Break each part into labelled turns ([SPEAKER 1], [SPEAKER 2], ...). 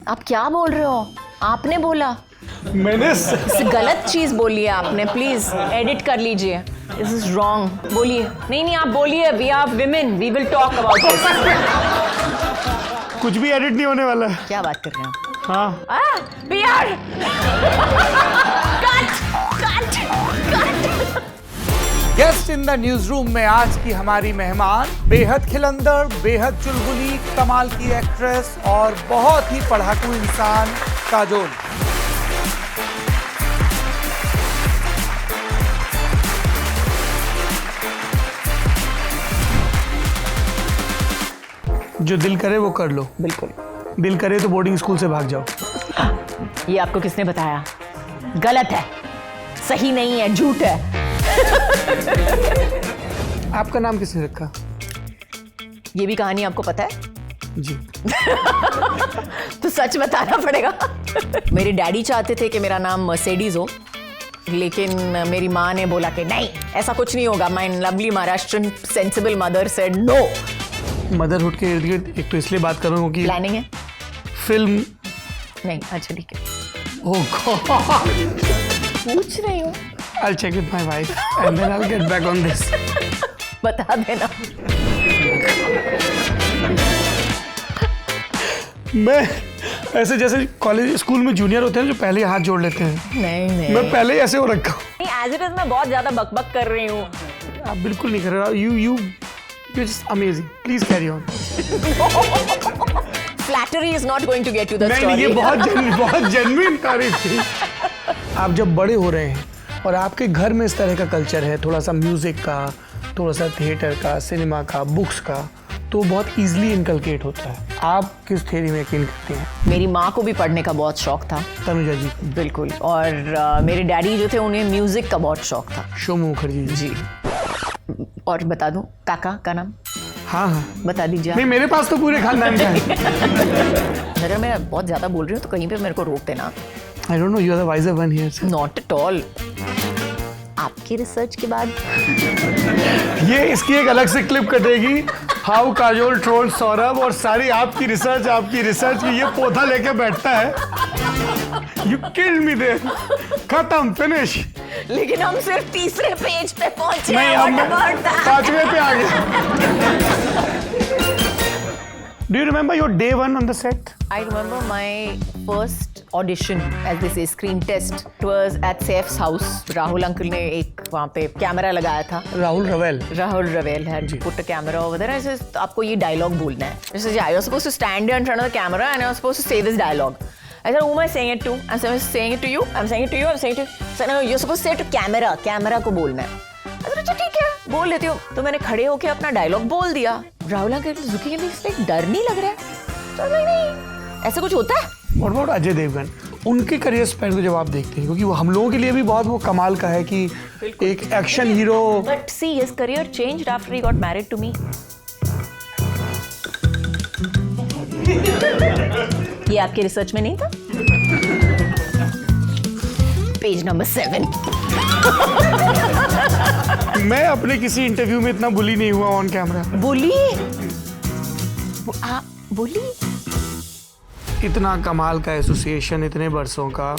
[SPEAKER 1] आप क्या बोल रहे हो? आपने बोला?
[SPEAKER 2] मैंने
[SPEAKER 1] गलत चीज बोली है आपने, प्लीज एडिट कर लीजिए। This is wrong. बोलिए। नहीं आप बोलिए। We are women, we will talk about this.
[SPEAKER 2] कुछ भी एडिट नहीं होने वाला है।
[SPEAKER 1] क्या बात कर रहे हैं?
[SPEAKER 2] हाँ
[SPEAKER 1] we are cut.
[SPEAKER 3] Guest in the news room में आज की हमारी मेहमान बेहद खिलंदड़, बेहद चुलबुली, कमाल की एक्ट्रेस और बहुत ही पढ़ाकू इंसान काजोल।
[SPEAKER 2] जो दिल करे वो कर लो।
[SPEAKER 1] बिल्कुल।
[SPEAKER 2] दिल करे तो बोर्डिंग स्कूल से भाग जाओ।
[SPEAKER 1] ये आपको किसने बताया? गलत है, सही नहीं है, झूठ है।
[SPEAKER 2] आपका नाम किसने रखा?
[SPEAKER 1] ये भी कहानी आपको पता है?
[SPEAKER 2] जी।
[SPEAKER 1] तो सच बताना पड़ेगा। मेरे डैडी चाहते थे कि मेरा नाम मर्सिडीज हो, लेकिन मेरी माँ ने बोला कि नहीं, ऐसा कुछ नहीं होगा। My lovely Maharashtrian sensible mother said no.
[SPEAKER 2] Motherhood के इर्द गिर्द एक तो इसलिए बात कर रहा हूँ कि
[SPEAKER 1] प्लानिंग है
[SPEAKER 2] फिल्म।
[SPEAKER 1] नहीं, अच्छा ठीक है।
[SPEAKER 2] ओह गॉड,
[SPEAKER 1] पूछ रही हूँ।
[SPEAKER 2] I'll check with my wife and then I'll get back on this.
[SPEAKER 1] बता देना।
[SPEAKER 2] मैं ऐसे जैसे कॉलेज स्कूल में जूनियर होते हैं जो पहले हाथ जोड़ लेते हैं,
[SPEAKER 1] नहीं
[SPEAKER 2] मैं पहले ही ऐसे हो रखा हूँ।
[SPEAKER 1] नहीं, एज इट इज मैं बहुत ज्यादा बकबक कर रही हूँ।
[SPEAKER 2] आप बिल्कुल नहीं कर रहे हो। You just amazing. Please carry on.
[SPEAKER 1] Flattery is not going to get you the
[SPEAKER 2] नहीं,
[SPEAKER 1] story.
[SPEAKER 2] ये बहुत जेन्युइन तारीफ थी। आप जब बड़े हो रहे हैं और आपके घर में इस तरह का कल्चर है, थोड़ा सा म्यूजिक का, थोड़ा सा थिएटर का, सिनेमा का, बुक्स का, तो बहुत इजीली इनकलकेट होता है। आप किस थ्योरी में यकीन करते हैं?
[SPEAKER 1] मेरी माँ को भी पढ़ने का बहुत शौक था।
[SPEAKER 2] तनुजा जी।
[SPEAKER 1] बिल्कुल। और मेरे डैडी जो थे उन्हें म्यूजिक का बहुत शौक था।
[SPEAKER 2] शोमू मुखर्जी जी।
[SPEAKER 1] और बता दूं काका का नाम?
[SPEAKER 2] हाँ
[SPEAKER 1] बता दीजिए।
[SPEAKER 2] नहीं, मेरे पास तो पूरे खानदान का है।
[SPEAKER 1] अगर मैं बहुत ज्यादा बोल रही हूँ तो कहीं पे मेरे को रोक देना।
[SPEAKER 2] I don't know, you are the wiser one here, sir.
[SPEAKER 1] Not at all. आपकी रिसर्च के बाद
[SPEAKER 2] ये इसकी एक अलग से क्लिप कटेगी। हाउ काजोल ट्रोल सौरभ, और सारी आपकी रिसर्च की ये पौधा लेके बैठता है। You killed me there. खत्म, फिनिश।
[SPEAKER 1] लेकिन हम सिर्फ तीसरे पेज पे पहुंचे।
[SPEAKER 2] नहीं, हम 5वें पे आ गए। Do you remember your day one on the set?
[SPEAKER 1] I remember my first audition, as they say, screen test. It was at Saif's house. Rahul uncle ने एक वहाँ पे कैमरा लगाया था।
[SPEAKER 2] राहुल रवेल
[SPEAKER 1] had put a camera over there and says, आपको ये dialogue बोलना है। I said, I was supposed to stand there in front of the camera and I was supposed to say this dialogue. I said, who am I saying it to? I'm saying it to you. I'm saying it to you. I'm saying it to you. So no, you're supposed to say it to camera. Camera को बोलना है। I said, अच्छा ठीक है, बोल लेती हूँ। तो मैंने खड़े होके अपना डायलॉग बोल दिया। राहुल अंकल झुकी के लिए डर नहीं लग रहा है? तो नहीं, ऐसा कुछ होता है।
[SPEAKER 2] और बहुत अजय देवगन, उनके करियर स्पैन को जब आप देखते हैं, क्योंकि वो हम लोगों के लिए भी बहुत वो कमाल का है कि एक action hero.
[SPEAKER 1] But see, his career changed after he got married to me. ये आपके रिसर्च में नहीं था? Page number 7।
[SPEAKER 2] मैं अपने किसी इंटरव्यू में इतना बुली नहीं हुआ ऑन कैमरा।
[SPEAKER 1] बोली? बोली?
[SPEAKER 2] इतना कमाल का एसोसिएशन इतने बरसों का,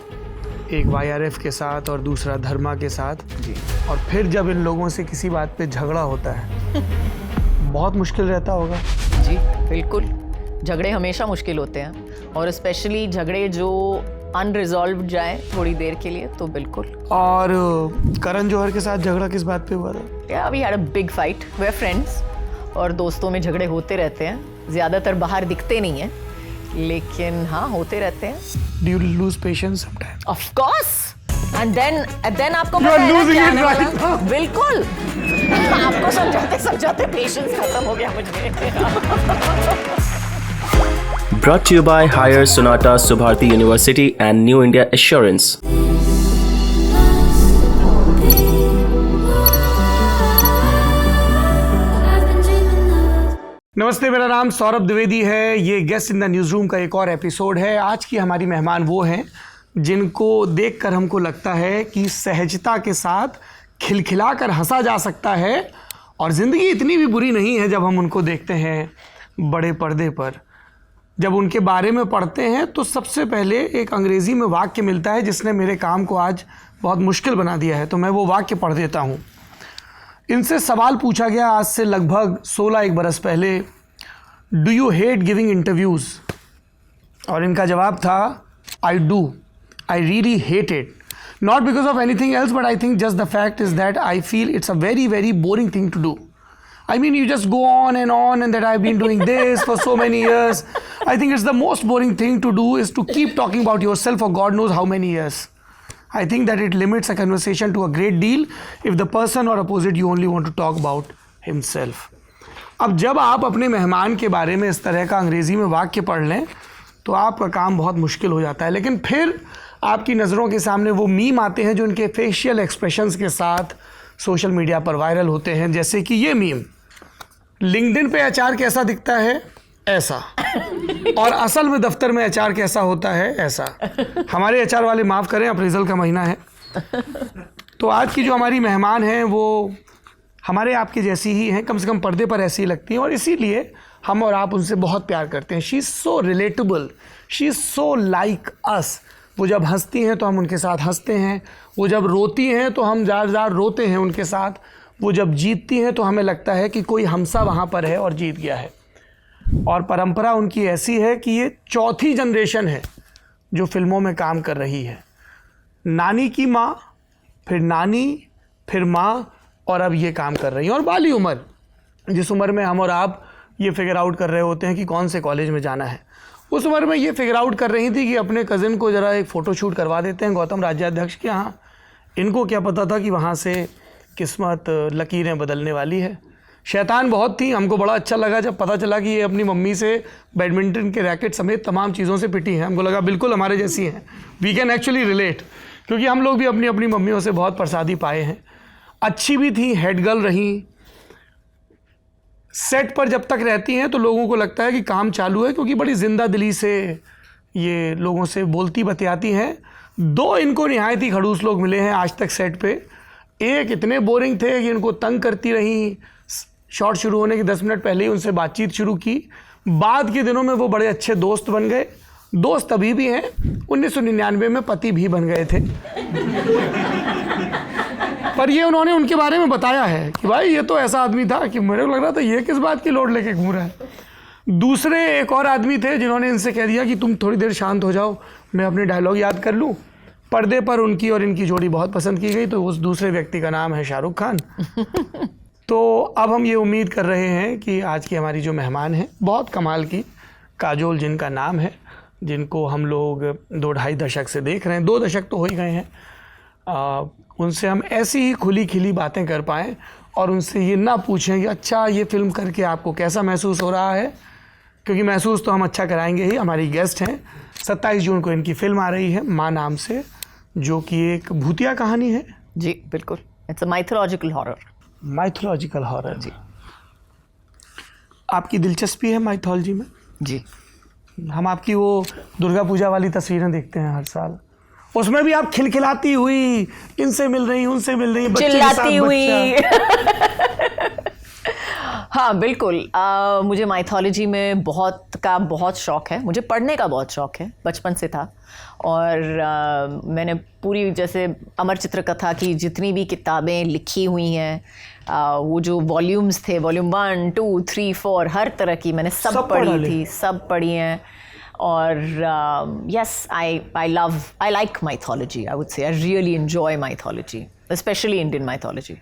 [SPEAKER 2] एक YRF के साथ और दूसरा धर्मा के साथ जी। और फिर जब इन लोगों से किसी बात पे झगड़ा होता है बहुत मुश्किल रहता होगा।
[SPEAKER 1] जी बिल्कुल, झगड़े हमेशा मुश्किल होते हैं, और स्पेशली झगड़े जो अनरिजॉल्व जाए थोड़ी देर के लिए, तो बिल्कुल।
[SPEAKER 2] और करण जौहर के साथ झगड़ा किस बात पे हुआ था?
[SPEAKER 1] Yeah, we had a big fight. We're friends, और दोस्तों में झगड़े होते रहते हैं। ज़्यादातर बाहर दिखते नहीं हैं, लेकिन हाँ होते रहते हैं।
[SPEAKER 2] Do you lose patience sometimes?
[SPEAKER 1] Of course. And then आपको
[SPEAKER 2] You are losing it right now.
[SPEAKER 1] बिल्कुल। आपको समझाते पेशेंस खत्म हो गया मुझे।
[SPEAKER 4] Brought to you by Higher Sonata Subharti University and New India Assurance.
[SPEAKER 2] नमस्ते, मेरा नाम सौरभ द्विवेदी है। ये guest in the news room का एक और एपिसोड है। आज की हमारी मेहमान वो हैं जिनको देखकर हमको लगता है कि सहजता के साथ खिलखिला कर हंसा जा सकता है, और ज़िंदगी इतनी भी बुरी नहीं है जब हम उनको देखते हैं बड़े पर्दे पर। जब उनके बारे में पढ़ते हैं तो सबसे पहले एक अंग्रेज़ी में वाक्य मिलता है जिसने मेरे काम को आज बहुत मुश्किल बना दिया है, तो मैं वो वाक्य पढ़ देता हूँ। इनसे सवाल पूछा गया आज से लगभग 16 बरस पहले, do you hate giving interviews? और इनका जवाब था, I do, I really hate it, not because of anything else but I think just the fact is that I feel it's a very very boring thing to do. I mean, you just go on and that I've been doing this for so many years. I think it's the most boring thing to do is to keep talking about yourself for God knows how many years. I think that it limits a conversation to a great deal if the person or opposite you only want to talk about himself. अब जब आप अपने मेहमान के बारे में इस तरह का अंग्रेज़ी में वाक्य पढ़ लें तो आपका काम बहुत मुश्किल हो जाता है। लेकिन फिर आपकी नज़रों के सामने वो मीम आते हैं जो उनके फेशियल एक्सप्रेशंस के साथ सोशल मीडिया पर वायरल होते हैं, जैसे कि ये मीम, लिंक्डइन पे अचार कैसा दिखता है? ऐसा। और असल में दफ्तर में अचार कैसा होता है? ऐसा। हमारे अचार वाले माफ़ करें, अप्रेजल का महीना है। तो आज की जो हमारी मेहमान हैं वो हमारे आपके जैसी ही हैं, कम से कम पर्दे पर ऐसी ही लगती हैं और इसीलिए हम और आप उनसे बहुत प्यार करते हैं। She is so relatable, she is so like us. वो जब हंसती हैं तो हम उनके साथ हंसते हैं, वो जब रोती हैं तो हम जार जार रोते हैं उनके साथ, वो जब जीतती हैं तो हमें लगता है कि कोई हमसा वहाँ पर है और जीत गया है। और परंपरा उनकी ऐसी है कि ये चौथी जनरेशन है जो फिल्मों में काम कर रही है। नानी की माँ, फिर नानी, फिर माँ, और अब ये काम कर रही हैं। और बाली उम्र, जिस उम्र में हम और आप ये फिगर आउट कर रहे होते हैं कि कौन से कॉलेज में जाना है, उस उम्र में ये फिगर आउट कर रही थी कि अपने कज़न को ज़रा एक फ़ोटो शूट करवा देते हैं गौतम राज्याध्यक्ष के यहाँ। इनको क्या पता था कि वहाँ से किस्मत लकीरें बदलने वाली है। शैतान बहुत थी, हमको बड़ा अच्छा लगा जब पता चला कि ये अपनी मम्मी से बैडमिंटन के रैकेट समेत तमाम चीज़ों से पिटी हैं। हमको लगा बिल्कुल हमारे जैसी हैं, वी कैन एक्चुअली रिलेट, क्योंकि हम लोग भी अपनी अपनी मम्मियों से बहुत प्रसादी पाए हैं। अच्छी भी थी, हेड गर्ल रही। सेट पर जब तक रहती हैं तो लोगों को लगता है कि काम चालू है, क्योंकि बड़ी जिंदा दिली से ये लोगों से बोलती बतियाती हैं। 2 इनको निहायत ही खड़ूस लोग मिले हैं आज तक सेट पे। एक इतने बोरिंग थे कि इनको तंग करती रही, शॉट शुरू होने के 10 मिनट पहले ही उनसे बातचीत शुरू की। बाद के दिनों में वो बड़े अच्छे दोस्त बन गए। दोस्त अभी भी हैं, 1999 में पति भी बन गए थे। पर ये उन्होंने उनके बारे में बताया है कि भाई ये तो ऐसा आदमी था कि मेरे को लग रहा था ये किस बात की लोड लेके घूम रहा है। दूसरे एक और आदमी थे जिन्होंने इनसे कह दिया कि तुम थोड़ी देर शांत हो जाओ, मैं अपने डायलॉग याद कर लूँ। पर्दे पर उनकी और इनकी जोड़ी बहुत पसंद की गई, तो उस दूसरे व्यक्ति का नाम है शाहरुख खान। तो अब हम ये उम्मीद कर रहे हैं कि आज की हमारी जो मेहमान हैं, बहुत कमाल की, काजोल जिनका नाम है, जिनको हम लोग 2-2.5 दशक से देख रहे हैं, 2 दशक तो हो ही गए हैं, उनसे हम ऐसी ही खुली खिली बातें कर पाएँ और उनसे ये ना पूछें कि अच्छा ये फ़िल्म करके आपको कैसा महसूस हो रहा है, क्योंकि महसूस तो हम अच्छा कराएंगे ही। हमारी गेस्ट हैं, 27 जून को इनकी फ़िल्म आ रही है माँ नाम से, जो कि एक भूतिया कहानी है।
[SPEAKER 1] जी बिल्कुल, it's a mythological horror.
[SPEAKER 2] Mythological horror जी। आपकी दिलचस्पी है माइथोलॉजी में?
[SPEAKER 1] जी।
[SPEAKER 2] हम आपकी वो दुर्गा पूजा वाली तस्वीरें देखते हैं हर साल, उसमें भी आप खिलखिलाती हुई, इनसे मिल रही, उनसे मिल रही, बच्चे के साथ
[SPEAKER 1] चिल्लाती हुई। हाँ बिल्कुल, मुझे माइथोलॉजी में बहुत शौक़ है। मुझे पढ़ने का बहुत शौक़ है, बचपन से था। और मैंने पूरी, जैसे अमर चित्र कथा की जितनी भी किताबें लिखी हुई हैं, वो जो वॉल्यूम्स थे, वॉल्यूम 1, 2, 3, 4, हर तरह की मैंने सब पढ़ी थी, सब पढ़ी हैं। और yes, I like mythology, I would say I really enjoy mythology, specially Indian mythology.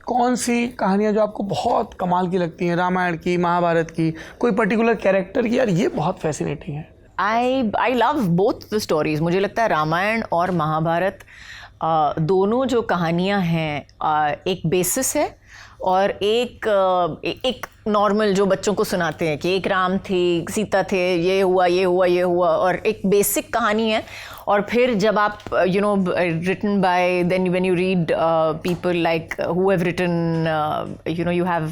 [SPEAKER 2] कौन सी कहानियाँ जो आपको बहुत कमाल की लगती हैं, रामायण की, महाभारत की, कोई पर्टिकुलर कैरेक्टर की, यार ये बहुत फैसिनेटिंग है?
[SPEAKER 1] I love both the stories. मुझे लगता है रामायण और महाभारत दोनों जो कहानियाँ हैं, एक बेसिस है और एक नॉर्मल जो बच्चों को सुनाते हैं कि एक राम थे, सीता थे, ये हुआ ये हुआ ये हुआ, और एक बेसिक कहानी है। और फिर जब आप written by, then when you read people like who have written, you have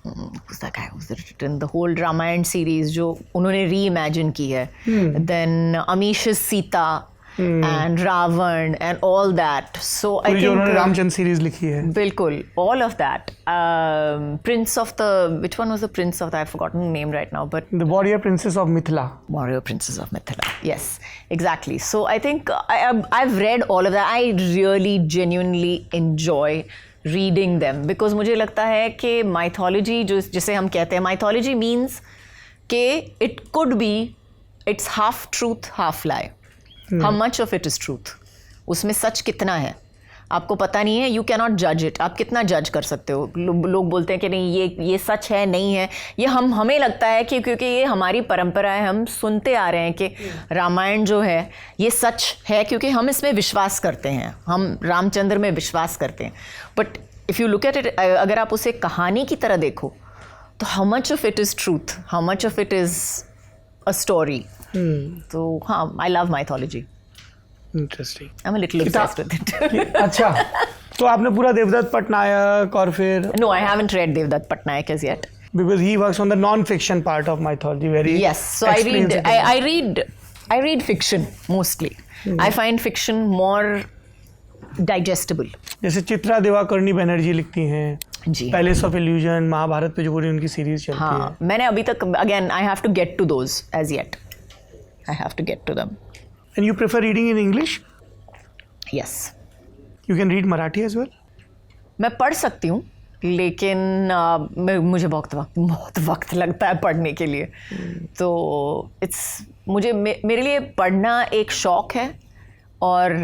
[SPEAKER 1] who's that guy who's written the whole Ramayana series, जो उन्होंने reimagine की है, then Amish's Sita, and Ravan and all that. So I
[SPEAKER 2] पूरी जो
[SPEAKER 1] think
[SPEAKER 2] उन्होंने Ramchandra series लिखी है.
[SPEAKER 1] बिल्कुल, all of that. Prince of the, which one was the Prince of the, I've forgotten the name right now, but
[SPEAKER 2] The Warrior Princess of Mithila.
[SPEAKER 1] Warrior Princess of Mithila. Yes, exactly. So I think I've read all of that. I really genuinely enjoy reading them because मुझे लगता है कि mythology जो जिसे हम कहते हैं, mythology means कि it could be, it's half truth, half lie. How much of it is truth? उसमें सच कितना है आपको पता नहीं है. यू कैनॉट जज इट. आप कितना जज कर सकते हो. लोग बोलते हैं कि नहीं ये सच है, नहीं है. ये हमें लगता है कि क्योंकि ये हमारी परंपरा है, हम सुनते आ रहे हैं कि रामायण जो है ये सच है क्योंकि हम इसमें विश्वास करते हैं, हम रामचंद्र में विश्वास करते हैं. But if you look at it, अगर आप उसे कहानी की तरह देखो तो how much of it is truth, how much of it is a story. तो हाँ, I love mythology.
[SPEAKER 2] Interesting.
[SPEAKER 1] I am a little obsessed with it.
[SPEAKER 2] अच्छा, तो आपने पूरा देवदत्त पटनायक और फिर
[SPEAKER 1] No, I haven't read Devdutt Patnaik as yet.
[SPEAKER 2] because he works on the non-fiction part of mythology very
[SPEAKER 1] Yes, so I
[SPEAKER 2] explains
[SPEAKER 1] read
[SPEAKER 2] it.
[SPEAKER 1] I read fiction mostly. I find fiction more digestible.
[SPEAKER 2] जैसे चित्रा दिवाकरणी बनर्जी लिखती हैं,
[SPEAKER 1] जी
[SPEAKER 2] palace of illusion, Mahabharat पे जो पूरी उनकी series चलती है.
[SPEAKER 1] हाँ, मैंने अभी तक again I have to get to those as yet. I have to get to them.
[SPEAKER 2] And you prefer reading in English?
[SPEAKER 1] Yes.
[SPEAKER 2] You can read Marathi as well?
[SPEAKER 1] मैं पढ़ सकती हूँ लेकिन मुझे बहुत वक्त लगता है पढ़ने के लिए. तो मेरे लिए पढ़ना एक शौक़ है और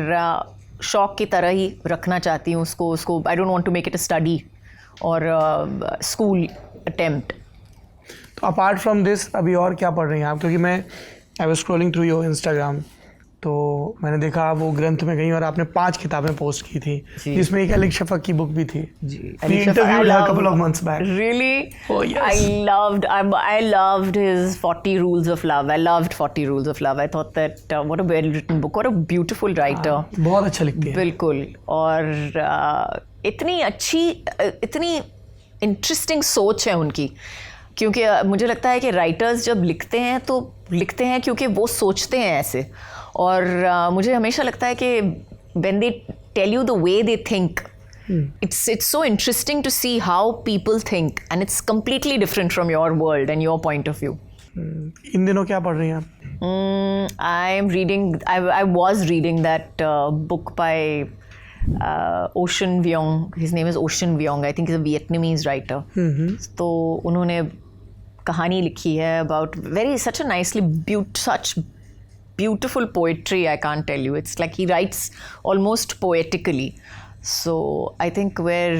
[SPEAKER 1] शौक़ की तरह ही रखना चाहती हूँ उसको. I don't want to make it a study और स्कूल अटेम्प्ट.
[SPEAKER 2] तो अपार्ट फ्रॉम दिस अभी और क्या पढ़ रही हैं आप? क्योंकि मैं I was scrolling through your Instagram, तो मैंने देखा आप वो ग्रंथ में गई और आपने 5 किताबें पोस्ट की थी जिसमें एक अलीक शफक की बुक भी थी.
[SPEAKER 1] जी,
[SPEAKER 2] We interviewed her a couple of months back.
[SPEAKER 1] Really?
[SPEAKER 2] Oh, yes.
[SPEAKER 1] I loved his 40 Rules of Love. I loved 40 Rules of Love. I thought that what a well written book. What a beautiful writer.
[SPEAKER 2] बहुत अच्छा लिखती है.
[SPEAKER 1] बिल्कुल. और इतनी अच्छी, इतनी interesting सोच है उनकी. क्योंकि मुझे लगता है कि राइटर्स जब लिखते हैं तो लिखते हैं क्योंकि वो सोचते हैं ऐसे. और मुझे हमेशा लगता है कि when they tell you the way they think, it's so interesting to see how people think and it's completely different from your world and your point of view.
[SPEAKER 2] इन दिनों क्या पढ़ रही हैं आप?
[SPEAKER 1] I was reading that book by Ocean Vuong. His name is Ocean Vuong. I think he's a Vietnamese writer. तो उन्होंने कहानी लिखी है about such a nicely such beautiful poetry. I can't tell you. It's like he writes almost poetically. So I think where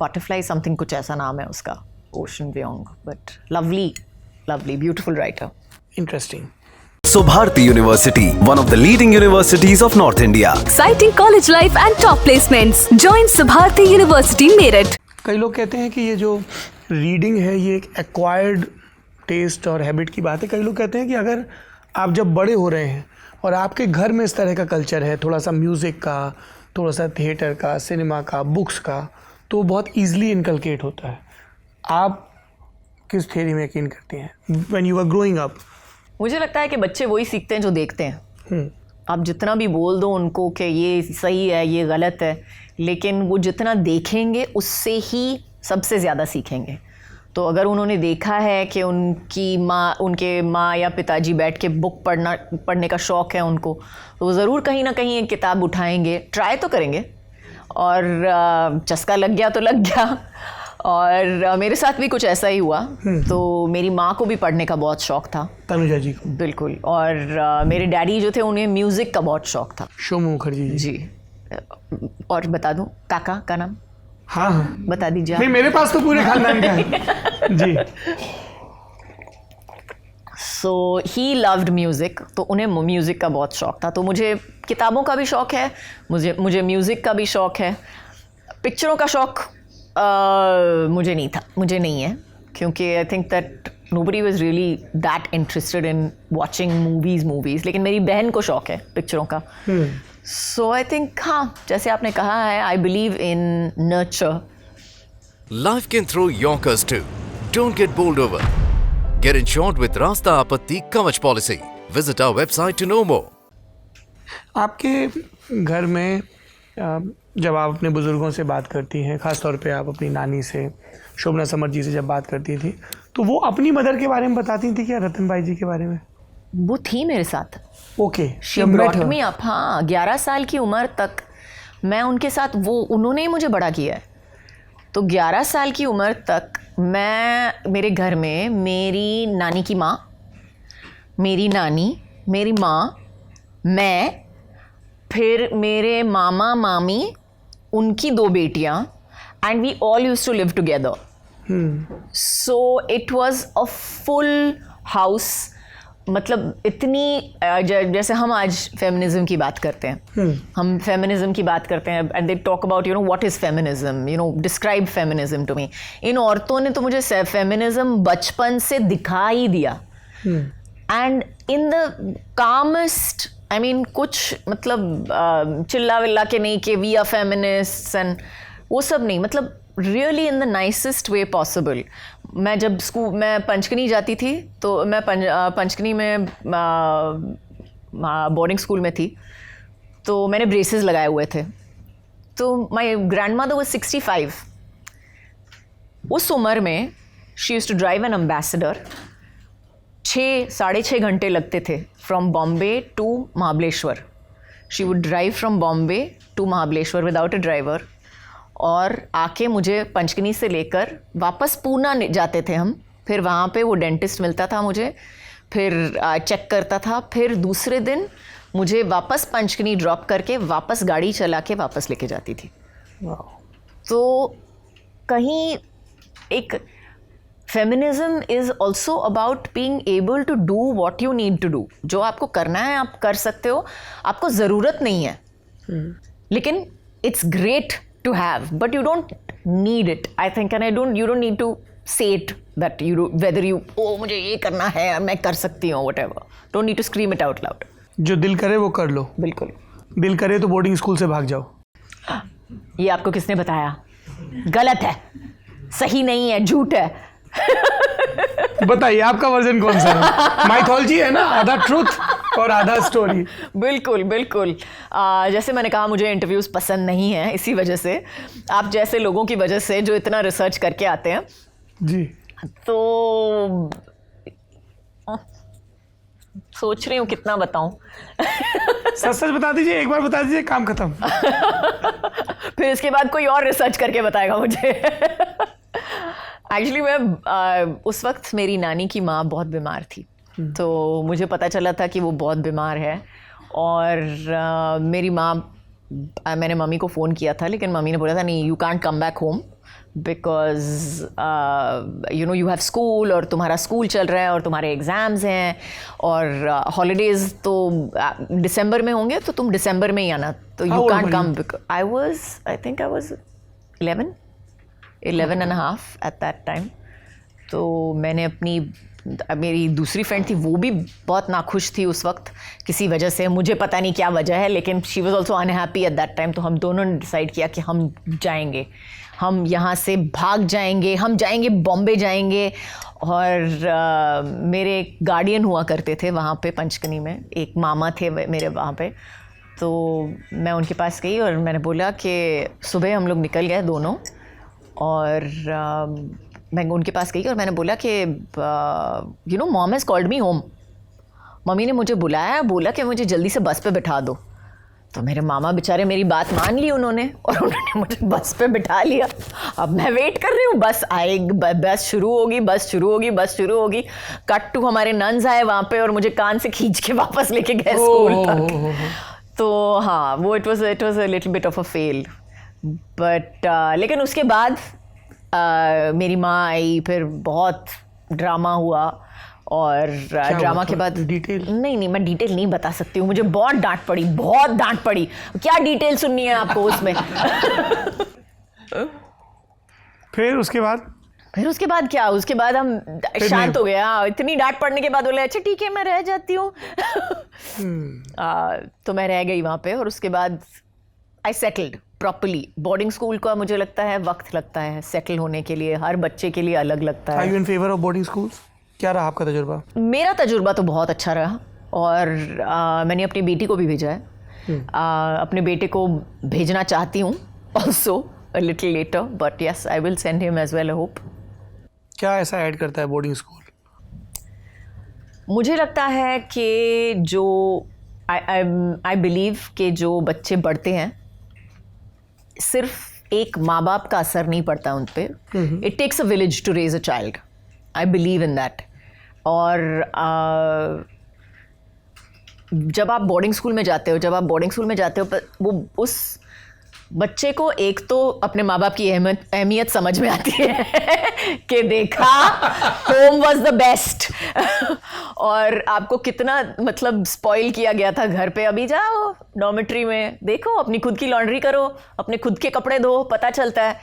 [SPEAKER 1] butterfly something कुछ ऐसा नाम है उसका, Ocean Vuong. But lovely, beautiful writer.
[SPEAKER 2] Interesting.
[SPEAKER 5] Subharti University, one of the leading universities of North India.
[SPEAKER 6] Exciting college life and top placements. Join Subharti University, Meerut.
[SPEAKER 2] कई लोग कहते हैं कि ये जो रीडिंग है ये एक एक्वायर्ड टेस्ट और हैबिट की बात है. कई लोग कहते हैं कि अगर आप जब बड़े हो रहे हैं और आपके घर में इस तरह का कल्चर है, थोड़ा सा म्यूज़िक का, थोड़ा सा थिएटर का, सिनेमा का, बुक्स का, तो बहुत ईजिली इनकलकेट होता है. आप किस थ्योरी में यकीन करती हैं when you are growing up?
[SPEAKER 1] मुझे लगता है कि बच्चे वही सीखते हैं जो देखते हैं. आप जितना भी बोल दो उनको कि ये सही है, ये गलत है, लेकिन वो जितना देखेंगे उससे ही सबसे ज़्यादा सीखेंगे. तो अगर उन्होंने देखा है कि उनके माँ या पिताजी बैठ के बुक पढ़ने का शौक़ है उनको, तो वो ज़रूर कहीं ना कहीं एक किताब उठाएंगे, ट्राई तो करेंगे और चस्का लग गया तो लग गया. और मेरे साथ भी कुछ ऐसा ही हुआ. तो मेरी माँ को भी पढ़ने का बहुत शौक़ था.
[SPEAKER 2] तनुजा जी को?
[SPEAKER 1] बिल्कुल. और मेरे डैडी जो थे उन्हें म्यूज़िक का बहुत शौक़ था.
[SPEAKER 2] शोमू मुखर्जी
[SPEAKER 1] जी. और बता दूं काका का नाम?
[SPEAKER 2] हाँ,
[SPEAKER 1] बता दीजिए.
[SPEAKER 2] नहीं, मेरे पास तो पूरे खानदान का है. जी.
[SPEAKER 1] सो ही लव्ड म्यूज़िक. तो उन्हें म्यूज़िक का बहुत शौक़ था. तो मुझे किताबों का भी शौक़ है, मुझे म्यूज़िक का भी शौक़ है. पिक्चरों का शौक़ मुझे नहीं है क्योंकि I think that nobody was really that interested in watching movies. लेकिन मेरी बहन को शौक़ है पिक्चरों का. So I think हाँ, जैसे आपने कहा है, I believe in nurture.
[SPEAKER 7] Life can throw yonkers too. Don't get bowled over. Get insured with Rasta Apatti Kavach policy. Visit our website to know more.
[SPEAKER 2] आपके घर में जब आप अपने बुज़ुर्गों से बात करती हैं, ख़ास तौर पे आप अपनी नानी से, शोभना समर जी से जब बात करती थी, तो वो अपनी मदर के बारे में बताती थी क्या रतन भाई जी के बारे में?
[SPEAKER 1] वो थी मेरे साथ।
[SPEAKER 2] Okay,
[SPEAKER 1] she brought me up. हाँ, 11 साल की उम्र तक मैं उनके साथ, वो उन्होंने ही मुझे बड़ा किया है। तो 11 साल की उम्र तक मैं, मेरे घर में मेरी नानी की माँ, मेरी नानी, मेरी माँ, मैं, फिर मेरे मामा मामी, उनकी 2 बेटियाँ, and we all used to live together. So it was a full house. मतलब इतनी जैसे हम आज फेमिनिज्म की बात करते हैं, हम फेमिनिज्म की बात करते हैं and they talk about you know what is feminism, you know describe feminism to me. इन औरतों ने तो मुझे फेमिनिज्म बचपन से दिखा ही दिया। And in the calmest, I mean कुछ मतलब चिल्ला विल्ला के नहीं कि वी आर फेमिनिस्ट्स एंड वो सब नहीं, मतलब really in the nicest way possible. मैं जब मैं पंचकनी जाती थी तो मैं पंचकनी में बोर्डिंग स्कूल में थी, तो मैंने ब्रेसेस लगाए हुए थे। तो माई ग्रैंड मदर वाज 65। उस उम्र में she used to drive an Ambassador. 6-6.5 घंटे लगते थे from Bombay to Mahabaleshwar. She would drive from Bombay to Mahabaleshwar without a driver, और आके मुझे पंचकनी से लेकर वापस पूना जाते थे हम। फिर वहाँ पे वो डेंटिस्ट मिलता था मुझे, फिर चेक करता था, फिर दूसरे दिन मुझे वापस पंचकनी ड्रॉप करके वापस गाड़ी चला के वापस लेके जाती थी। तो कहीं एक feminism is also about being able to do what you need to do. जो आपको करना है आप कर सकते हो, आपको ज़रूरत नहीं है, लेकिन it's great to have, but you don't need it, I think, and you don't need to say it that you do, whether you मुझे ये करना है, मैं कर सकती हूँ, whatever. Don't need to scream it out loud.
[SPEAKER 2] जो दिल करे वो कर लो।
[SPEAKER 1] बिल्कुल।
[SPEAKER 2] दिल करे तो बोर्डिंग स्कूल से भाग जाओ।
[SPEAKER 1] ये आपको किसने बताया? गलत है, सही नहीं है, झूठ है।
[SPEAKER 2] बताइए आपका वर्जन कौन सा है? माइथोलॉजी है ना, आधा ट्रूथ और आधा स्टोरी।
[SPEAKER 1] बिल्कुल बिल्कुल। जैसे मैंने कहा, मुझे इंटरव्यूज़ पसंद नहीं हैं, इसी वजह से, आप जैसे लोगों की वजह से जो इतना रिसर्च करके आते हैं
[SPEAKER 2] जी।
[SPEAKER 1] तो सोच रही हूँ कितना बताऊँ।
[SPEAKER 2] सच सच बता दीजिए, एक बार बता दीजिए, काम खत्म।
[SPEAKER 1] फिर इसके बाद कोई और रिसर्च करके बताएगा मुझे। एक्चुअली मैं उस वक्त मेरी नानी की माँ बहुत बीमार थी, तो मुझे पता चला था कि वो बहुत बीमार है। और मेरी माँ, मैंने मम्मी को फ़ोन किया था, लेकिन मम्मी ने बोला था नहीं, you can't come back home because you know you have school, और तुम्हारा स्कूल चल रहा है और तुम्हारे एग्ज़ाम्स हैं, और हॉलीडेज़ तो दिसंबर में होंगे, तो तुम दिसंबर में ही आना, तो you can't come. I think I was 11 and a half at that time. तो मैंने मेरी दूसरी फ्रेंड थी, वो भी बहुत नाखुश थी उस वक्त किसी वजह से, मुझे पता नहीं क्या वजह है, लेकिन she was also unhappy at that time. तो हम दोनों ने डिसाइड किया कि हम जाएंगे, हम यहाँ से भाग जाएंगे, हम जाएंगे बॉम्बे जाएंगे। और मेरे गार्डियन हुआ करते थे वहाँ पे पंचकनी में, एक मामा थे मेरे वहाँ पे। तो मैं उनके पास गई और मैंने बोला कि सुबह हम लोग निकल गए दोनों, और मैं उनके पास गई और मैंने बोला कि you know mom has called me home. Mummy ने मुझे बुलाया, बोला कि मुझे जल्दी से बस पे बिठा दो। तो मेरे मामा बेचारे मेरी बात मान ली उन्होंने, और उन्होंने मुझे बस पे बिठा लिया। अब मैं वेट कर रही हूँ, बस आएगी, बस शुरू होगी, बस शुरू होगी, बस शुरू होगी। कट टू हमारे नन्स आए वहाँ पे और मुझे कान से खींच के वापस लेके गए स्कूल तक। तो हाँ, वो it was a little bit of a fail. But लेकिन उसके बाद मेरी माँ आई, फिर बहुत ड्रामा हुआ, और ड्रामा के बाद
[SPEAKER 2] डिटेल
[SPEAKER 1] नहीं, मैं डिटेल नहीं बता सकती हूँ, मुझे बहुत डांट पड़ी, बहुत डांट पड़ी। क्या डिटेल सुननी है आपको उसमें?
[SPEAKER 2] फिर उसके बाद
[SPEAKER 1] क्या, उसके बाद हम शांत हो गया। इतनी डांट पड़ने के बाद बोले अच्छा ठीक है मैं रह जाती हूँ। तो मैं रह गई वहाँ पे, और उसके बाद आई सेटल्ड प्रॉपर्ली। बोर्डिंग स्कूल का मुझे लगता है वक्त लगता है सेटल होने के लिए, हर बच्चे के लिए अलग लगता है।
[SPEAKER 2] Are you in favour of boarding schools? क्या रहा आपका तजुर्बा?
[SPEAKER 1] मेरा तजुर्बा तो बहुत अच्छा रहा, और मैंने अपनी बेटी को भी भेजा है. अपने बेटे को भेजना चाहती हूँ also a little later, but yes, I will send him as well, I hope.
[SPEAKER 2] क्या ऐसा ऐड करता है बोर्डिंग स्कूल?
[SPEAKER 1] मुझे लगता है कि जो आई बिलीव कि जो बच्चे बढ़ते हैं सिर्फ एक माँ बाप का असर नहीं पड़ता उन पे. It takes a village to raise a child. I believe in that. और जब आप बोर्डिंग स्कूल में जाते हो वो उस बच्चे को एक तो अपने माँ बाप की अहमियत समझ में आती है कि देखा होम वाज द बेस्ट और आपको कितना मतलब स्पॉइल किया गया था घर पे. अभी जाओ डॉर्मेट्री में, देखो, अपनी खुद की लॉन्ड्री करो, अपने खुद के कपड़े धो, पता चलता है.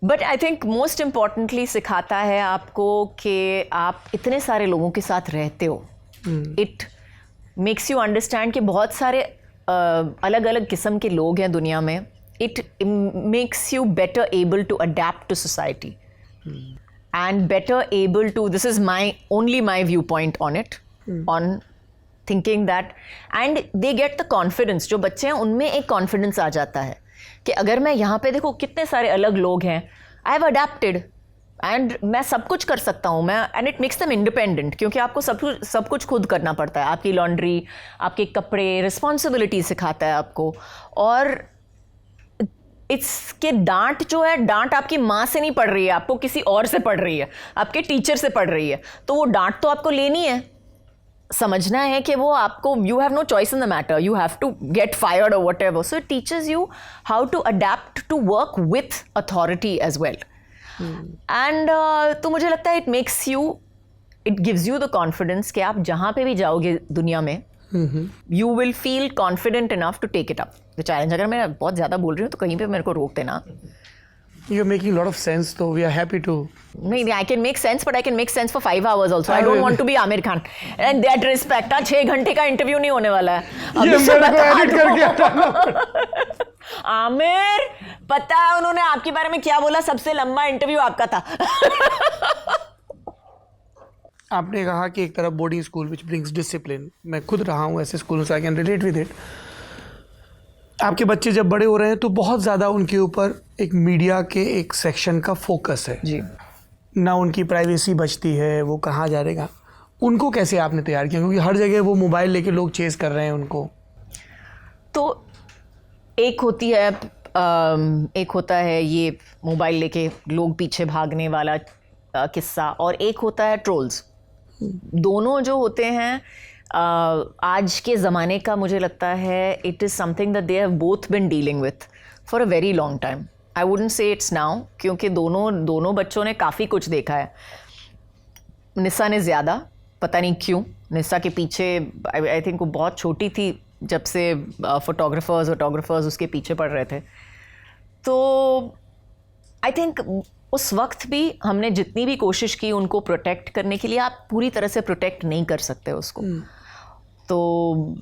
[SPEAKER 1] But I think most importantly सिखाता है आपको कि आप इतने सारे लोगों के साथ रहते हो. इट मेक्स यू अंडरस्टैंड कि बहुत सारे अलग अलग किस्म के लोग हैं दुनिया में. It makes you better able to adapt to society and better able to, this is only my view point on it, on thinking that. And they get the confidence. जो बच्चे हैं उनमें एक कॉन्फिडेंस आ जाता है कि अगर मैं यहाँ पे, देखो कितने सारे अलग लोग हैं, आई हैव अडेप्टेड एंड मैं सब कुछ कर सकता हूँ मैं. And it makes them independent, क्योंकि आपको सब कुछ खुद करना पड़ता है. आपकी लॉन्ड्री, आपके कपड़े, रिस्पॉन्सिबिलिटी सिखाता है आपको. और इसके डांट जो है, डांट आपकी माँ से नहीं पड़ रही है, आपको किसी और से पड़ रही है, आपके टीचर से पड़ रही है. तो वो डांट तो आपको लेनी है, समझना है कि वो आपको, you have no choice in the matter, you have to get fired और whatever. So it teaches you how to adapt to work with authority as well. And तो मुझे लगता है it gives you the confidence कि आप जहाँ पे भी जाओगे दुनिया में, you will feel confident enough to take it up the challenge. अगर मैं बहुत ज़्यादा बोल रही हूँ तो कहीं पे मेरे को रोक देना.
[SPEAKER 2] You're making a lot of sense, though. We are happy to.
[SPEAKER 1] नहीं, I can make sense, but I can make sense for 5 hours also. I don't want to be Amir Khan. And that respect, 6 घंटे का interview नहीं होने वाला है.
[SPEAKER 2] ये मेरे को edit करके हटाना.
[SPEAKER 1] आमिर, पता है उन्होंने आपके बारे में क्या बोला? सबसे लंबा इंटरव्यू आपका था.
[SPEAKER 2] आपने कहा कि एक तरफ boarding school which brings discipline. मैं खुद रहा हूँ ऐसे स्कूलों से, I can relate with it. आपके बच्चे जब बड़े हो रहे हैं तो बहुत ज़्यादा उनके ऊपर एक मीडिया के एक सेक्शन का फोकस है
[SPEAKER 1] जी.
[SPEAKER 2] ना उनकी प्राइवेसी बचती है, वो कहाँ जा रहेगा. उनको कैसे आपने तैयार किया, क्योंकि हर जगह वो मोबाइल लेके लोग चेस कर रहे हैं उनको.
[SPEAKER 1] तो एक होता है ये मोबाइल लेके लोग पीछे भागने वाला किस्सा, और एक होता है ट्रोल्स. दोनों जो होते हैं आज के ज़माने का, मुझे लगता है it is something that they have both been dealing with for a very long time. I wouldn't say it's now, क्योंकि दोनों बच्चों ने काफ़ी कुछ देखा है. निसा ने ज़्यादा, पता नहीं क्यों. निसा के पीछे आई थिंक वो बहुत छोटी थी जब से फोटोग्राफर्स उसके पीछे पड़ रहे थे. तो आई थिंक उस वक्त भी हमने जितनी भी कोशिश की उनको प्रोटेक्ट करने के लिए, आप पूरी तरह से प्रोटेक्ट नहीं कर सकते उसको. तो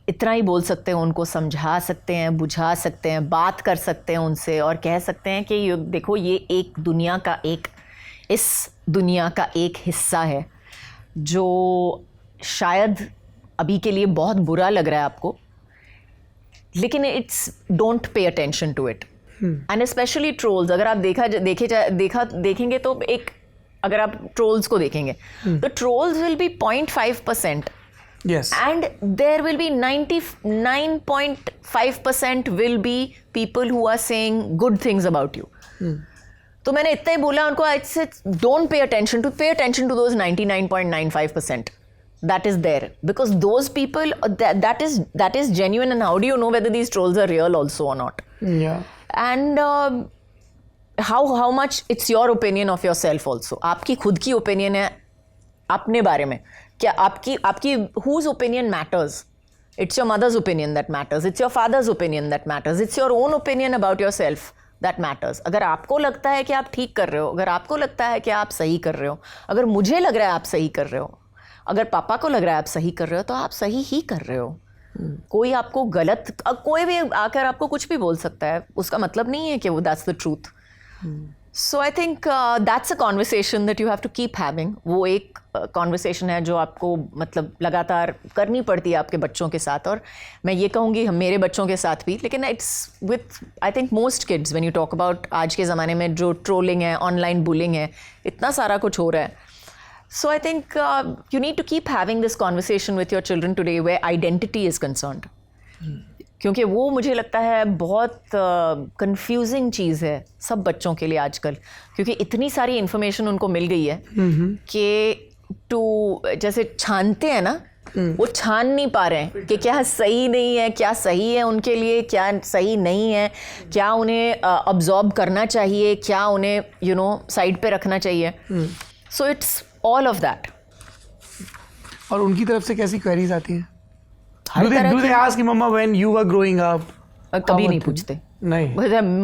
[SPEAKER 1] इतना ही बोल सकते हैं, उनको समझा सकते हैं, बुझा सकते हैं, बात कर सकते हैं उनसे और कह सकते हैं कि देखो ये इस दुनिया का एक हिस्सा है जो शायद अभी के लिए बहुत बुरा लग रहा है आपको, लेकिन don't pay attention to it. And especially trolls, अगर आप देखेंगे तो अगर आप ट्रोल्स को देखेंगे तो trolls will be 0.5%.
[SPEAKER 2] Yes.
[SPEAKER 1] And there will be 99.5% will be people who are saying good things about you. तो मैंने इतना ही बोला उनको, don't pay attention to those 99.95% that is there, because those people that is genuine. And how do you know whether these trolls are real also or not?
[SPEAKER 2] Yeah.
[SPEAKER 1] And how much it's your opinion of yourself also. आपकी खुद की opinion है अपने बारे में. क्या आपकी whose opinion matters? It's your mother's opinion that matters. It's your father's opinion that matters. It's your own opinion about yourself that matters. अगर आपको लगता है कि आप ठीक कर रहे हो, अगर आपको लगता है कि आप सही कर रहे हो, अगर मुझे लग रहा है आप सही कर रहे हो, अगर पापा को लग रहा है आप सही कर रहे हो, तो आप सही ही कर रहे हो. कोई आपको कोई भी आकर आपको कुछ भी बोल सकता है, उसका मतलब नहीं है कि वो that's the truth. So I think that's a conversation that you have to keep having. वो एक कॉन्वर्सेशन है जो आपको मतलब लगातार करनी पड़ती है आपके बच्चों के साथ, और मैं ये कहूँगी हम मेरे बच्चों के साथ भी. लेकिन it's with I think most kids when you talk about आज के ज़माने में जो ट्रोलिंग है, ऑनलाइन बुलिंग है, इतना सारा कुछ हो रहा है. So I think you need to keep having this conversation with your children today where identity is concerned. क्योंकि वो मुझे लगता है बहुत कंफ्यूजिंग चीज़ है सब बच्चों के लिए आजकल, क्योंकि इतनी सारी इन्फॉर्मेशन उनको मिल गई है कि जैसे छानते हैं ना, वो छान नहीं पा रहे हैं कि क्या सही नहीं है, क्या सही है उनके लिए, क्या सही नहीं है, क्या उन्हें अब्जॉर्ब करना चाहिए, क्या उन्हें साइड पे रखना चाहिए. So it's all of that.
[SPEAKER 2] और उनकी तरफ से कैसी क्वेरीज आती हैं?
[SPEAKER 1] हर तरह
[SPEAKER 2] Do they ask you, Mama, when you were growing up?
[SPEAKER 1] कभी नहीं पूछते.
[SPEAKER 2] नहीं.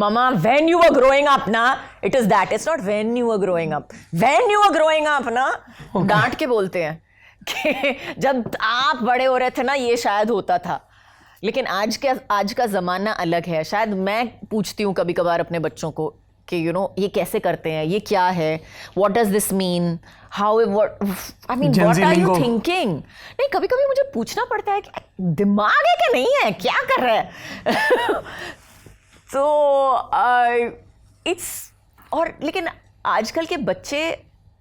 [SPEAKER 1] Mama, when you were growing up ना, it is that. It's not when you were growing up. When you were growing up ना, डांट के बोलते हैं कि जब आप बड़े हो रहे थे ना ये शायद होता था. लेकिन आज का ज़माना अलग है. शायद मैं पूछती हूँ कभी कभार अपने बच्चों को कि ये कैसे करते हैं, ये क्या है, what does this mean, what are you thinking. नहीं, कभी कभी मुझे पूछना पड़ता है कि दिमाग है कि नहीं है, क्या कर रहा है. तो और लेकिन आजकल के बच्चे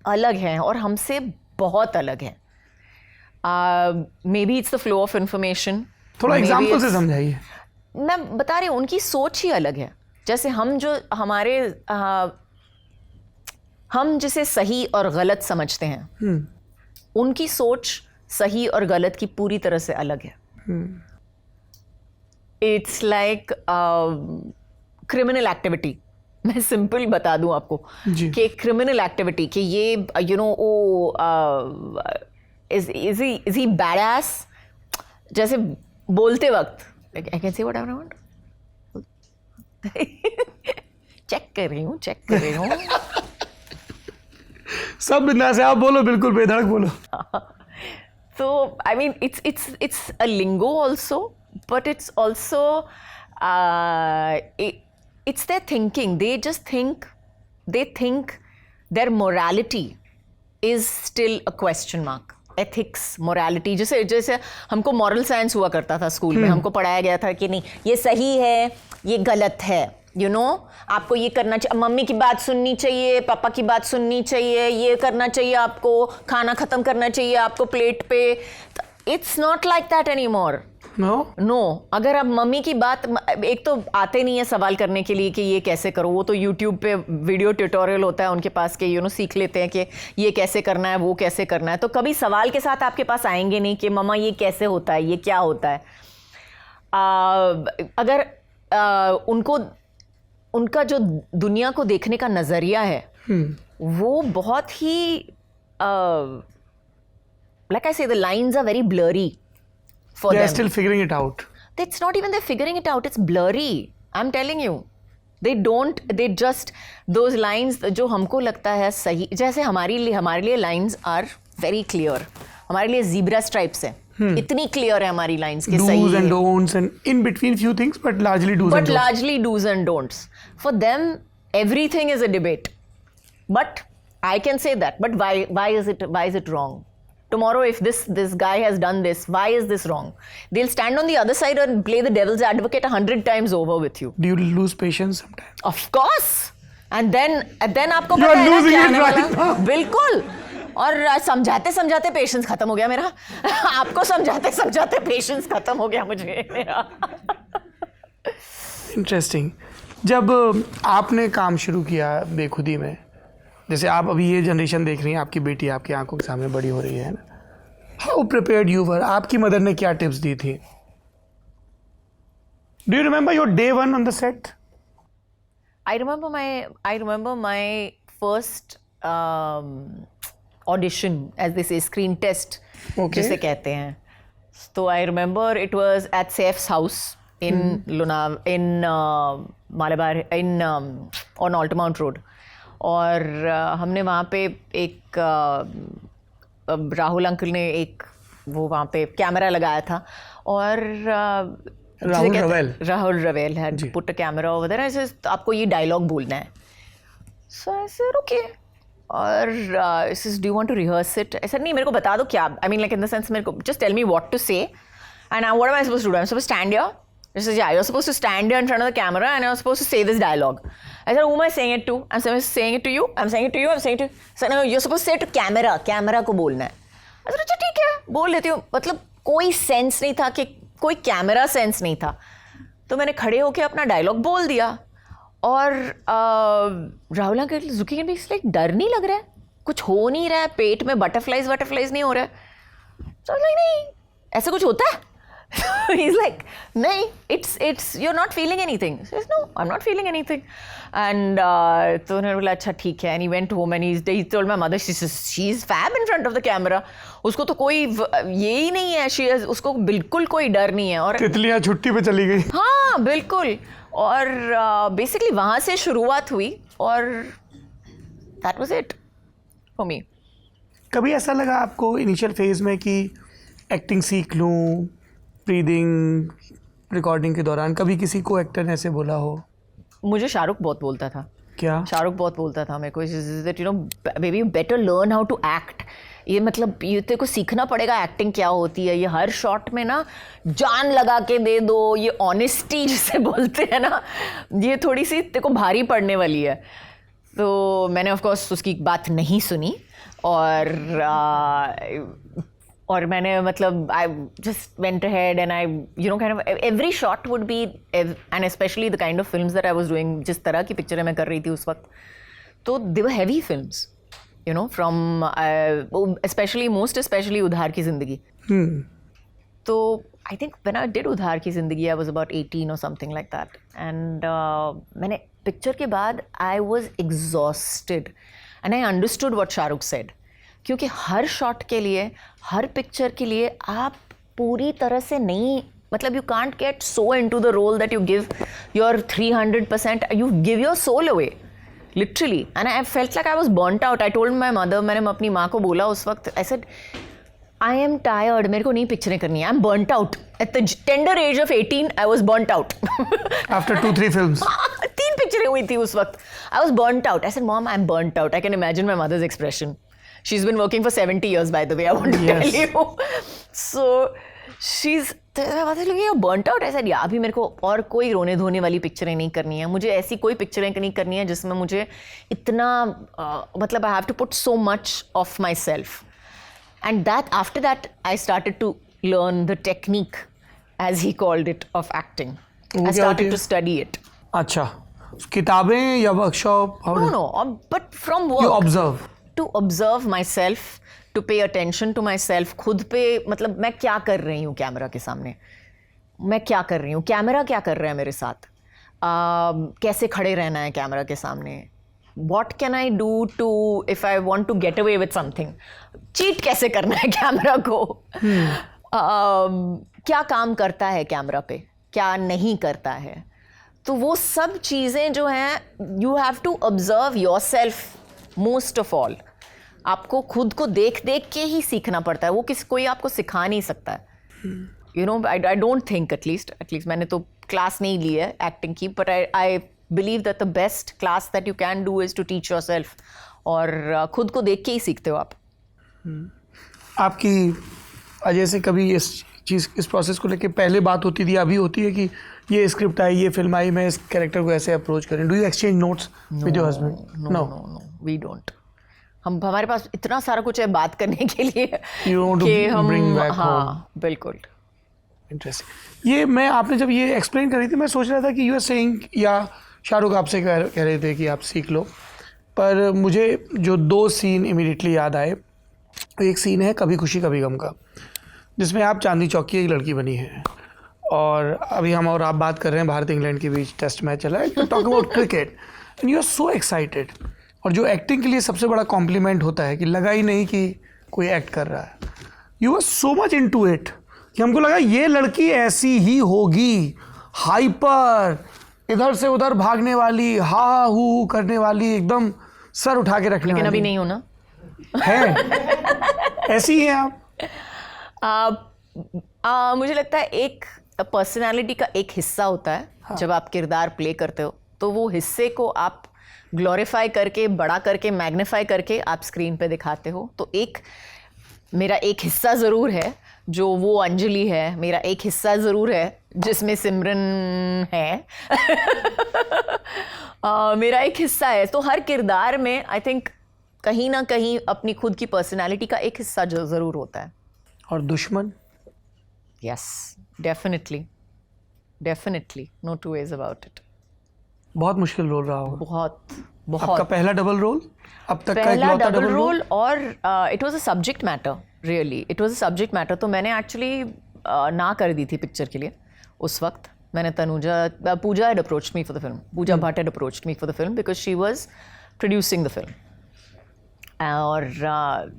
[SPEAKER 1] अलग हैं और हमसे बहुत अलग हैं. May be it's the flow of information.
[SPEAKER 2] थोड़ा एग्जाम्पल से समझाइए.
[SPEAKER 1] मैं बता रही हूँ उनकी सोच ही अलग है. जैसे हम जिसे सही और गलत समझते हैं, उनकी सोच सही और गलत की पूरी तरह से अलग है. It's like criminal activity. मैं सिंपल बता दूं आपको कि क्रिमिनल एक्टिविटी कि ये इज ही बैडएस. जैसे बोलते वक्त I can say what I want. Check कर रही हूँ
[SPEAKER 2] सब बिंदास से आप बोलो, बिल्कुल बेधड़क बोलो.
[SPEAKER 1] So I mean it's a lingo also, but it's also it's their thinking. They think their morality is still a question mark. Ethics, morality, जैसे हमको moral science हुआ करता था स्कूल में, हमको पढ़ाया गया था कि नहीं ये सही है, ये गलत है. आपको ये करना चाहिए, मम्मी की बात सुननी चाहिए, पापा की बात सुननी चाहिए, ये करना चाहिए, आपको खाना ख़त्म करना चाहिए आपको प्लेट पे. It's not like that any more. No. अगर आप मम्मी की बात, एक तो आते नहीं है सवाल करने के लिए कि ये कैसे करो, वो तो यूट्यूब पे वीडियो ट्यूटोरियल होता है उनके पास कि सीख लेते हैं कि ये कैसे करना है, वो कैसे करना है. तो कभी सवाल के साथ आपके पास आएंगे नहीं कि मम्मा ये कैसे होता है, ये क्या होता है. अगर उनका जो दुनिया को देखने का नज़रिया है वो बहुत ही like I say, the lines are very blurry for them.
[SPEAKER 2] They're still figuring it out.
[SPEAKER 1] It's not even they're figuring it out, it's blurry. I'm telling you. They just, those lines जो हमको लगता है सही, जैसे हमारे लिए lines are very clear. हमारे लिए zebra stripes है. इतनी clear है हमारी lines कि सही है.
[SPEAKER 2] Do's and don'ts and in between few things, but largely do's and don'ts.
[SPEAKER 1] But largely do's and don'ts. For them, everything is a debate. But I can say that. But why is it wrong? Tomorrow, if this guy has done this, why is this wrong? They'll stand on the other side and play the devil's advocate 100 times over with you.
[SPEAKER 2] Do you lose patience sometimes?
[SPEAKER 1] Of course. And then आपको पता है ना क्या आने वाला? बिल्कुल. और समझाते पेशेंस खत्म हो गया मेरा. आपको समझाते पेशेंस खत्म हो गया मुझे मेरा.
[SPEAKER 2] इंटरेस्टिंग. जब आपने काम शुरू किया बेखुदी में, जैसे आप अभी ये जनरेशन देख रही हैं, आपकी बेटी आपकी आंखों के सामने बड़ी हो रही है ना, हाउ प्रिपेयर्ड यू वर? आपकी मदर ने क्या टिप्स दी थी? Do you remember your day one on the set?
[SPEAKER 1] I remember my first audition, as they say, screen test, जिसे कहते हैं. So I remember it was at Saif's house in Malabar, on Altamount Road. और हमने वहाँ पे एक Rahul uncle ने एक वो वहाँ पे कैमरा लगाया था और राहुल रवेल had put a camera over there. ऐसे आपको ये डायलॉग बोलना है. सो आई सेड ओके, और do you want to rehearse it? ऐसा नहीं, मेरे को बता दो क्या, I mean like in the sense मेरे को just tell me what to say and what am I supposed to do? I am supposed to stand here. She says, yeah, you're supposed to stand here in front of the camera and you're supposed to say this dialogue. I said, who am I saying it to? I'm saying it to you. I'm saying it to you. I'm saying it to you. So, no, you're supposed to say it to camera. Camera को बोलना है. I said, अच्छा ठीक है, बोल लेती हूँ. मतलब कोई सेंस नहीं था कि कोई कैमरा सेंस नहीं था. तो मैंने खड़े होके अपना डायलॉग बोल दिया और Rahul uncle looking at me, like डर नहीं लग रहा है, कुछ हो नहीं रहा है, पेट में बटरफ्लाइज नहीं हो रहा है. So, नहीं ऐसा कुछ होता है? He's like, nahi, it's you're not feeling anything. He says, no, I'm not feeling anything. And तो उन्होंने बोला अच्छा ठीक है. And he went home and he told my mother, she's fab in front of the camera. उसको तो कोई ये ही नहीं है, उसको बिल्कुल कोई डर नहीं है. और
[SPEAKER 2] तितलियां छुट्टी पे चली गई.
[SPEAKER 1] हाँ बिल्कुल. और बेसिकली वहाँ से शुरुआत हुई और that was it for me.
[SPEAKER 2] कभी ऐसा लगा आपको इनिशियल फेज में कि एक्टिंग सीख लूं, ब्रीदिंग रिकॉर्डिंग के दौरान कभी किसी को एक्टर ने ऐसे बोला हो?
[SPEAKER 1] मुझे शाहरुख बहुत बोलता था.
[SPEAKER 2] क्या?
[SPEAKER 1] शाहरुख बहुत बोलता था मेरे को, that you know baby better learn how to act. ये मतलब ये तेरे को सीखना पड़ेगा एक्टिंग क्या होती है. ये हर शॉट में ना जान लगा के दे दो, ये ऑनेस्टी जिसे बोलते हैं ना, ये थोड़ी सी तेरे को भारी पड़ने वाली है. तो मैंने ऑफ कोर्स उसकी बात नहीं सुनी और मैंने मतलब I just went ahead and I you know kind of every shot would be, and specially the kind of films that I was doing, जिस तरह की पिक्चरें मैं कर रही थी उस वक्त, तो they were heavy films, you know, from specially Udhaar Ki Zindagi. तो I think when I did Udhaar Ki Zindagi I was about 18 और समथिंग लाइक दैट. एंड मैंने पिक्चर के बाद I was exhausted and I understood what Shahrukh said, क्योंकि हर शॉट के लिए, हर पिक्चर के लिए आप पूरी तरह से नहीं, मतलब you can't get so into the role that you give your 300%, you give your soul away literally. And I felt like I was burnt out. I told my mother, मैंने अपनी माँ को बोला उस वक्त, I said I am tired, मेरे को नहीं पिक्चरें करनी है, I am burnt out. At the tender age of 18 I was burnt out.
[SPEAKER 2] After 2-3 films
[SPEAKER 1] 3 पिक्चरें हुई थी उस वक्त. I was burnt out. I said mom I am burnt out. I can imagine my mother's expression. She's been working for 70 years, by the way, I want to tell you. So, you're burnt out. I said, yeah, अभी मेरे को और कोई रोने धोने वाली पिक्चरें नहीं करनी है. मुझे ऐसी कोई पिक्चरें नहीं करनी है जिसमें मुझे इतना मतलब I have to put so much of myself. And that after that, I started to learn the technique, as he called it, of acting. I started to study it.
[SPEAKER 2] अच्छा, किताबें या workshop?
[SPEAKER 1] No, but from work.
[SPEAKER 2] You observe.
[SPEAKER 1] To observe myself, to pay attention to myself. खुद पे मतलब मैं क्या कर रही हूँ कैमरा के सामने, मैं क्या कर रही हूँ, कैमरा क्या कर रहा है मेरे साथ, कैसे खड़े रहना है कैमरा के सामने, what can I do to if I want to get away with something, cheat कैसे करना है कैमरा को, क्या काम करता है कैमरा पे, क्या नहीं करता है. तो वो सब चीज़ें जो हैं you have to observe yourself most of all. आपको खुद को देख देख के ही सीखना पड़ता है, वो कोई आपको सिखा नहीं सकता है. You know I don't think at least मैंने तो क्लास नहीं ली है एक्टिंग की, but I believe that the best class that you can do is to teach yourself. और खुद को देख के ही सीखते हो आप.
[SPEAKER 2] आपकी अजय से कभी इस प्रोसेस को लेके पहले बात होती थी, अभी होती है कि ये स्क्रिप्ट आई, ये फिल्म आई, मैं इस कैरेक्टर को ऐसे अप्रोच करें? Do you exchange notes with your husband?
[SPEAKER 1] No, we don't. हमारे पास इतना सारा कुछ है बात करने के लिए
[SPEAKER 2] कि हम bring back home.
[SPEAKER 1] हाँ बिल्कुल.
[SPEAKER 2] इंटरेस्टिंग. ये मैं आपने जब ये एक्सप्लेन कर रही थी, मैं सोच रहा था कि यू आर सेइंग, या शाहरुख आपसे कह रहे थे कि आप सीख लो, पर मुझे जो 2 सीन इमीडिएटली याद आए. एक सीन है कभी खुशी कभी गम का, जिसमें आप चांदनी चौक की एक लड़की बनी है, और अभी हम और आप बात कर रहे हैं भारत इंग्लैंड के बीच टेस्ट मैच चला है, talk about cricket, and you are so excited. और जो एक्टिंग के लिए सबसे बड़ा कॉम्प्लीमेंट होता है कि लगा ही नहीं कि कोई एक्ट कर रहा है. You are so much into it कि हमको लगा ये लड़की ऐसी ही होगी, हाइपर, इधर से उधर भागने वाली, हा हू करने वाली, एकदम सर उठा के रखने वाली.
[SPEAKER 1] लेकिन अभी नहीं हो ना.
[SPEAKER 2] है ऐसी हैं आप.
[SPEAKER 1] मुझे लगता है एक पर्सनालिटी का एक हिस्सा होता है. जब आप किरदार प्ले करते हो तो वो हिस्से को आप ग्लोरीफाई करके, बड़ा करके, मैग्नीफाई करके आप स्क्रीन पे दिखाते हो। तो एक मेरा एक हिस्सा ज़रूर है जो वो अंजलि है, मेरा एक हिस्सा ज़रूर है जिसमें सिमरन है मेरा एक हिस्सा है। तो हर किरदार में आई थिंक कहीं ना कहीं अपनी खुद की पर्सनालिटी का एक हिस्सा जो ज़रूर होता है।
[SPEAKER 2] और दुश्मन?
[SPEAKER 1] Yes, definitely, no two ways about it.
[SPEAKER 2] बहुत मुश्किल रोल रहा होगा।
[SPEAKER 1] बहुत
[SPEAKER 2] आपका
[SPEAKER 1] बहुत
[SPEAKER 2] पहला डबल रोल, अब तक का
[SPEAKER 1] पहला
[SPEAKER 2] इकलौता
[SPEAKER 1] डबल रोल, और it was a subject matter, really it was a subject matter. तो मैंने एक्चुअली ना कर दी थी पिक्चर के लिए उस वक्त। मैंने पूजा had approached me for the film. Pooja Bhatt had approached me for the film because she was producing the film. Or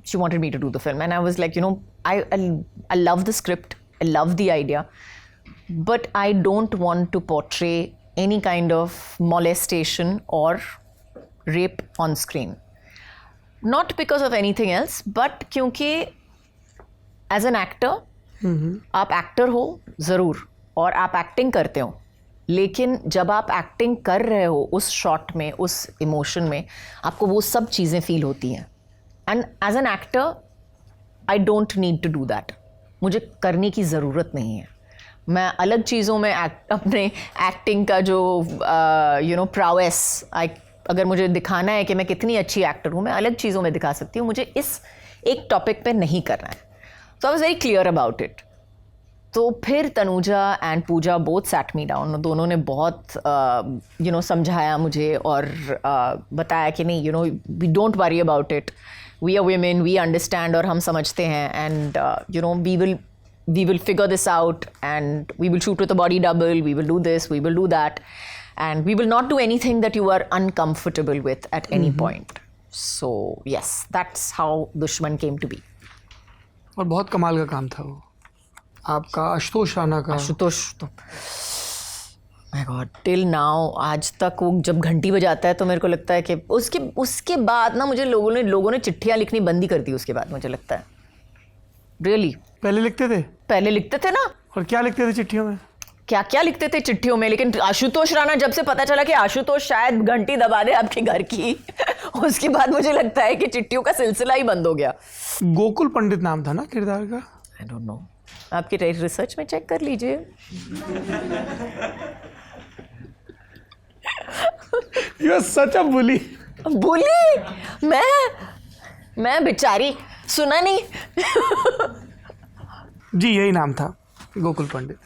[SPEAKER 1] she wanted me to do the film. And I was like, you know, I love the script. I love the idea. But I don't want to portray any kind of molestation or rape on screen. Not because of anything else, but क्योंकि as an actor, आप actor हो ज़रूर और आप acting करते हो, लेकिन जब आप एक्टिंग कर रहे हो उस शॉट में, उस इमोशन में, आपको वो सब चीज़ें फील होती हैं। And as an actor I don't need to do that. मुझे करने की ज़रूरत नहीं है। मैं अलग चीज़ों में अपने एक्टिंग का जो प्रावेस, अगर मुझे दिखाना है कि मैं कितनी अच्छी एक्टर हूँ, मैं अलग चीज़ों में दिखा सकती हूँ। मुझे इस एक टॉपिक पे नहीं करना है। So I was very clear about it. तो फिर Tanuja and Pooja both sat me down. दोनों ने बहुत समझाया मुझे और बताया कि नहीं, we don't worry about it, we are women, we understand, और हम समझते हैं, and we will figure this out, and we will shoot with a body double, we will do this, we will do that, and we will not do anything that you are uncomfortable with at any point. So yes, that's how Dushman came to be.
[SPEAKER 2] और बहुत कमाल का काम था वो आपका, आशुतोष राणा का।
[SPEAKER 1] आशुतोष तो माय गॉड, टिल नाउ, आज तक वो जब घंटी बजाता है तो मेरे को लगता है कि उसके बाद ना मुझे लोगों ने चिट्ठियाँ लिखनी बंद ही कर दी उसके बाद, मुझे लगता है। रियली
[SPEAKER 2] पहले लिखते थे ना। और क्या लिखते थे चिट्ठियों में?
[SPEAKER 1] क्या लिखते थे चिट्ठियों में, लेकिन आशुतोष राणा, जब से पता चला कि आशुतोष शायद घंटी दबा दे आपके घर की उसके बाद मुझे लगता है कि चिट्ठियों का सिलसिला ही बंद हो गया।
[SPEAKER 2] गोकुल पंडित नाम था ना किरदार का?
[SPEAKER 1] आई डोंट नो, आपकी रिसर्च में चेक कर लीजिए।
[SPEAKER 2] यू आर सच अ बुली।
[SPEAKER 1] मैं बेचारी, सुना नहीं
[SPEAKER 2] जी, यही नाम था, गोकुल पंडित।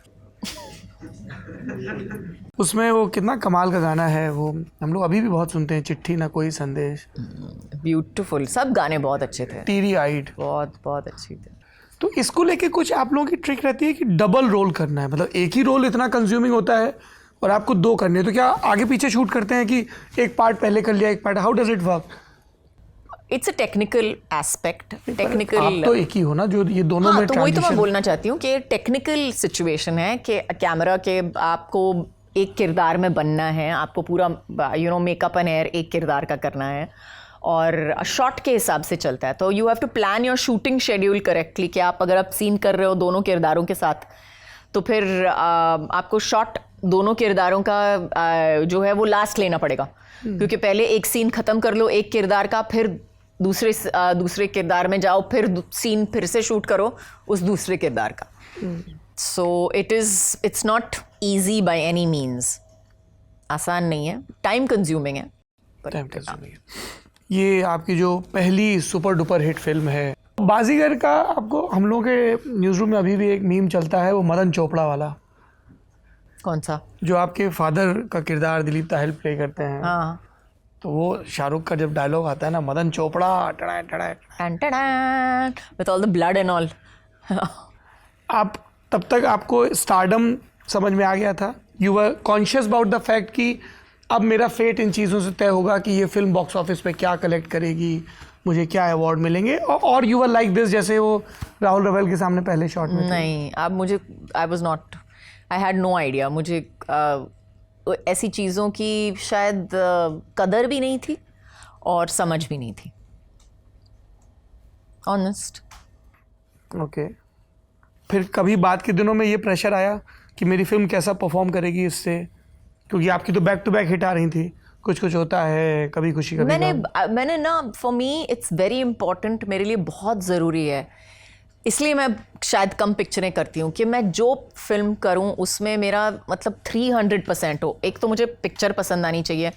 [SPEAKER 2] उसमें वो कितना कमाल का गाना है, वो हम लोग अभी भी बहुत सुनते हैं, चिट्ठी ना कोई संदेश।
[SPEAKER 1] ब्यूटीफुल, सब गाने बहुत अच्छे थे,
[SPEAKER 2] टीरी आइड,
[SPEAKER 1] बहुत अच्छी थे।
[SPEAKER 2] तो इसको लेके कुछ आप लोगों की ट्रिक रहती है कि डबल रोल करना है, मतलब एक ही रोल इतना कंज्यूमिंग होता है और आपको दो करने हैं, तो क्या आगे पीछे शूट करते हैं कि एक पार्ट पहले कर लिया, एक part, how does it work?
[SPEAKER 1] It's a technical aspect, technical.
[SPEAKER 2] आप तो एक ही हो ना जो ये दोनों में
[SPEAKER 1] तो वही तो मैं
[SPEAKER 2] transition-
[SPEAKER 1] बोलना चाहती हूँ कि टेक्निकल सिचुएशन है कि कैमरा के आपको एक किरदार में बनना है, आपको पूरा मेकअप एंड हेयर एक किरदार का करना है, और शॉट के हिसाब से चलता है। तो you have to plan your shooting schedule correctly, कि आप अगर आप सीन कर रहे हो दोनों किरदारों के साथ, तो फिर आपको शॉट दोनों किरदारों का जो है वो लास्ट लेना पड़ेगा, क्योंकि पहले एक सीन ख़त्म कर लो एक किरदार का, फिर दूसरे किरदार में जाओ, फिर सीन फिर से शूट करो उस दूसरे किरदार का। So it's not easy by any means, आसान नहीं है, टाइम कंज्यूमिंग है।
[SPEAKER 2] टाइम कंज्यूमिंग है। ये आपकी जो पहली सुपर डुपर हिट फिल्म है बाजीगर का, आपको हम लोगों के न्यूज़ रूम में अभी भी एक मीम चलता है, वो मदन चोपड़ा वाला।
[SPEAKER 1] कौन सा? जो
[SPEAKER 2] आपके फादर का किरदार दिलीप ताहिल प्ले करते हैं।
[SPEAKER 1] हाँ,
[SPEAKER 2] तो वो शाहरुख का जब डायलॉग आता है ना, Madan Chopra
[SPEAKER 1] with all the blood and all,
[SPEAKER 2] आप तब तक आपको स्टारडम समझ में आ गया था? You were conscious about the fact कि अब मेरा फेट इन चीज़ों से तय होगा कि ये फिल्म बॉक्स ऑफिस पे क्या कलेक्ट करेगी, मुझे क्या अवार्ड मिलेंगे, और यू वर लाइक दिस जैसे वो राहुल रवेल के सामने पहले शॉट में?
[SPEAKER 1] नहीं, अब मुझे आई हैड नो आइडिया। मुझे ऐसी चीज़ों की शायद कदर भी नहीं थी और समझ भी नहीं थी, ऑनेस्ट।
[SPEAKER 2] ओके। फिर कभी बाद के दिनों में ये प्रेशर आया कि मेरी फिल्म कैसा परफॉर्म करेगी इससे, क्योंकि आपकी तो बैक टू बैक हिट आ रही थी, कुछ कुछ होता है, कभी खुशी कभी गम।
[SPEAKER 1] मैंने ना, for me it's very important, मेरे लिए बहुत ज़रूरी है, इसलिए मैं शायद कम पिक्चरें करती हूँ कि मैं जो फिल्म करूँ उसमें मेरा मतलब 300% हो। एक तो मुझे पिक्चर पसंद आनी चाहिए,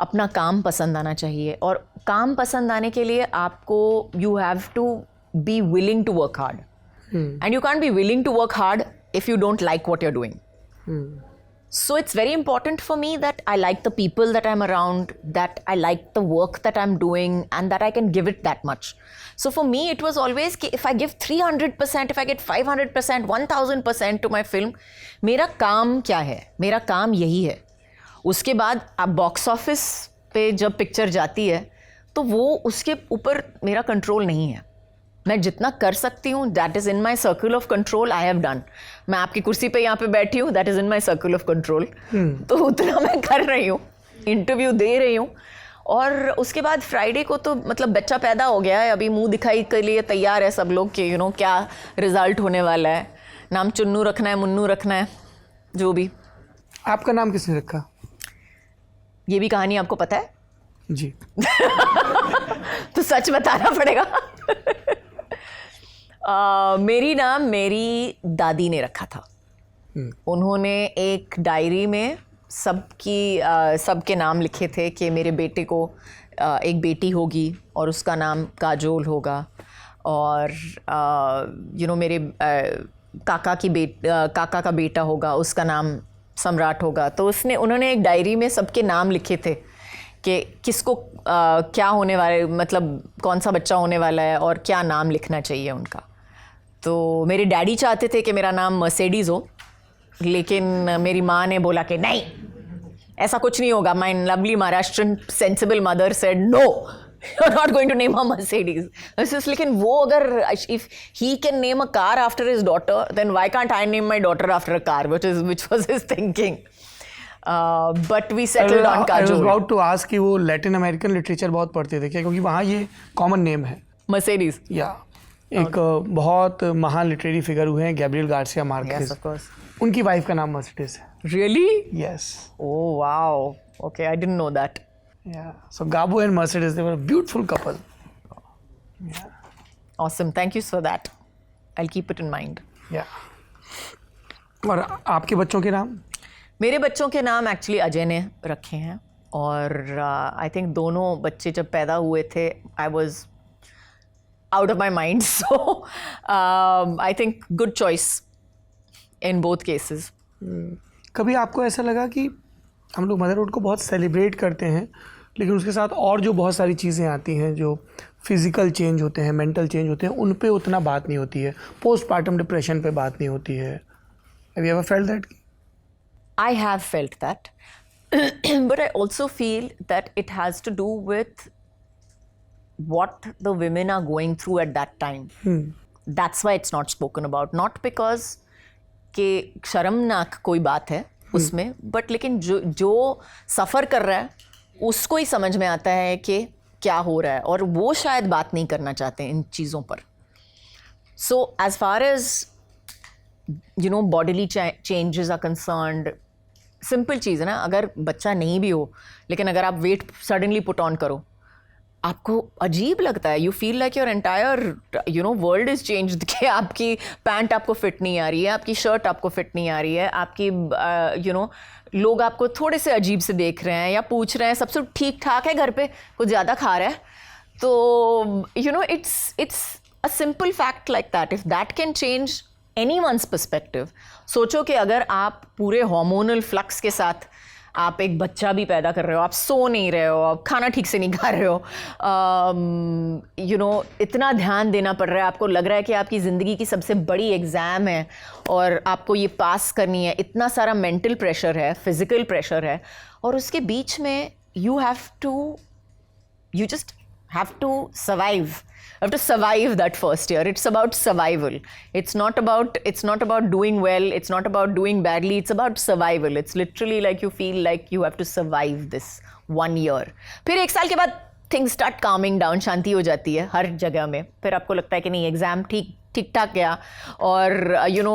[SPEAKER 1] अपना काम पसंद आना चाहिए, और काम पसंद आने के लिए आपको you have to be willing to work hard, and you can't be willing to work hard if you don't like what you are doing. So it's very important for me that I like the people that I'm around, that I like the work that I'm doing, and that I can give it that much. So for me, it was always कि if I give 300%, if I get 500%, 1000% to my film, मेरा काम क्या है? मेरा काम यही है. उसके बाद आप बॉक्स ऑफिस पे जब पिक्चर जाती है तो वो उसके ऊपर मेरा कंट्रोल नहीं है. मैं जितना कर सकती हूँ, that is in my circle of control, I have done. मैं आपकी कुर्सी पे यहाँ पे बैठी हूँ, that is in my circle of control. तो उतना मैं कर रही हूँ, इंटरव्यू दे रही हूँ. और उसके बाद फ्राइडे को तो मतलब बच्चा पैदा हो गया है, अभी मुंह दिखाई के लिए तैयार है सब लोग कि क्या रिजल्ट होने वाला है. नाम चुन्नू रखना है, मुन्नू रखना है, जो भी.
[SPEAKER 2] आपका नाम किसने रखा?
[SPEAKER 1] ये भी कहानी आपको पता है?
[SPEAKER 2] जी.
[SPEAKER 1] तो सच बताना पड़ेगा. मेरी नाम मेरी दादी ने रखा था. उन्होंने एक डायरी में सबके नाम लिखे थे कि मेरे बेटे को एक बेटी होगी और उसका नाम काजोल होगा, और मेरे काका का बेटा होगा, उसका नाम सम्राट होगा. तो उन्होंने एक डायरी में सबके नाम लिखे थे कि किसको क्या होने वाला, मतलब कौन सा बच्चा होने वाला है और क्या नाम लिखना चाहिए उनका. तो मेरे डैडी चाहते थे कि मेरा नाम मर्सिडीज़ हो, लेकिन मेरी माँ ने बोला कि नहीं, ऐसा कुछ नहीं होगा. My lovely Maharashtrian sensible mother said no, you are not going to name a Mercedes. लेकिन वो अगर if he can name a car after his daughter, then why can't I name my daughter after a car, which was his thinking. But we settled on Kajol.
[SPEAKER 2] I was about to ask कि वो Latin American literature बहुत पढ़ते थे क्या, क्योंकि वहाँ ये common name है
[SPEAKER 1] मर्सिडीज.
[SPEAKER 2] या एक बहुत महान लिटरेरी फिगर हुए हैं Gabriel Garcia Marquez.
[SPEAKER 1] Yes, of course.
[SPEAKER 2] उनकी वाइफ का नाम मर्सिडीज है.
[SPEAKER 1] Really?
[SPEAKER 2] Yes.
[SPEAKER 1] Oh wow. Okay, I didn't know that.
[SPEAKER 2] Yeah. So Gabo and Mercedes, they were a beautiful couple. Yeah.
[SPEAKER 1] Awesome. Thank you for that. I'll keep it in mind.
[SPEAKER 2] Yeah. और आपके बच्चों के नाम?
[SPEAKER 1] मेरे बच्चों के नाम actually Ajay ने रखे हैं, और आई थिंक दोनों बच्चे जब पैदा हुए थे I was out of my mind. So I think good choice in both cases.
[SPEAKER 2] कभी आपको ऐसा लगा कि हम लोग मदरहुड को बहुत सेलिब्रेट करते हैं, लेकिन उसके साथ और जो बहुत सारी चीज़ें आती हैं, जो फिज़िकल चेंज होते हैं, मेंटल चेंज होते हैं, उन पे उतना बात नहीं होती है, पोस्टपार्टम डिप्रेशन पे बात नहीं होती है? Have you ever felt that?
[SPEAKER 1] I have felt that. But I also feel that it has to do with what the women are going through at that time. That's why it's not spoken about. Not because कि शर्मनाक कोई बात है उसमें, but लेकिन जो सफ़र कर रहा है उसको ही समझ में आता है कि क्या हो रहा है, और वो शायद बात नहीं करना चाहते इन चीज़ों पर. So as far as bodily changes are concerned, simple चीज़ है ना, अगर बच्चा नहीं भी हो लेकिन अगर आप वेट सडनली पुट ऑन करो, आपको अजीब लगता है. You feel like your entire world is changed. कि आपकी पैंट आपको फिट नहीं आ रही है, आपकी शर्ट आपको फिट नहीं आ रही है, आपकी लोग आपको थोड़े से अजीब से देख रहे हैं या पूछ रहे हैं सब सब ठीक ठाक है, घर पे कुछ ज़्यादा खा रहा है. तो it's a simple fact like that. If that can change anyone's perspective. सोचो कि अगर आप पूरे हार्मोनल फ्लक्स के साथ आप एक बच्चा भी पैदा कर रहे हो, आप सो नहीं रहे हो, आप खाना ठीक से नहीं खा रहे हो, इतना ध्यान देना पड़ रहा है, आपको लग रहा है कि आपकी ज़िंदगी की सबसे बड़ी एग्ज़ाम है और आपको ये पास करनी है, इतना सारा मेंटल प्रेशर है, फिज़िकल प्रेशर है, और उसके बीच में you just have to survive. You have to survive that first year. It's about survival. It's not about doing well. It's not about doing badly. It's about survival. It's literally like you feel like you have to survive this 1 year. फिर 1 साल के बाद things start calming down. शांति हो जाती है हर जगह में. फिर आपको लगता है कि नहीं, एग्ज़ाम ठीक ठाक गया, और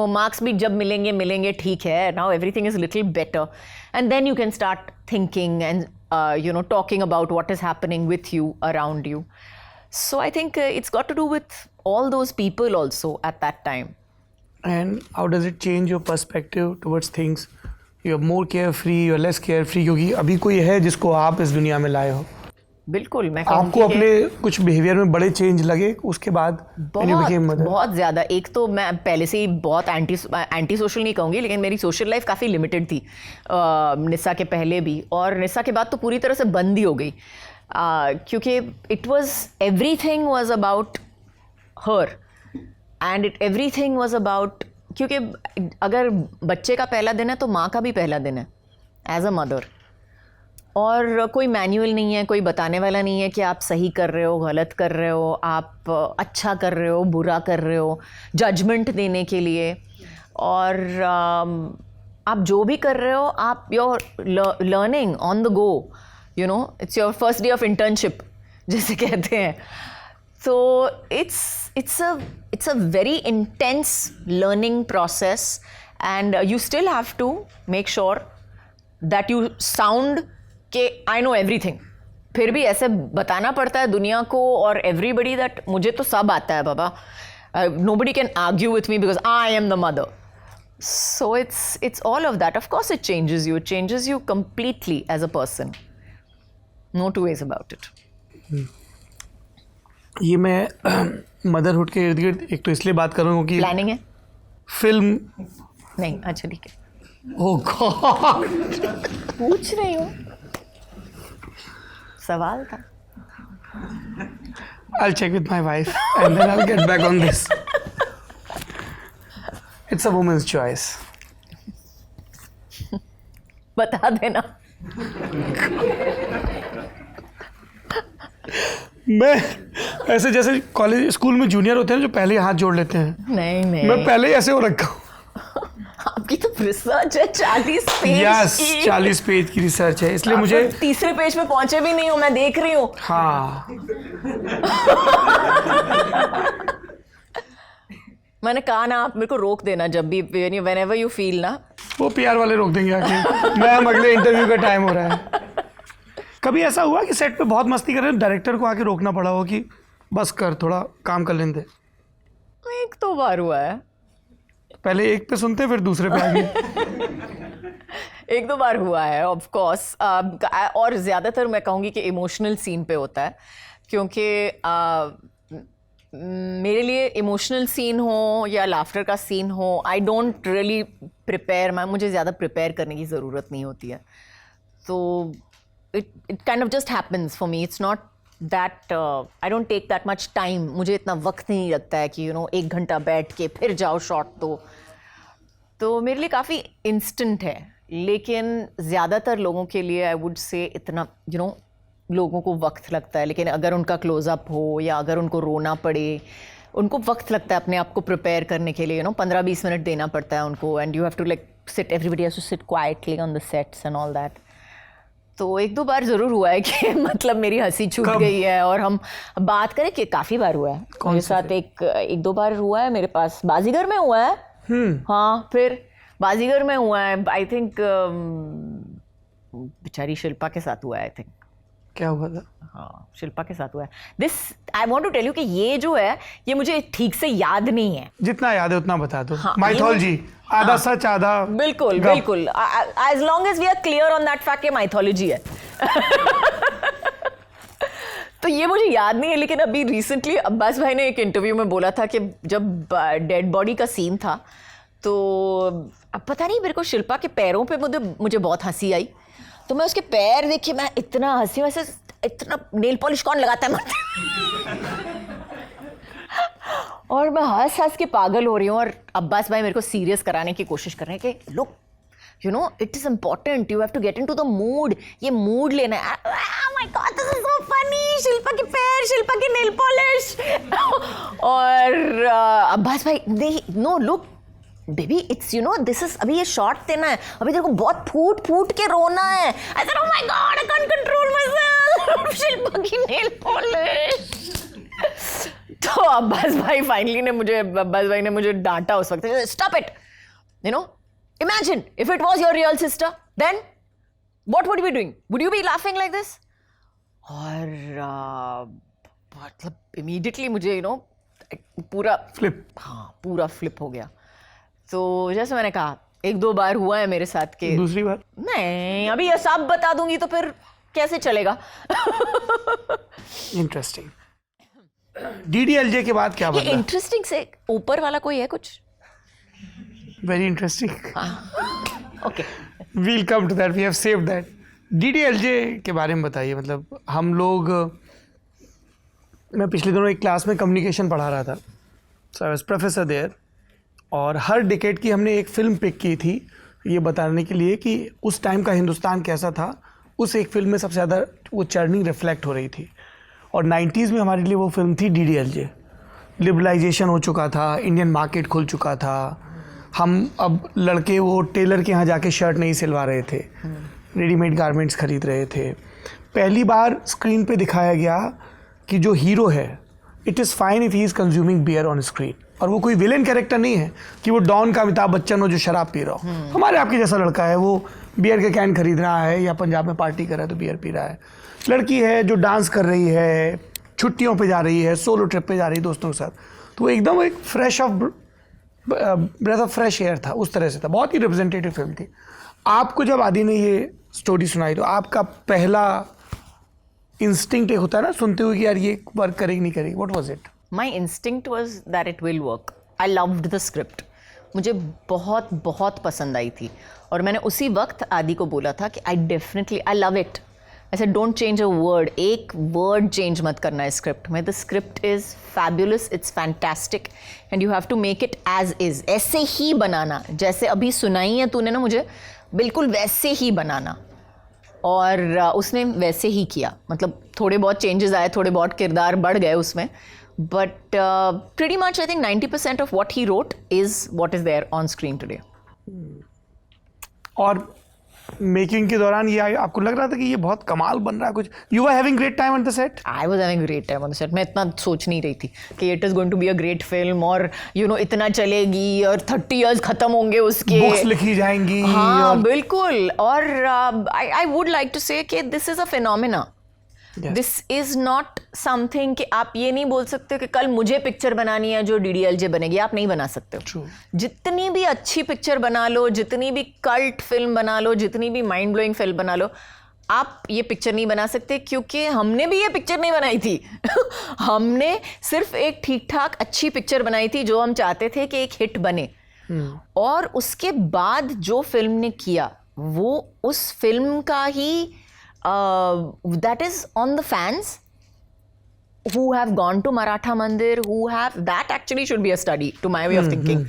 [SPEAKER 1] मार्क्स भी जब मिलेंगे ठीक है. Now everything is a little better. And then you can start thinking and talking about what is happening with you, around you. So I think it's got to do with all those people also at that time.
[SPEAKER 2] And how does it change your perspective towards things? You're more carefree, you're less carefree, क्योंकि अभी कोई है जिसको आप इस दुनिया में लाए हो.
[SPEAKER 1] बिल्कुल, मैं
[SPEAKER 2] आपको अपने कुछ बिहेवियर में बड़े चेंज लगे उसके बाद when you became mother?
[SPEAKER 1] बहुत ज़्यादा. एक तो मैं पहले से ही बहुत एंटी सोशल नहीं कहूँगी, लेकिन मेरी सोशल लाइफ काफ़ी लिमिटेड थी निसा के पहले भी, और निसा के बाद तो पूरी तरह से बंद ही हो गई, क्योंकि it was everything was about her and everything was about, क्योंकि अगर बच्चे का पहला दिन है तो माँ का भी पहला दिन है एज अ मदर, और कोई मैनुअल नहीं है, कोई बताने वाला नहीं है कि आप सही कर रहे हो, गलत कर रहे हो, आप अच्छा कर रहे हो, बुरा कर रहे हो, जजमेंट देने के लिए. और आप जो भी कर रहे हो, आप your learning on the go, it's your first day of internship जैसे कहते हैं. So it's a very intense learning process, and you still have to make sure that you sound कि I know everything. फिर भी ऐसे बताना पड़ता है दुनिया को और everybody that मुझे तो सब आता है बाबा. Nobody can argue with me because I am the mother. So it's all of that. Of course it changes you. It changes you completely as a person. No two ways about it.
[SPEAKER 2] ये मैं motherhood के इर्द गिर्द एक तो इसलिए बात कर रहा हूँ कि
[SPEAKER 1] प्लानिंग है
[SPEAKER 2] फिल्म
[SPEAKER 1] नहीं. अच्छा ठीक है.
[SPEAKER 2] ओह गॉड,
[SPEAKER 1] पूछ रही हूँ, सवाल था.
[SPEAKER 2] I'll check with my wife and then I'll get back on this. It's a woman's choice.
[SPEAKER 1] बता देना.
[SPEAKER 2] मैं ऐसे जैसे कॉलेज स्कूल में जूनियर होते हैं जो पहले हाथ जोड़ लेते हैं,
[SPEAKER 1] नहीं
[SPEAKER 2] मैं पहले ही ऐसे हो रखा हूँ.
[SPEAKER 1] आपकी तो रिसर्च है 40 पेज
[SPEAKER 2] यस,
[SPEAKER 1] की.
[SPEAKER 2] 40 पेज की रिसर्च है, इसलिए
[SPEAKER 1] आप
[SPEAKER 2] मुझे
[SPEAKER 1] तो तीसरे पेज पे पहुंचे भी नहीं हो, मैं देख रही हूँ.
[SPEAKER 2] हाँ
[SPEAKER 1] मैंने कहा ना, आप मेरे को रोक देना जब भी, whenever you feel ना.
[SPEAKER 2] वो पीआर वाले रोक देंगे आके. मैम अगले इंटरव्यू का टाइम हो रहा है. कभी ऐसा हुआ कि सेट पे बहुत मस्ती कर रहे हो, डायरेक्टर को आके रोकना पड़ा हो कि बस कर, थोड़ा काम कर लेते?
[SPEAKER 1] एक तो बार हुआ है.
[SPEAKER 2] पहले एक पे सुनते फिर दूसरे पे आगे.
[SPEAKER 1] एक दो बार हुआ है ऑफ कोर्स, और ज़्यादातर मैं कहूँगी कि इमोशनल सीन पे होता है, क्योंकि मेरे लिए इमोशनल सीन हो या लाफ्टर का सीन हो, आई डोंट रियली प्रिपेयर. मुझे ज़्यादा प्रिपेयर करने की ज़रूरत नहीं होती है, तो it kind of just happens for me. It's not that I don't take that much time. मुझे इतना वक्त नहीं लगता है कि 1 घंटा बैठ के फिर जाओ शॉट. तो मेरे लिए काफ़ी इंस्टेंट है, लेकिन ज़्यादातर लोगों के लिए आई वुड से इतना लोगों को वक्त लगता है. लेकिन अगर उनका क्लोज़अप हो या अगर उनको रोना पड़े, उनको वक्त लगता है अपने आप को प्रिपेयर करने के लिए. 15-20 मिनट देना पड़ता है उनको, and you have to like sit, everybody has to sit quietly on the sets and all that. तो 1-2 बार ज़रूर हुआ है कि मतलब मेरी हंसी छूट गई है, और हम बात करें कि काफ़ी बार हुआ है मेरे साथ. 1-2 बार हुआ है मेरे पास. बाजीगर में हुआ है. हाँ, फिर बाजीगर में हुआ है. आई थिंक बेचारी शिल्पा के साथ हुआ है. आई थिंक
[SPEAKER 2] क्या हुआ था?
[SPEAKER 1] हाँ, शिल्पा के साथ हुआ है. This I want to tell you कि ये जो है, ये मुझे ठीक से याद नहीं है.
[SPEAKER 2] जितना याद है उतना बता दो.
[SPEAKER 1] हाँ,
[SPEAKER 2] माइथोलॉजी, आधा सच आधा.
[SPEAKER 1] बिल्कुल बिल्कुल. As long as we are clear on that fact, ये माइथोलॉजी है. तो ये मुझे याद नहीं है. लेकिन अभी रिसेंटली अब्बास भाई ने एक इंटरव्यू में बोला था कि जब डेड बॉडी का सीन था, तो अब पता नहीं मेरे को शिल्पा के पैरों पे मुझे बहुत हंसी आई. तो मैं उसके पैर देख के मैं इतना हंसी, वैसे इतना नेल पॉलिश कौन लगाता है और मैं हंस के पागल हो रही हूँ. और अब्बास भाई मेरे को सीरियस कराने की कोशिश कर रहे हैं कि look, it is important, you have to get in to the mood. ये मूड लेना है. My god, this is so funny. Shilpa के पैर, शिल्पा की नेल पॉलिश. और अब्बास भाई, no look baby, it's this is, अभी ये शॉट देना है, अभी तेरे को बहुत फूट के रोना है. I said, oh my God, I can't control my self. Shilpa की नेल पॉलिश. तो अब्बास भाई ने मुझे डांटा उस वक्त. Stop it, imagine if it was your real sister, then What would you be doing? Would you be laughing like this? और मतलब immediately मुझे पूरा
[SPEAKER 2] फ्लिप।
[SPEAKER 1] हाँ पूरा फ्लिप हो गया। तो जैसे मैंने कहा 1-2 बार हुआ है मेरे साथ के।
[SPEAKER 2] दूसरी बार
[SPEAKER 1] नहीं, अभी ये सब बता दूंगी तो फिर कैसे चलेगा।
[SPEAKER 2] इंटरेस्टिंग। DDLJ के बाद क्या
[SPEAKER 1] ये
[SPEAKER 2] बदला?
[SPEAKER 1] इंटरेस्टिंग से ऊपर वाला कोई है कुछ?
[SPEAKER 2] Very interesting.
[SPEAKER 1] Okay
[SPEAKER 2] we'll come to that, we have saved that. DDLJ के बारे में बताइए। मतलब हम लोग, मैं पिछले दिनों एक क्लास में कम्युनिकेशन पढ़ा रहा था, सो आई वाज प्रोफेसर देयर, और हर डिकेड की हमने एक फिल्म पिक की थी ये बताने के लिए कि उस टाइम का हिंदुस्तान कैसा था। उस एक फिल्म में सबसे ज़्यादा वो चर्निंग रिफ्लेक्ट हो रही थी, और 90s में हमारे लिए वो फिल्म थी DDLJ। लिबरलाइजेशन हो चुका था, इंडियन मार्केट खुल चुका था, हम अब लड़के वो टेलर के यहाँ जाके शर्ट नहीं सिलवा रहे थे, रेडीमेड गारमेंट्स खरीद रहे थे। पहली बार स्क्रीन पे दिखाया गया कि जो हीरो है, it is fine if he is consuming beer on screen, और वो कोई विलेन कैरेक्टर नहीं है कि वो डॉन का अमिताभ बच्चन हो जो शराब पी रहा हो। हमारे आपके जैसा लड़का है, वो बियर के कैन खरीद रहा है या पंजाब में पार्टी कर रहा है तो बियर पी रहा है। लड़की है जो डांस कर रही है, छुट्टियों पे जा रही है, सोलो ट्रिप पे जा रही है दोस्तों के साथ, तो वो एकदम एक ब्रेथ ऑफ फ्रेश एयर था, उस तरह से था। बहुत ही रिप्रेजेंटेटिव फिल्म थी। आपको जब आदि ने ये स्टोरी सुनाई तो आपका पहला इंस्टिंक्ट एक होता है ना सुनते हुए कि यार ये वर्क करेगी नहीं करेगी, what was it?
[SPEAKER 1] My instinct was that it will work. I loved the script. मुझे बहुत बहुत पसंद आई थी, और मैंने उसी वक्त आदि को बोला था कि I love it. I said don't change a word. एक word change मत करना है स्क्रिप्ट में. The script is fabulous, it's fantastic and you have to make it as is. ऐसे ही बनाना, जैसे अभी सुनाई है तूने ना मुझे, बिल्कुल वैसे ही बनाना। और उसने वैसे ही किया, मतलब थोड़े बहुत चेंजेस आए, थोड़े बहुत किरदार बढ़ गए उसमें, but pretty much I think 90% of what he wrote is what is there on screen today.
[SPEAKER 2] और मेकिंग के दौरान ये आपको लग रहा था कि ये बहुत कमाल बन रहा है कुछ? You were having great time on the set?
[SPEAKER 1] I was having a great time on the set. मैं इतना सोच नहीं रही थी कि it is going to be a great film और इतना चलेगी और 30 years खत्म होंगे उसके,
[SPEAKER 2] बुक्स लिखी जाएंगी।
[SPEAKER 1] हाँ
[SPEAKER 2] और
[SPEAKER 1] बिल्कुल। और I would like to say कि this is a phenomena.
[SPEAKER 2] Yes.
[SPEAKER 1] This is not something कि आप ये नहीं बोल सकते कि कल मुझे पिक्चर बनानी है जो DDLJ बनेगी, आप नहीं बना सकते हो।
[SPEAKER 2] True.
[SPEAKER 1] जितनी भी अच्छी पिक्चर बना लो, जितनी भी कल्ट फिल्म बना लो, जितनी भी माइंड ब्लोइंग फिल्म बना लो, आप ये पिक्चर नहीं बना सकते, क्योंकि हमने भी ये पिक्चर नहीं बनाई थी। हमने सिर्फ एक ठीक ठाक अच्छी पिक्चर बनाई थी जो हम चाहते थे कि एक हिट बने। और उसके बाद जो फिल्म ने किया वो उस फिल्म का ही that is on the fans who have gone to Maratha Mandir, who have, that actually should be a study to my way of thinking.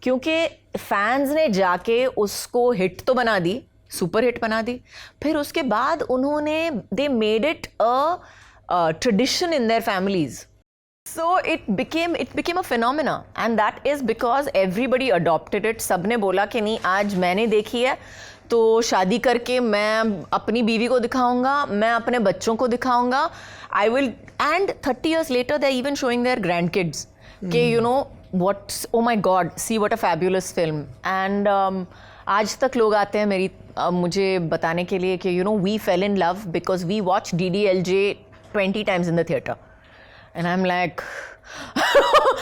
[SPEAKER 1] क्योंकि fans ने जाके उसको हिट तो बना दी, सुपर हिट बना दी, फिर उसके बाद उन्होंने they made it a tradition in their families. So it became a phenomena, and that is because everybody adopted it. सबने बोला कि नहीं, आज मैंने देखी है तो शादी करके मैं अपनी बीवी को दिखाऊंगा, मैं अपने बच्चों को दिखाऊंगा, I will, and 30 years later they're even showing their grandkids कि what, oh my god, see what a fabulous film. And आज तक लोग आते हैं मुझे बताने के लिए कि we fell in love because we watched DDLJ 20 times in the theater. And I'm like,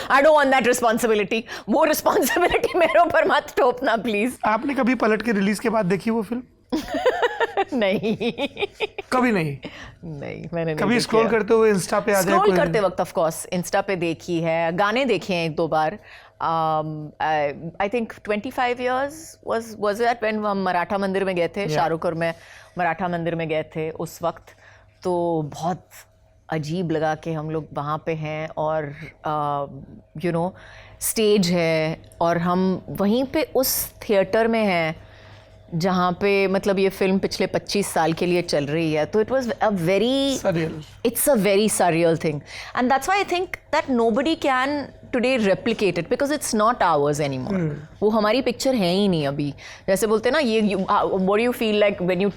[SPEAKER 1] I don't want that responsibility. वो responsibility मेरे ऊपर मत थोपना प्लीज।
[SPEAKER 2] आपने कभी पलट के रिलीज के बाद देखी वो फिल्म?
[SPEAKER 1] नहीं,
[SPEAKER 2] कभी नहीं।
[SPEAKER 1] मैंने
[SPEAKER 2] कभी स्क्रॉल करते हुए इंस्टा पे आ जाए?
[SPEAKER 1] स्क्रॉल करते वक्त ऑफ कोर्स इंस्टा पे देखी है, गाने देखे हैं 1-2 बार। I think 25 years was that when हम मराठा मंदिर में गए थे, शाहरुख और मैं मराठा मंदिर में गए थे उस वक्त, तो बहुत अजीब लगा कि हम लोग वहाँ पे हैं और स्टेज है और हम वहीं पे उस थिएटर में हैं जहाँ पे मतलब ये फिल्म पिछले 25 साल के लिए चल रही है। तो it was a very surreal thing, and that's why I think that nobody can today replicate it because it's not ours anymore. वो हमारी पिक्चर है ही नहीं अभी। जैसे बोलते हैं ना, ये what do you feel like when you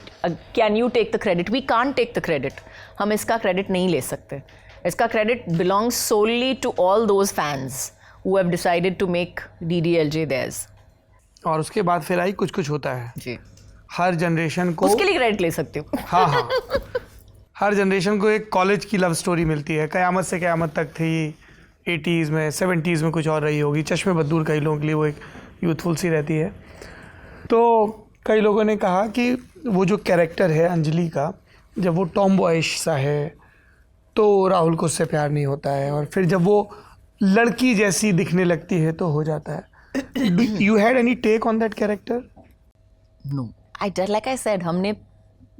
[SPEAKER 1] can you take the credit? We can't take the credit. हम इसका क्रेडिट नहीं ले सकते। इसका credit belongs solely to all those fans who have decided to make DDLJ theirs.
[SPEAKER 2] और उसके बाद फिर आई कुछ कुछ होता है।
[SPEAKER 1] जी।
[SPEAKER 2] हर जनरेशन को
[SPEAKER 1] उसके लिए क्रेडिट ले सकती हूँ।
[SPEAKER 2] हाँ हाँ, हर जनरेशन को एक कॉलेज की लव स्टोरी मिलती है। क़यामत से क़यामत तक थी, 80s में 70s में कुछ और रही होगी। चश्मे बद्दूर कई लोगों के लिए वो एक यूथफुल सी रहती है। तो कई लोगों ने कहा कि वो जो कैरेक्टर है अंजलि का, जब वो टॉम बॉयश सा है तो राहुल को उससे प्यार नहीं होता है, और फिर जब वो लड़की जैसी दिखने लगती है तो हो जाता है। You had any take on that character?
[SPEAKER 1] No, like I said, हमने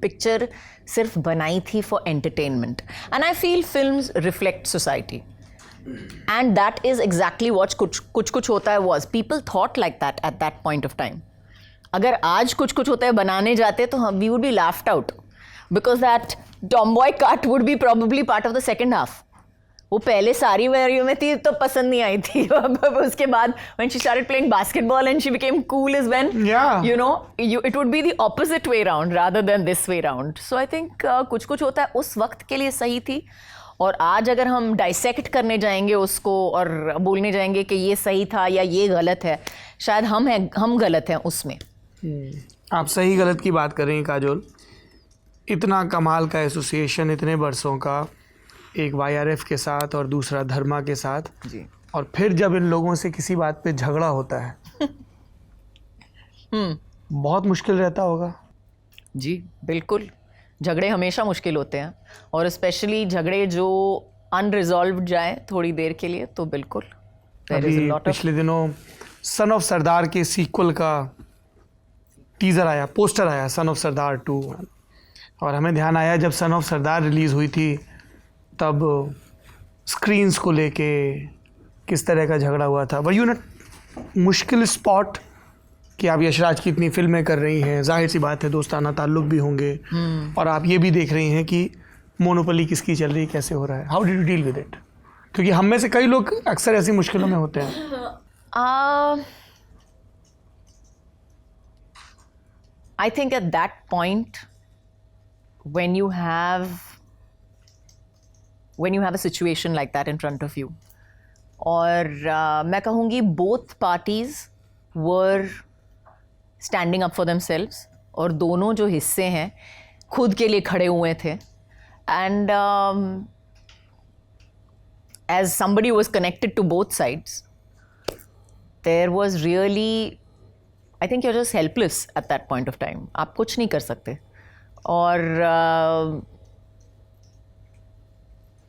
[SPEAKER 1] पिक्चर सिर्फ बनाई थी for entertainment, and I feel films reflect society, and that is exactly what कुछ होता है was. People thought like that at that point of time. अगर आज कुछ होता है बनाने जाते तो हम we would be laughed out, because that tomboy cut would be probably part of the second half. वो पहले सारी वेरियो में थी तो पसंद नहीं आई थी। उसके बाद when she started playing basketball and she became cool is when you know it would be the opposite way round rather than this way round. So I think कुछ होता है उस वक्त के लिए सही थी, और आज अगर हम डाइसेक्ट करने जाएंगे उसको और बोलने जाएंगे कि ये सही था या ये गलत है, शायद हम गलत हैं उसमें।
[SPEAKER 2] आप सही गलत की बात कर रही हैं काजोल। इतना कमाल का एसोसिएशन इतने बरसों का, एक YRF के साथ और दूसरा धर्मा के साथ
[SPEAKER 1] जी,
[SPEAKER 2] और फिर जब इन लोगों से किसी बात पे झगड़ा होता है बहुत मुश्किल रहता होगा।
[SPEAKER 1] जी बिल्कुल, झगड़े हमेशा मुश्किल होते हैं, और स्पेशली झगड़े जो अनरिजॉल्व्ड जाए थोड़ी देर के लिए, तो बिल्कुल
[SPEAKER 2] अभी पिछले दिनों सन ऑफ सरदार के सीक्वल का टीज़र आया, पोस्टर आया, सन ऑफ सरदार 2, और हमें ध्यान आया जब सन ऑफ सरदार रिलीज़ हुई थी तब स्क्रीन्स को लेके किस तरह का झगड़ा हुआ था। वर यू नॉट मुश्किल स्पॉट कि आप यशराज की इतनी फिल्में कर रही हैं, जाहिर सी बात है दोस्ताना ताल्लुक भी होंगे, और आप ये भी देख रही हैं कि मोनोपोली किसकी चल रही है, कैसे हो रहा है। How did you deal with it? क्योंकि हम में से कई लोग अक्सर ऐसी मुश्किलों में होते हैं।
[SPEAKER 1] I think eight that point when you have a situation like that in front of you, और मैं कहूँगी both parties were standing up for themselves, और दोनों जो हिस्से हैं खुद के लिए खड़े हुए थे, and as somebody who was connected to both sides, there was really, I think you're just helpless at that point of time. आप कुछ नहीं कर सकते, और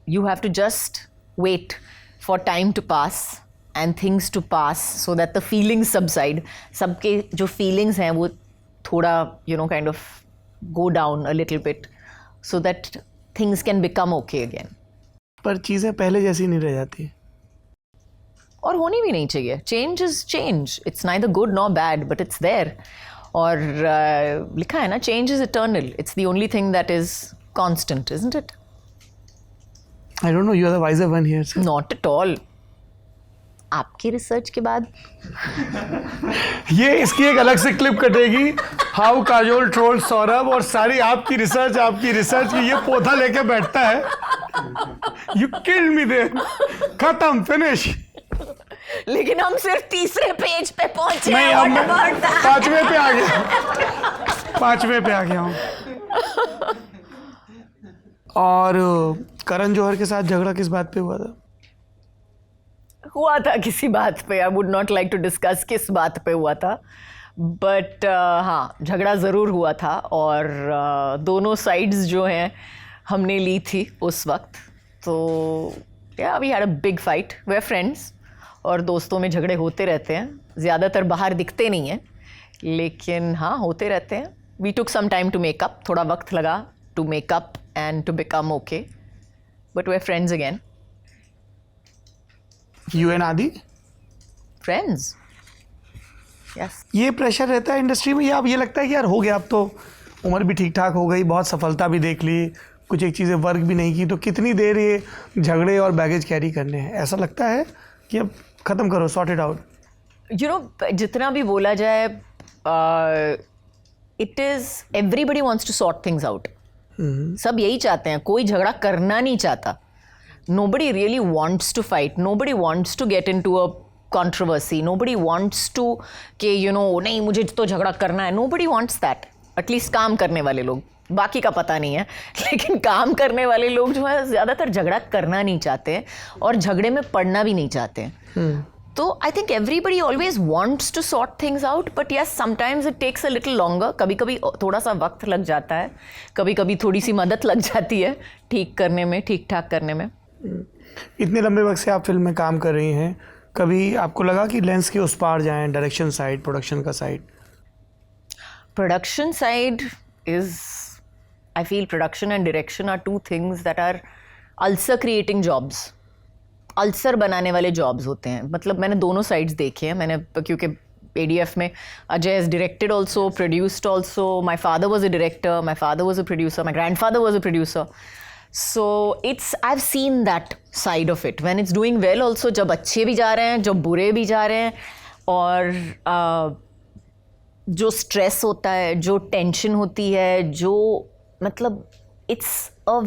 [SPEAKER 1] you have to just wait for time to pass and things to pass so that the feelings subside. सबके जो feelings हैं वो थोड़ा kind of go down a little bit so that things can become okay again.
[SPEAKER 2] पर चीज़ें पहले जैसी नहीं रह जाती,
[SPEAKER 1] और होनी भी नहीं चाहिए। Change is change. It's neither good nor bad, but it's there. और लिखा है ना, change is eternal. It's the only thing that is constant, isn't it?
[SPEAKER 2] I don't know, you are the wiser one here, sir.
[SPEAKER 1] Not at all. आपकी research के बाद
[SPEAKER 2] ये इसकी एक अलग से क्लिप कटेगी, हाउ काजोल ट्रोल सौरभ, और सारी आपकी रिसर्च की ये पौधा लेके बैठता है। यू किल्ड मी देयर, खत्म, फिनिश।
[SPEAKER 1] लेकिन हम सिर्फ तीसरे पेज पे पहुंचे।
[SPEAKER 2] नहीं, अब मैं पांचवें पे आ गया हूँ। और करण जौहर के साथ झगड़ा किस बात पे हुआ था?
[SPEAKER 1] किसी बात पे, I would not like to discuss किस बात पे हुआ था, बट हाँ, झगड़ा ज़रूर हुआ था, और दोनों साइड्स जो हैं हमने ली थी उस वक्त। तो या we had a big fight. We are friends, और दोस्तों में झगड़े होते रहते हैं, ज़्यादातर बाहर दिखते नहीं हैं, लेकिन हाँ होते रहते हैं। We took some time to make up, थोड़ा वक्त लगा to make up and to become okay, but we are friends again.
[SPEAKER 2] You and Adi
[SPEAKER 1] friends, yes.
[SPEAKER 2] ये प्रेशर रहता है इंडस्ट्री में, या अब ये लगता है कि यार हो गया, अब तो उम्र भी ठीक ठाक हो गई, बहुत सफलता भी देख ली, कुछ एक चीज़ें वर्क भी नहीं की, तो कितनी देर ये झगड़े और बैगेज कैरी करने हैं? ऐसा लगता है कि अब ख़त्म करो, sort it out.
[SPEAKER 1] You know, जितना भी बोला जाए, it is everybody wants to sort things out. सब यही चाहते हैं, कोई झगड़ा करना नहीं चाहता। Nobody really wants to fight. Nobody wants to get into a controversy. Nobody wants to कि नहीं मुझे तो झगड़ा करना है. Nobody wants that. एटलीस्ट काम करने वाले लोग, बाकी का पता नहीं है, लेकिन काम करने वाले लोग जो है ज़्यादातर झगड़ा करना नहीं चाहते हैं और झगड़े में पड़ना भी नहीं चाहते हैं. तो I think everybody always wants to sort things out, but yes sometimes it takes a little longer. कभी कभी थोड़ा सा वक्त लग जाता है, कभी कभी थोड़ी सी मदद लग जाती है ठीक करने में, ठीक ठाक करने में.
[SPEAKER 2] इतने लंबे वक्त से आप फिल्म में काम कर रही हैं, कभी आपको लगा कि लेंस के उस पार जाएं, डायरेक्शन साइड, प्रोडक्शन का side?
[SPEAKER 1] Production side is, I feel production and direction are two things that are ulcer creating jobs. Ulcer बनाने वाले जॉब्स होते हैं. मतलब मैंने दोनों साइड्स देखे हैं. मैंने, क्योंकि ADF में Ajay has directed also, produced also. My father was a director, my father was a producer, my grandfather was a producer. So I've seen that side of it. When it's doing well also, जब अच्छे भी जा रहे हैं, जब बुरे भी जा रहे हैं, और जो स्ट्रेस होता है, जो टेंशन होती है, जो मतलब it's a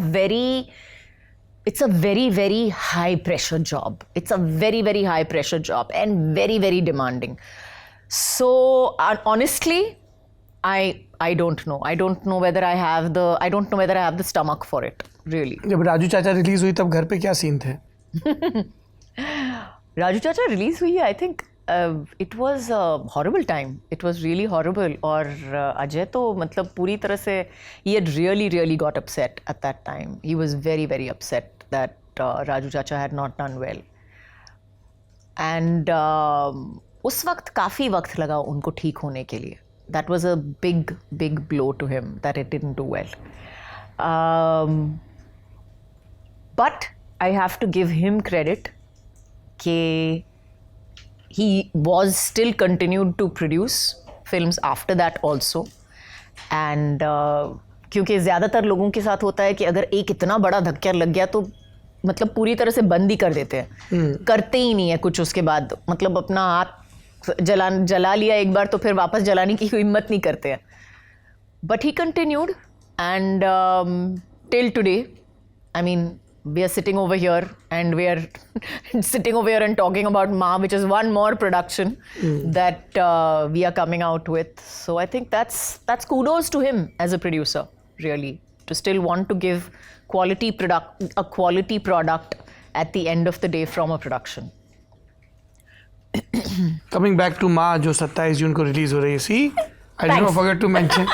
[SPEAKER 1] very very high pressure job. It's a very very high pressure job and very very demanding. So honestly, I don't know. I don't know whether I have the stomach for it, really.
[SPEAKER 2] जब राजू चाचा release हुई तब घर पे क्या scene थे?
[SPEAKER 1] राजू चाचा release हुई है, I think it was a horrible time. It was really horrible. और अजय तो मतलब पूरी तरह से he had really got upset at that time. He was very upset that Raju Chacha had not done well. And उस वक्त काफ़ी वक्त लगा उनको ठीक होने के लिए. That was a big blow to him that it didn't do well. But I have to give him credit कि he was still continued to produce films after that also. And क्योंकि ज़्यादातर लोगों के साथ होता है कि अगर एक इतना बड़ा धक्का लग गया तो मतलब पूरी तरह से बंद ही कर देते हैं, करते ही नहीं है कुछ उसके बाद. मतलब अपना हाथ जला लिया एक बार तो फिर वापस जलाने की हिम्मत नहीं करते हैं. But he continued, and till today, I mean, we are sitting over here and we are sitting over here and talking about Ma, which is one more production that we are coming out with. So I think that's kudos to him as a producer, really, to still want to give a quality product at the end of the day from a production.
[SPEAKER 2] Coming back to Ma, जो 27 जून को release हो रही है. See, I did not forget to mention.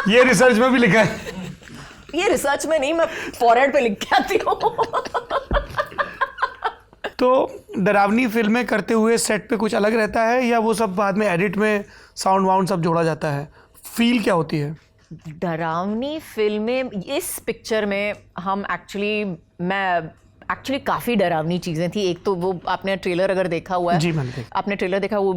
[SPEAKER 2] ये research में भी लिखा है.
[SPEAKER 1] ये रिसर्च में नहीं, मैं फॉरवर्ड पे लिख के आती हूँ.
[SPEAKER 2] तो डरावनी फिल्में करते हुए सेट पे कुछ अलग रहता है या वो सब बाद में एडिट में साउंड वाउंड सब जोड़ा जाता है? फील क्या होती है?
[SPEAKER 1] डरावनी फिल्में इस पिक्चर में मैं एक्चुअली काफ़ी डरावनी चीज़ें थी. एक तो वो आपने ट्रेलर अगर देखा हुआ है,
[SPEAKER 2] जी मैंने देखा.
[SPEAKER 1] आपने ट्रेलर देखा, वो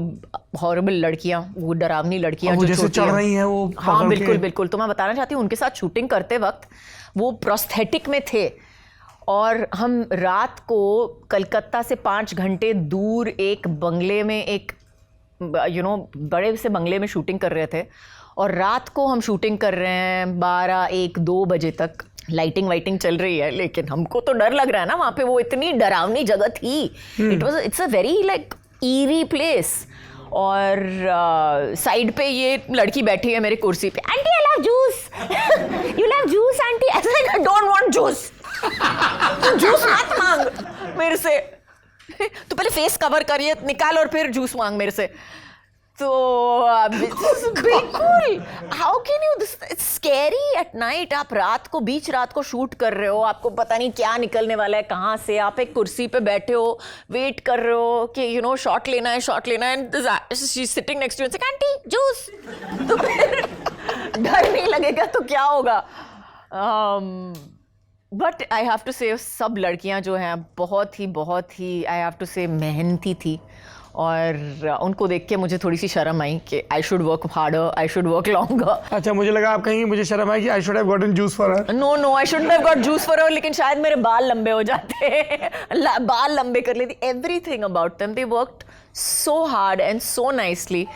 [SPEAKER 1] हॉरिबल लड़कियाँ, वो डरावनी लड़कियाँ जो
[SPEAKER 2] जैसे चल रही हैं वो.
[SPEAKER 1] हाँ बिल्कुल. तो मैं बताना चाहती हूँ, उनके साथ शूटिंग करते वक्त वो प्रोस्थेटिक में थे और हम रात को कलकत्ता से 5 घंटे दूर एक बंगले में, एक बड़े से बंगले में शूटिंग कर रहे थे. और रात को हम शूटिंग कर रहे हैं 12, 1, 2 बजे तक. लाइटिंग वाइटिंग चल रही है, लेकिन हमको तो डर लग रहा है ना. वहाँ पे वो इतनी डरावनी जगह थी. It's a very like eerie place. और साइड पे ये लड़की बैठी है मेरे कुर्सी पे. Aunty I love juice. You love juice aunty? I don't want juice. Juice मत मांग मेरे से. तो पहले फेस कवर करिए, निकाल, और फिर जूस मांग मेरे से. तो बिल्कुल, how can you, it's scary at night. आप रात को, बीच रात को शूट कर रहे हो, आपको पता नहीं क्या निकलने वाला है कहाँ से. आप एक कुर्सी पे बैठे हो, वेट कर रहे हो कि शॉट लेना है, and she is sitting next to you, aunty juice. तो फिर डर नहीं लगेगा तो क्या होगा. बट आई हैव टू से सब लड़कियां जो हैं बहुत ही आई हैव टू से मेहनती थी. और उनको देख के मुझे थोड़ी सी शर्म आई कि I should work harder, I should work longer.
[SPEAKER 2] अच्छा, मुझे लगा आप कहेंगे मुझे शर्म आई कि I should have gotten juice for her.
[SPEAKER 1] No, I shouldn't have got juice for her. लेकिन शायद मेरे बाल लंबे हो जाते. बाल लंबे कर लेती. Everything about them, they worked so hard and so nicely.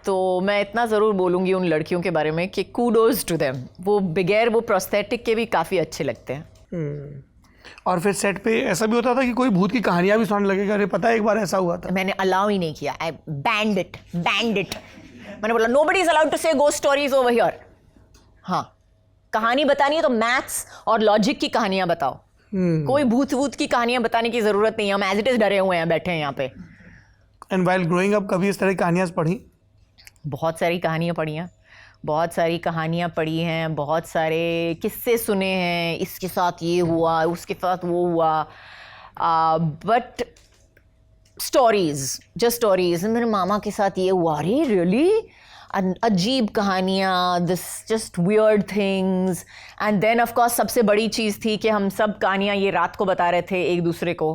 [SPEAKER 1] तो मैं इतना ज़रूर बोलूँगी उन लड़कियों के बारे में कि कूडोज टू देम. वो बगैर वो प्रोस्थेटिक के भी काफ़ी अच्छे लगते हैं.
[SPEAKER 2] और फिर सेट पे ऐसा भी होता था कि कोई भूत की कहानियां भी सुनाने लगेगा? अरे पता है एक बार ऐसा हुआ था.
[SPEAKER 1] मैंने अलाउ ही नहीं किया. I band it. मैंने बोला नोबडी इज अलाउड टू से गोस्ट स्टोरीज ओवर हियर. हाँ, कहानी बतानी है तो मैथ्स और लॉजिक की कहानियां बताओ. कोई भूत वूत की कहानियां बताने की जरूरत नहीं है. हम एज इट इज डरे हुए हैं, बैठे हैं यहाँ पे.
[SPEAKER 2] एंड वाइल ग्रोइंग अप कभी इस तरह की कहानियाँ पढ़ी?
[SPEAKER 1] बहुत सारी कहानियाँ पढ़ी हैं, बहुत सारी कहानियाँ पढ़ी हैं, बहुत सारे किस्से सुने हैं. इसके साथ ये हुआ, उसके साथ वो हुआ. But stories, just stories. मेरे मामा के साथ ये हुआ. अरे रियली? अजीब कहानियाँ, this just weird things. And then of course सबसे बड़ी चीज़ थी कि हम सब कहानियाँ ये रात को बता रहे थे एक दूसरे को.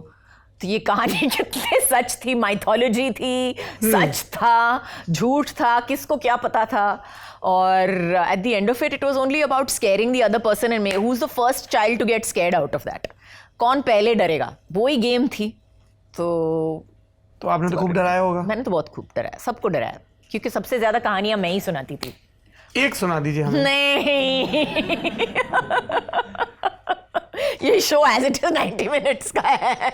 [SPEAKER 1] तो ये कहानी कितने सच थी, माइथोलॉजी थी, सच था, झूठ था, किसको क्या पता था. और at the end of it was only about scaring the other person and who is the first child to get scared out of that. कौन पहले डरेगा, वो ही गेम थी. तो
[SPEAKER 2] आपने तो खूब डराया होगा.
[SPEAKER 1] मैंने तो बहुत खूब डराया, सबको डराया, क्योंकि सबसे ज्यादा कहानियां मैं ही सुनाती थी.
[SPEAKER 2] एक सुना दीजिए हमें.
[SPEAKER 1] नहीं. ये show as it is 90 minutes का है.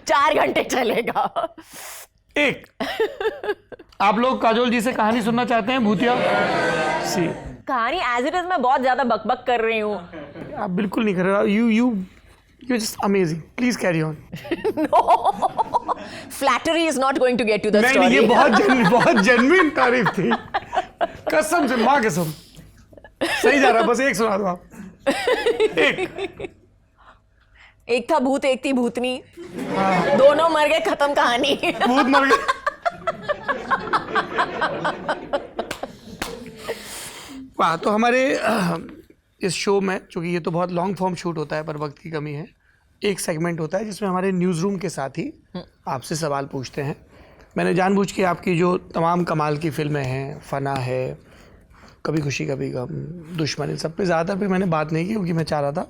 [SPEAKER 1] 4 घंटे चलेगा.
[SPEAKER 2] एक आप लोग काजोल जी से कहानी सुनना चाहते हैं? भूतिया सी
[SPEAKER 1] कहानी एज इट इज मैं बहुत ज्यादा बकबक कर रही हूँ.
[SPEAKER 2] आप बिल्कुल नहीं कर रहे. You just amazing. Please carry on.
[SPEAKER 1] No, flattery is not going to get you the story.
[SPEAKER 2] नहीं, ये बहुत जेन्युइन तारीफ थी. कसम से, माँ कसम. सही जा रहा है. बस एक सुना दो आप.
[SPEAKER 1] एक था भूत, एक थी भूतनी. दोनों मर गए, खत्म कहानी.
[SPEAKER 2] भूत मर गए. वाह. तो हमारे इस शो में, चूंकि ये तो बहुत लॉन्ग फॉर्म शूट होता है पर वक्त की कमी है, एक सेगमेंट होता है जिसमें हमारे न्यूज़ रूम के साथ ही आपसे सवाल पूछते हैं. मैंने जानबूझ के आपकी जो तमाम कमाल की फिल्में हैं, फना है, कभी खुशी कभी गम, दुश्मन, इन सब पे ज़्यादा पे मैंने बात नहीं की, क्योंकि मैं चाह रहा था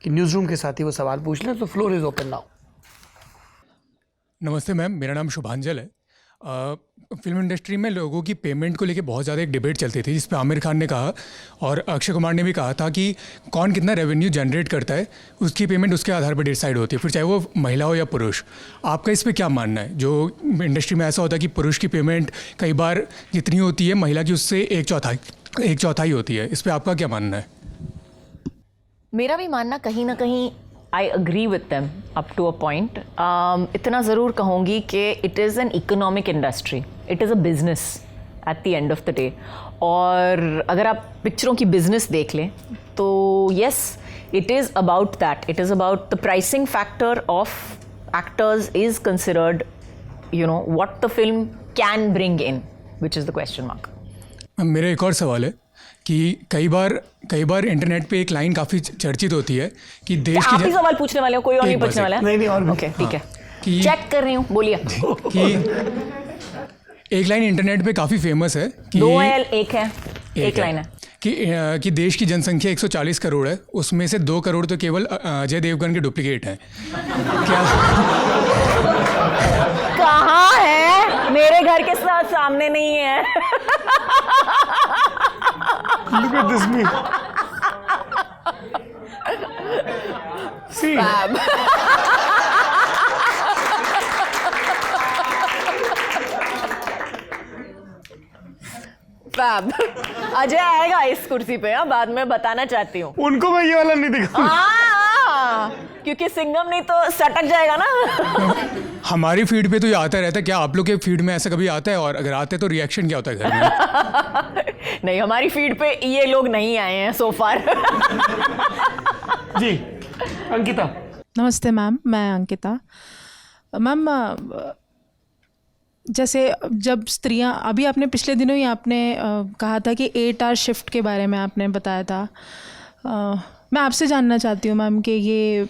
[SPEAKER 2] कि न्यूज़ रूम के साथ ही वो सवाल पूछ लें. तो फ्लोर इज़ ओपन नाउ.
[SPEAKER 8] नमस्ते मैम, मेरा नाम शुभांजल है. फिल्म इंडस्ट्री में लोगों की पेमेंट को लेके बहुत ज़्यादा एक डिबेट चलती थी, जिस पे आमिर खान ने कहा और अक्षय कुमार ने भी कहा था कि कौन कितना रेवेन्यू जनरेट करता है उसकी पेमेंट उसके आधार पर डिसाइड होती है, फिर चाहे वो महिला हो या पुरुष. आपका इस पे क्या मानना है? जो इंडस्ट्री में ऐसा होता है कि पुरुष की पेमेंट कई बार जितनी होती है महिला की उससे एक चौथाई होती है, इस पर आपका क्या मानना है?
[SPEAKER 1] मेरा भी मानना कहीं ना कहीं I agree with them up to a point. इतना ज़रूर कहूँगी कि it is an economic industry, it is a business at the end of the day. और अगर आप पिक्चरों की बिजनेस देख लें तो yes, it is about that. It is about the pricing factor of actors is considered, you know, what the film can bring in, which is the question mark.
[SPEAKER 8] मेरा एक और सवाल है कि कई बार इंटरनेट पे एक लाइन काफ़ी चर्चित होती है कि देश
[SPEAKER 1] आप ही सवाल पूछने वाले हो, कोई और नहीं पूछने वाला है?
[SPEAKER 2] नहीं और
[SPEAKER 1] ओके, ठीक है.
[SPEAKER 8] कि
[SPEAKER 1] चेक कर रही हूँ, बोलिए.
[SPEAKER 8] कि एक लाइन इंटरनेट पे काफ़ी फेमस है कि
[SPEAKER 1] 2 है, एक है, एक लाइन है
[SPEAKER 8] कि देश की जनसंख्या 140 करोड़ है, उसमें से 2 करोड़ तो केवल अजय देवगन के डुप्लीकेट हैं. क्या
[SPEAKER 1] कहाँ है? मेरे घर के साथ सामने नहीं है.
[SPEAKER 2] Look at this me. See.
[SPEAKER 1] Fab. Ajay आएगा इस कुर्सी पे. हाँ, बाद में बताना चाहती हूँ.
[SPEAKER 2] उनको मैं ये वाला नहीं दिखाऊंगा.
[SPEAKER 1] क्योंकि सिंघम नहीं तो सटक जाएगा ना.
[SPEAKER 8] हमारी फीड पे तो ये आता रहता है, क्या आप लोग के फीड में ऐसा कभी आता है? और अगर आते हैं तो रिएक्शन क्या होता है घर में?
[SPEAKER 1] नहीं, हमारी फीड पे ये लोग नहीं आए हैं सो फार.
[SPEAKER 2] जी, अंकिता.
[SPEAKER 9] नमस्ते मैम, मैं अंकिता. मैम, जैसे जब स्त्रियां, अभी आपने पिछले दिनों ही आपने कहा था कि 8 आवर शिफ्ट के बारे में आपने बताया था. मैं आपसे जानना चाहती हूँ मैम कि ये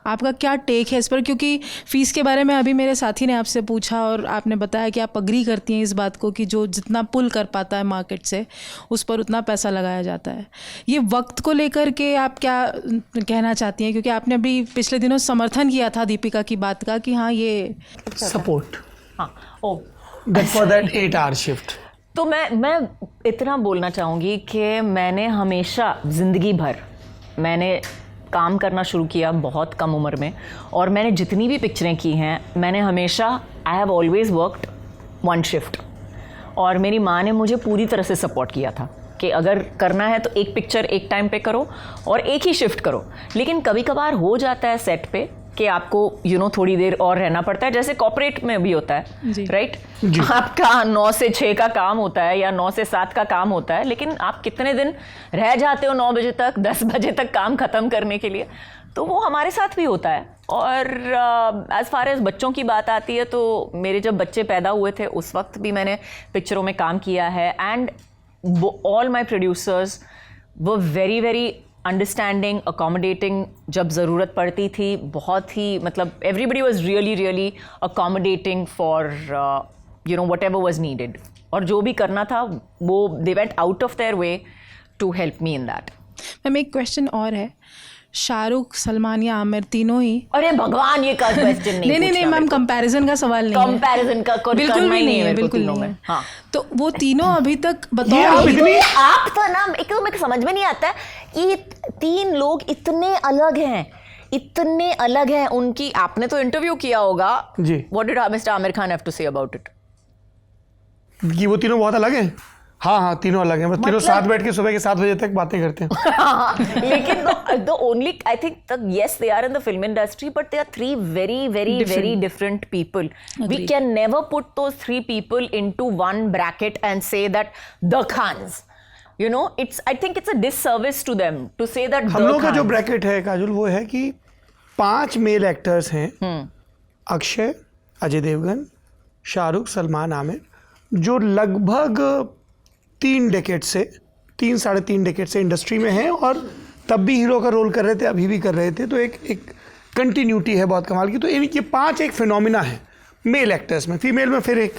[SPEAKER 9] आपका क्या टेक है इस पर, क्योंकि फ़ीस के बारे में अभी मेरे साथी ने आपसे पूछा और आपने बताया कि आप अग्री करती हैं इस बात को कि जो जितना पुल कर पाता है मार्केट से उस पर उतना पैसा लगाया जाता है. ये वक्त को लेकर के आप क्या कहना चाहती हैं? क्योंकि आपने अभी पिछले दिनों समर्थन किया था दीपिका की बात का कि हाँ ये
[SPEAKER 2] सपोर्ट.
[SPEAKER 1] हाँ, ओ,
[SPEAKER 2] फॉर दैट 8 आवर शिफ्ट.
[SPEAKER 1] तो मैं इतना बोलना चाहूँगी कि मैंने हमेशा ज़िंदगी भर मैंने काम करना शुरू किया बहुत कम उम्र में, और मैंने जितनी भी पिक्चरें की हैं मैंने हमेशा, I have always worked 1 shift, और मेरी माँ ने मुझे पूरी तरह से सपोर्ट किया था कि अगर करना है तो एक पिक्चर एक टाइम पे करो और एक ही शिफ्ट करो। लेकिन कभी कभार हो जाता है सेट पे कि आपको थोड़ी देर और रहना पड़ता है, जैसे कॉर्पोरेट में भी होता है, राइट? आपका 9 से 6 का काम होता है या 9 से 7 का काम होता है, लेकिन आप कितने दिन रह जाते हो 9 बजे तक, 10 बजे तक काम ख़त्म करने के लिए। तो वो हमारे साथ भी होता है। और एज़ फार एज बच्चों की बात आती है तो मेरे जब बच्चे पैदा हुए थे उस वक्त भी मैंने पिक्चरों में काम किया है, एंड ऑल माई प्रोड्यूसर्स वो वेरी वेरी अंडरस्टैंडिंग, अकोमोडेटिंग। जब ज़रूरत पड़ती थी बहुत ही, मतलब everybody was really really accommodating for whatever was needed, और जो भी करना था वो they went out of their way to help me in that.
[SPEAKER 9] Ma'am एक क्वेश्चन और है, शाहरुख, सलमान या आमिर तीनों ही,
[SPEAKER 1] अरे भगवान ये का क्वेश्चन
[SPEAKER 9] नहीं मैम, कंपैरिजन का सवाल नहीं है,
[SPEAKER 1] कंपैरिजन का
[SPEAKER 9] बिल्कुल भी नहीं है, बिल्कुल नहीं है।
[SPEAKER 1] हाँ,
[SPEAKER 9] तो वो तीनों अभी तक
[SPEAKER 2] आप
[SPEAKER 1] तो ना एक तो मेरे समझ में नहीं आता है, ये 3 लोग इतने अलग हैं उनकी। आपने तो इंटरव्यू किया होगा
[SPEAKER 2] जी,
[SPEAKER 1] what did mister Aamir Khan have to say about it?
[SPEAKER 2] कि वो तीनों बहुत अलग हैं। हाँ, तीनों अलग हैं, तीनों साथ बैठ के सुबह के 7 बजे तक बातें करते हैं।
[SPEAKER 1] लेकिन the only, I think yes, they are in the film industry, but they are 3 very different people.
[SPEAKER 9] Agreed.
[SPEAKER 1] We can never put those 3 people into one bracket and say that the Khans. I think it's a disservice to them to say that
[SPEAKER 2] हम लोग का जो bracket है काजल, वो है कि 5 male actors हैं, अक्षय, अजय देवगन, शाहरुख, सलमान, आमिर, जो लगभग 3 डेकेड से 3-3.5 डेकेड से इंडस्ट्री में हैं, और तब भी हीरो का रोल कर रहे थे, अभी भी कर रहे थे। तो एक कंटिन्यूटी है बहुत कमाल की। तो ये 5 एक फिनोमिना है मेल एक्टर्स में। फीमेल में फिर एक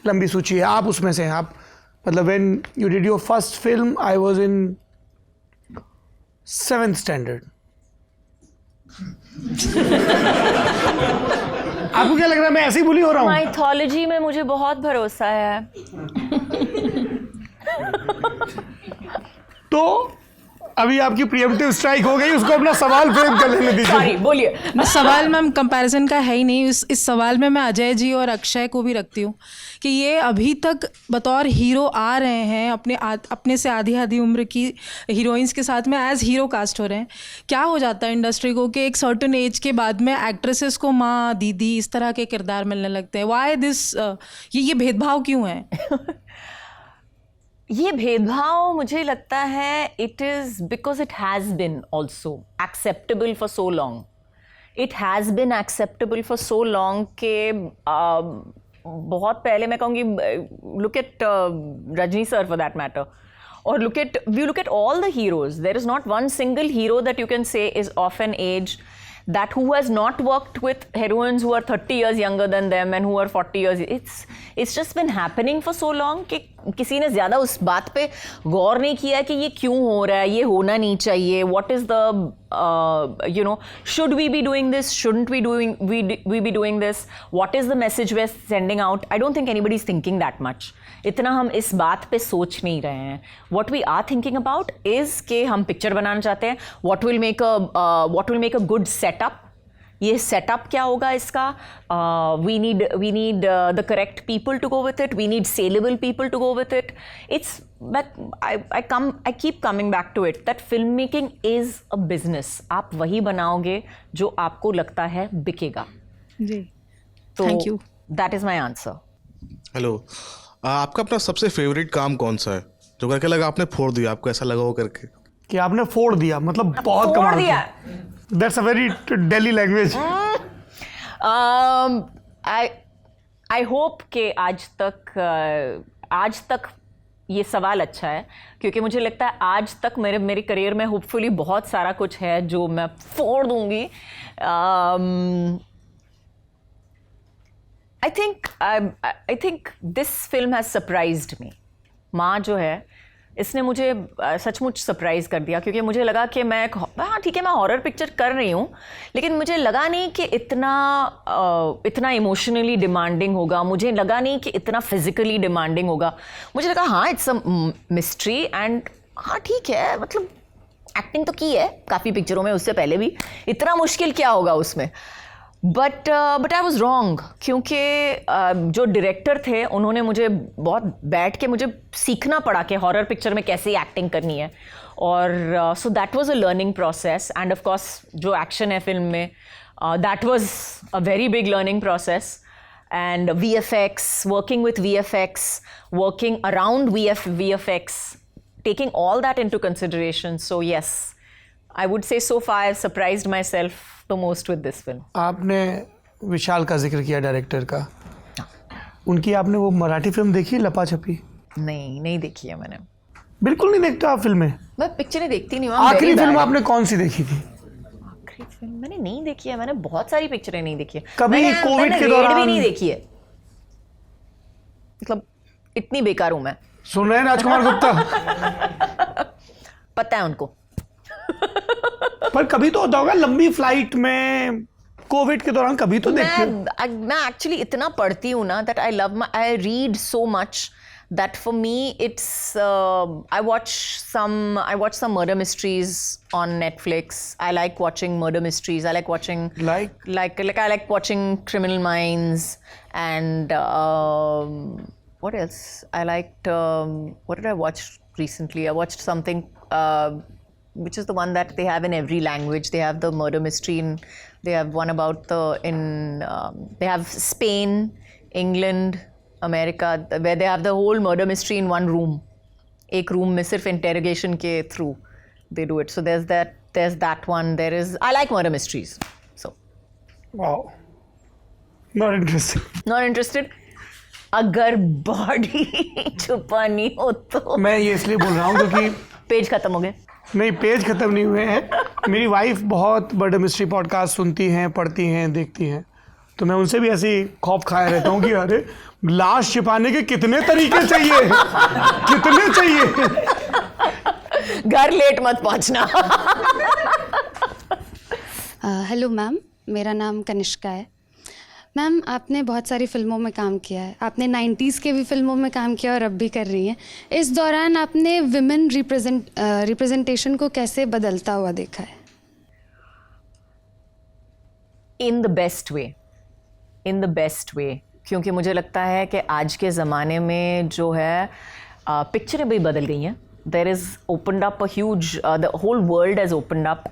[SPEAKER 2] लंबी सूची है, आप उसमें से हैं। आप मतलब when you did your first film I was in 7th standard. आपको क्या लग रहा है, मैं ऐसे ही बुली हो रहा हूँ?
[SPEAKER 1] माइथोलॉजी में मुझे बहुत भरोसा है।
[SPEAKER 2] तो अभी आपकी प्रीएम्प्टिव स्ट्राइक हो गई, उसको अपना सवाल फ्रेम कर लेने दीजिए।
[SPEAKER 1] सॉरी, बोलिए।
[SPEAKER 9] सवाल मैम कंपैरिजन का है ही नहीं। इस सवाल में मैं अजय जी और अक्षय को भी रखती हूँ कि ये अभी तक बतौर हीरो आ रहे हैं, अपने से आधी उम्र की हीरोइंस के साथ में एज हीरो कास्ट हो रहे हैं। क्या हो जाता है इंडस्ट्री को कि एक सर्टेन एज के बाद में एक्ट्रेसेस को माँ, दीदी इस तरह के किरदार मिलने लगते हैं? वाई दिस, ये भेदभाव क्यों है?
[SPEAKER 1] ये भेदभाव मुझे लगता है it is because it has been also acceptable for so long. It has been acceptable for so long के बहुत पहले मैं कहूँगी, look at Rajni sir for that matter, और look at all the heroes. There is not one single hero that you can say is of an age that who has not worked with heroines who are 30 years younger than them and who are 40 years. It's just been happening for so long कि किसी ने ज़्यादा उस बात पे गौर नहीं किया कि ये क्यों हो रहा है, ये होना नहीं चाहिए. What is the should we be doing this? Shouldn't we be doing this? What is the message we're sending out? I don't think anybody is thinking that much. इतना हम इस बात पे सोच नहीं रहे हैं. What we are thinking about is कि हम पिक्चर बनाना चाहते हैं. What will make a good setup? ये सेटअप क्या होगा इसका? We need the correct people to go with it. We need saleable people to go with it. It's but I keep coming back to it that filmmaking is a business. आप वही बनाओगे जो आपको लगता है बिकेगा.
[SPEAKER 9] जी.
[SPEAKER 1] तो
[SPEAKER 9] Thank you.
[SPEAKER 1] That is my answer.
[SPEAKER 10] Hello, आपका अपना सबसे फेवरेट काम कौन सा है जो करके लगा आपने फोड़ दिया, आपको ऐसा लगा वो करके
[SPEAKER 2] कि आपने फोड़ दिया, मतलब बहुत कमाल किया. That's a very Delhi language.
[SPEAKER 1] I hope कि आज तक ये सवाल अच्छा है क्योंकि मुझे लगता है आज तक मेरे करियर में होपफुली बहुत सारा कुछ है जो मैं फोड़ दूंगी. I think this film has surprised me. माँ जो है इसने मुझे सचमुच सरप्राइज़ कर दिया क्योंकि मुझे लगा कि हाँ ठीक है मैं हॉरर पिक्चर कर रही हूँ लेकिन मुझे लगा नहीं कि इतना इमोशनली डिमांडिंग होगा. मुझे लगा नहीं कि इतना फिजिकली डिमांडिंग होगा. मुझे लगा हाँ इट्स अ मिस्ट्री एंड हाँ ठीक है, मतलब एक्टिंग तो की है काफ़ी पिक्चरों में उससे पहले भी, इतना मुश्किल क्या होगा उसमें. बट आई वॉज रॉन्ग, क्योंकि जो डायरेक्टर थे उन्होंने मुझे बहुत बैठ के मुझे सीखना पड़ा कि हॉरर पिक्चर में कैसे एक्टिंग करनी है, और so that was a learning process. End of course जो एक्शन है फिल्म में, that was a very big learning process. And VFX, working with VFX, working around VFX, taking all that into consideration. So yes, I would say so far I've surprised myself the most with this film.
[SPEAKER 2] आपने विशाल का जिक्र किया director का, उनकी आपने वो Marathi film देखी लपा छपी?
[SPEAKER 1] नहीं देखी है मैंने.
[SPEAKER 2] बिल्कुल नहीं देखते आप फिल्में?
[SPEAKER 1] मैं पिक्चरें देखती नहीं हूँ.
[SPEAKER 2] आखिरी फिल्म आपने कौन सी देखी थी?
[SPEAKER 1] फिल्म मैंने नहीं देखी है. मैंने बहुत सारी पिक्चरें नहीं देखी है.
[SPEAKER 2] कभी कोविड के दौरान
[SPEAKER 1] भी नहीं देखी है. मतलब इतनी बेकार हूं मैं.
[SPEAKER 2] सुन रहे हैं राजकुमार गुप्ता?
[SPEAKER 1] पता है उनको.
[SPEAKER 2] पर कभी तो होता होगा लंबी फ्लाइट में कोविड के दौरान, कभी तो देखते हो.
[SPEAKER 1] मैं एक्चुअली इतना पढ़ती हूँ ना, that I read so much that for me it's I watch some murder mysteries on Netflix. I like watching murder mysteries. I like watching
[SPEAKER 2] like
[SPEAKER 1] I like watching Criminal Minds, and what else I liked. What did I watch recently? I watched something which is the one that they have in every language. They have the murder mystery they have one about they have Spain, England, America, where they have the whole murder mystery in one room. एक room में सिर्फ interrogation के through they do it. So there's that one. I like murder mysteries. So.
[SPEAKER 2] Wow. Not interested.
[SPEAKER 1] Not interested. अगर body छुपानी हो तो.
[SPEAKER 2] मैं ये इसलिए बोल रहा हूँ क्योंकि
[SPEAKER 1] पेज खत्म हो गए.
[SPEAKER 2] नहीं, पेज खत्म नहीं हुए हैं. मेरी वाइफ बहुत मर्डर मिस्ट्री पॉडकास्ट सुनती हैं, पढ़ती हैं, देखती हैं, तो मैं उनसे भी ऐसे ही खौफ खाया रहता हूँ कि अरे लाश छिपाने के कितने तरीके चाहिए, कितने चाहिए.
[SPEAKER 1] घर लेट मत पहुँचना.
[SPEAKER 11] हेलो मैम, मेरा नाम कनिष्का है. मैम, आपने बहुत सारी फिल्मों में काम किया है. आपने 90s के भी फिल्मों में काम किया और अब भी कर रही हैं. इस दौरान आपने विमेन रिप्रेजेंटेशन को कैसे बदलता हुआ देखा है?
[SPEAKER 1] In the best way. क्योंकि मुझे लगता है कि आज के ज़माने में जो है पिक्चरें भी बदल गई हैं. There is opened up a huge, the whole world has opened up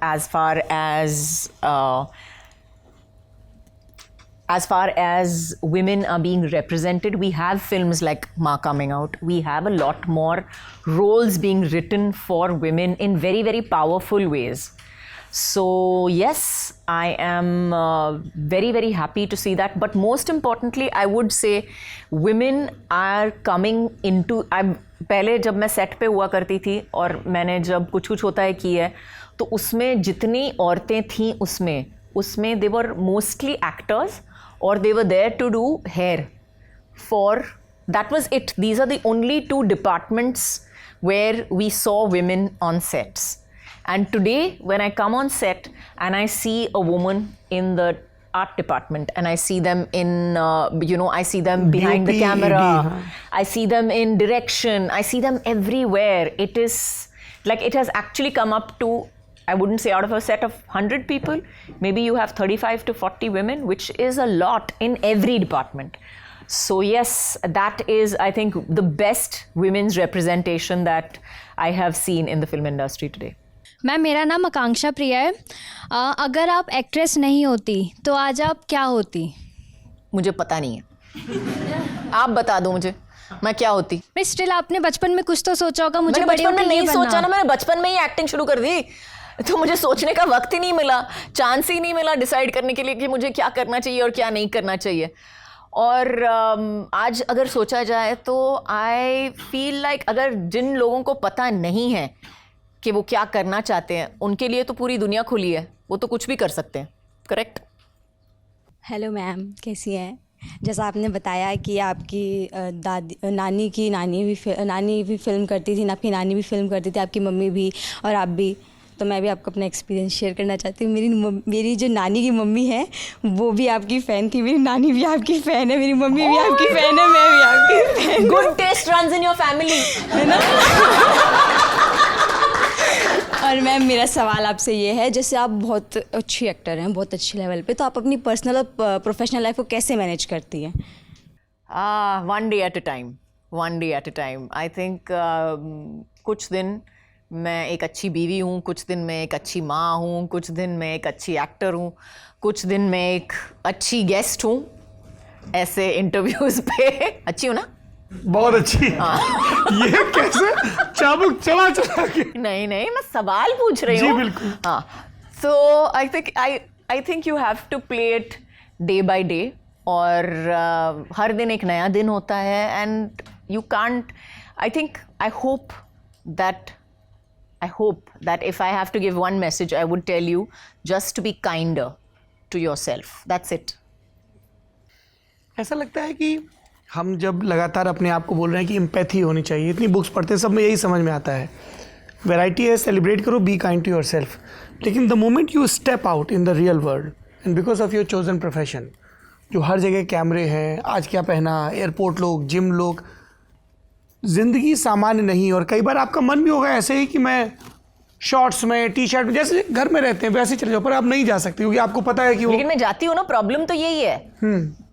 [SPEAKER 1] as far as women are being represented. We have films like Ma coming out. We have a lot more roles being written for women in very, very powerful ways. So yes, I am very, very happy to see that. But most importantly, I would say women are coming into. पहले जब मैं set पे हुआ करती थी और मैंने जब कुछ होता है की है, तो उसमें जितनी औरतें थीं उसमें they were mostly actors, or they were there to do hair. That was it. These are the only two departments where we saw women on sets. And today, when I come on set and I see a woman in the art department, and I see them in, I see them behind the camera, I see them in direction, I see them everywhere. It is like it has actually come up to, I wouldn't say out of a set of 100 people, maybe you have 35 to 40 women, which is a lot in every department. So yes, that is, I think, the best women's representation that I have seen in the film industry today.
[SPEAKER 12] Ma'am, मेरा नाम आकांक्षा प्रिया है. अगर आप actress नहीं होती तो आज आप क्या होती?
[SPEAKER 1] मुझे पता नहीं है. आप बता दो मुझे, मैं क्या होती?
[SPEAKER 12] मैं स्टिल, आपने बचपन में कुछ तो सोचा होगा मुझे
[SPEAKER 1] बड़े होकर नहीं सोचा ना. मैंने बचपन में ही एक्टिंग शुरू कर दी, तो मुझे सोचने का वक्त ही नहीं मिला, चांस ही नहीं मिला डिसाइड करने के लिए कि मुझे क्या करना चाहिए और क्या नहीं करना चाहिए. और आज अगर सोचा जाए तो आई फील लाइक अगर जिन लोगों को पता नहीं है कि वो क्या करना चाहते हैं, उनके लिए तो पूरी दुनिया खुली है, वो तो कुछ भी कर सकते हैं. करेक्ट.
[SPEAKER 13] हेलो मैम, कैसी हैं? जैसा आपने बताया कि आपकी नानी भी फिल्म करती थी, आपकी नानी भी फिल्म करती थी, आपकी मम्मी भी और आप भी. तो मैं भी आपको अपना एक्सपीरियंस शेयर करना चाहती हूँ. मेरी जो नानी की मम्मी है वो भी आपकी फ़ैन थी, मेरी नानी भी आपकी फ़ैन है, मेरी मम्मी भी आपकी फ़ैन है, मैं भी आपकी fan.
[SPEAKER 1] Good taste runs in your family, है ना?
[SPEAKER 13] और मैम मेरा सवाल आपसे ये है, जैसे आप बहुत अच्छी एक्टर हैं, बहुत अच्छे लेवल पे, तो आप अपनी पर्सनल और प्रोफेशनल लाइफ को कैसे मैनेज करती हैं?
[SPEAKER 1] One day at a time. One day at a time. I think कुछ दिन मैं एक अच्छी बीवी हूँ, कुछ दिन मैं एक अच्छी माँ हूँ, कुछ दिन मैं एक अच्छी एक्टर हूँ, कुछ दिन मैं एक अच्छी गेस्ट हूँ ऐसे इंटरव्यूज पे। अच्छी हूँ ना?
[SPEAKER 2] बहुत अच्छी। ये कैसे चाबुक चला चला के?
[SPEAKER 1] नहीं मैं सवाल पूछ रही हूँ।
[SPEAKER 2] जी बिल्कुल।
[SPEAKER 1] हाँ, so I think you have to play it day by day, और हर दिन एक नया दिन होता है, and you can't, I hope that if I have to give one message, I would tell you just to be kinder to yourself. That's it.
[SPEAKER 2] ऐसा लगता है कि हम जब लगातार अपने आप को बोल रहे हैं कि एम्पैथी होनी चाहिए, इतनी बुक्स पढ़ते हैं, सब में यही समझ में आता है, वैरायटी है, सेलिब्रेट करो, बी काइंड टू योरसेल्फ। लेकिन the moment you step out in the real world and because of your chosen profession, जो हर जगह कैमरे हैं, आज क्या पहना, एयरपोर्ट लोग, जिम लोग, ज़िंदगी सामान्य नहीं। और कई बार आपका मन भी होगा ऐसे ही कि मैं शॉर्ट्स में, टी शर्ट में, जैसे घर में रहते हैं वैसे चले जाओ, पर आप नहीं जा सकते क्योंकि आपको पता है कि वो।
[SPEAKER 1] लेकिन मैं जाती हूँ ना, प्रॉब्लम तो यही है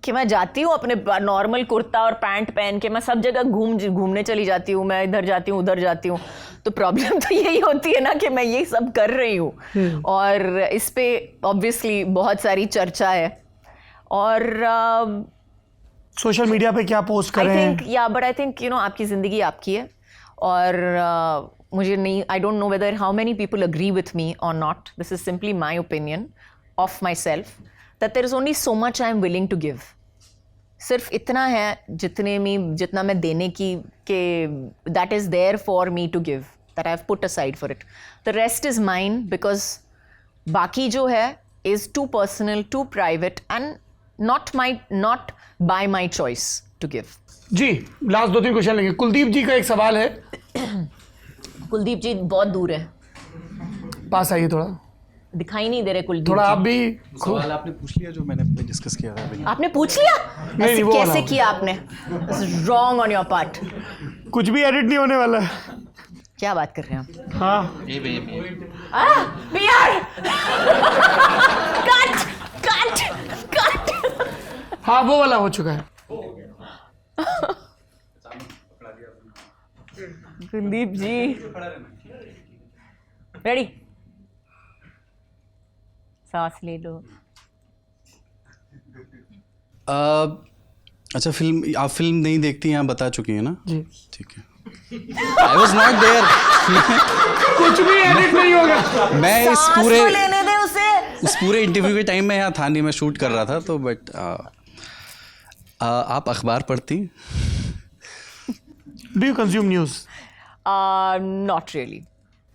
[SPEAKER 1] कि मैं जाती हूँ अपने नॉर्मल कुर्ता और पैंट पहन के, मैं सब जगह घूमने चली जाती हूँ, मैं इधर जाती हूँ उधर जाती हूँ, तो प्रॉब्लम तो यही होती है ना कि मैं ये सब कर रही हूँ। और इस पे ऑब्वियसली बहुत सारी चर्चा है, और
[SPEAKER 2] सोशल मीडिया पे क्या पोस्ट कर रहे हैं।
[SPEAKER 1] बट आई थिंक आपकी ज़िंदगी आपकी है, और मुझे no, I don't know whether how many people agree with me और not, this is simply my opinion of my self, that there is only so much I am willing to give. सिर्फ इतना है जितना मैं देने की, के that is there for me to give, that I have put aside for it, the rest is mine, because बाकी जो है is too personal, too private, and not by my choice to give.
[SPEAKER 2] जी last 2-3 question लेंगे। कुलदीप जी का एक सवाल है।
[SPEAKER 1] कुलदीप जी बहुत दूर है,
[SPEAKER 2] पास आइए थोड़ा,
[SPEAKER 1] दिखाई नहीं दे रहे कुलदीप
[SPEAKER 2] थोड़ा
[SPEAKER 1] जी।
[SPEAKER 2] आप भी
[SPEAKER 14] सवाल आपने पूछ लिया जो मैंने डिस्कस किया था अभी।
[SPEAKER 1] आपने पूछ लिया?
[SPEAKER 2] नहीं, वो
[SPEAKER 1] कैसे
[SPEAKER 2] वाला।
[SPEAKER 1] किया आपने? Wrong on your part.
[SPEAKER 2] कुछ भी एडिट नहीं होने वाला है।
[SPEAKER 1] क्या बात कर रहे हैं आप?
[SPEAKER 2] हाँ
[SPEAKER 1] PR! कट।
[SPEAKER 2] हाँ वो वाला हो चुका है।
[SPEAKER 1] कुलदीप जी रेडी? सांस ले लो।
[SPEAKER 14] अच्छा, आप फिल्म नहीं देखती हैं, आप बता चुकी हैं ना?
[SPEAKER 2] जी
[SPEAKER 14] ठीक है। I was not there.
[SPEAKER 2] कुछ भी एडिट नहीं होगा।
[SPEAKER 14] मैं
[SPEAKER 1] लेने दे उसे।
[SPEAKER 14] इस पूरे इंटरव्यू के टाइम में यहाँ था नहीं, मैं शूट कर रहा था, तो बट आप अखबार पढ़ती?
[SPEAKER 2] Do you consume news?
[SPEAKER 1] Not really.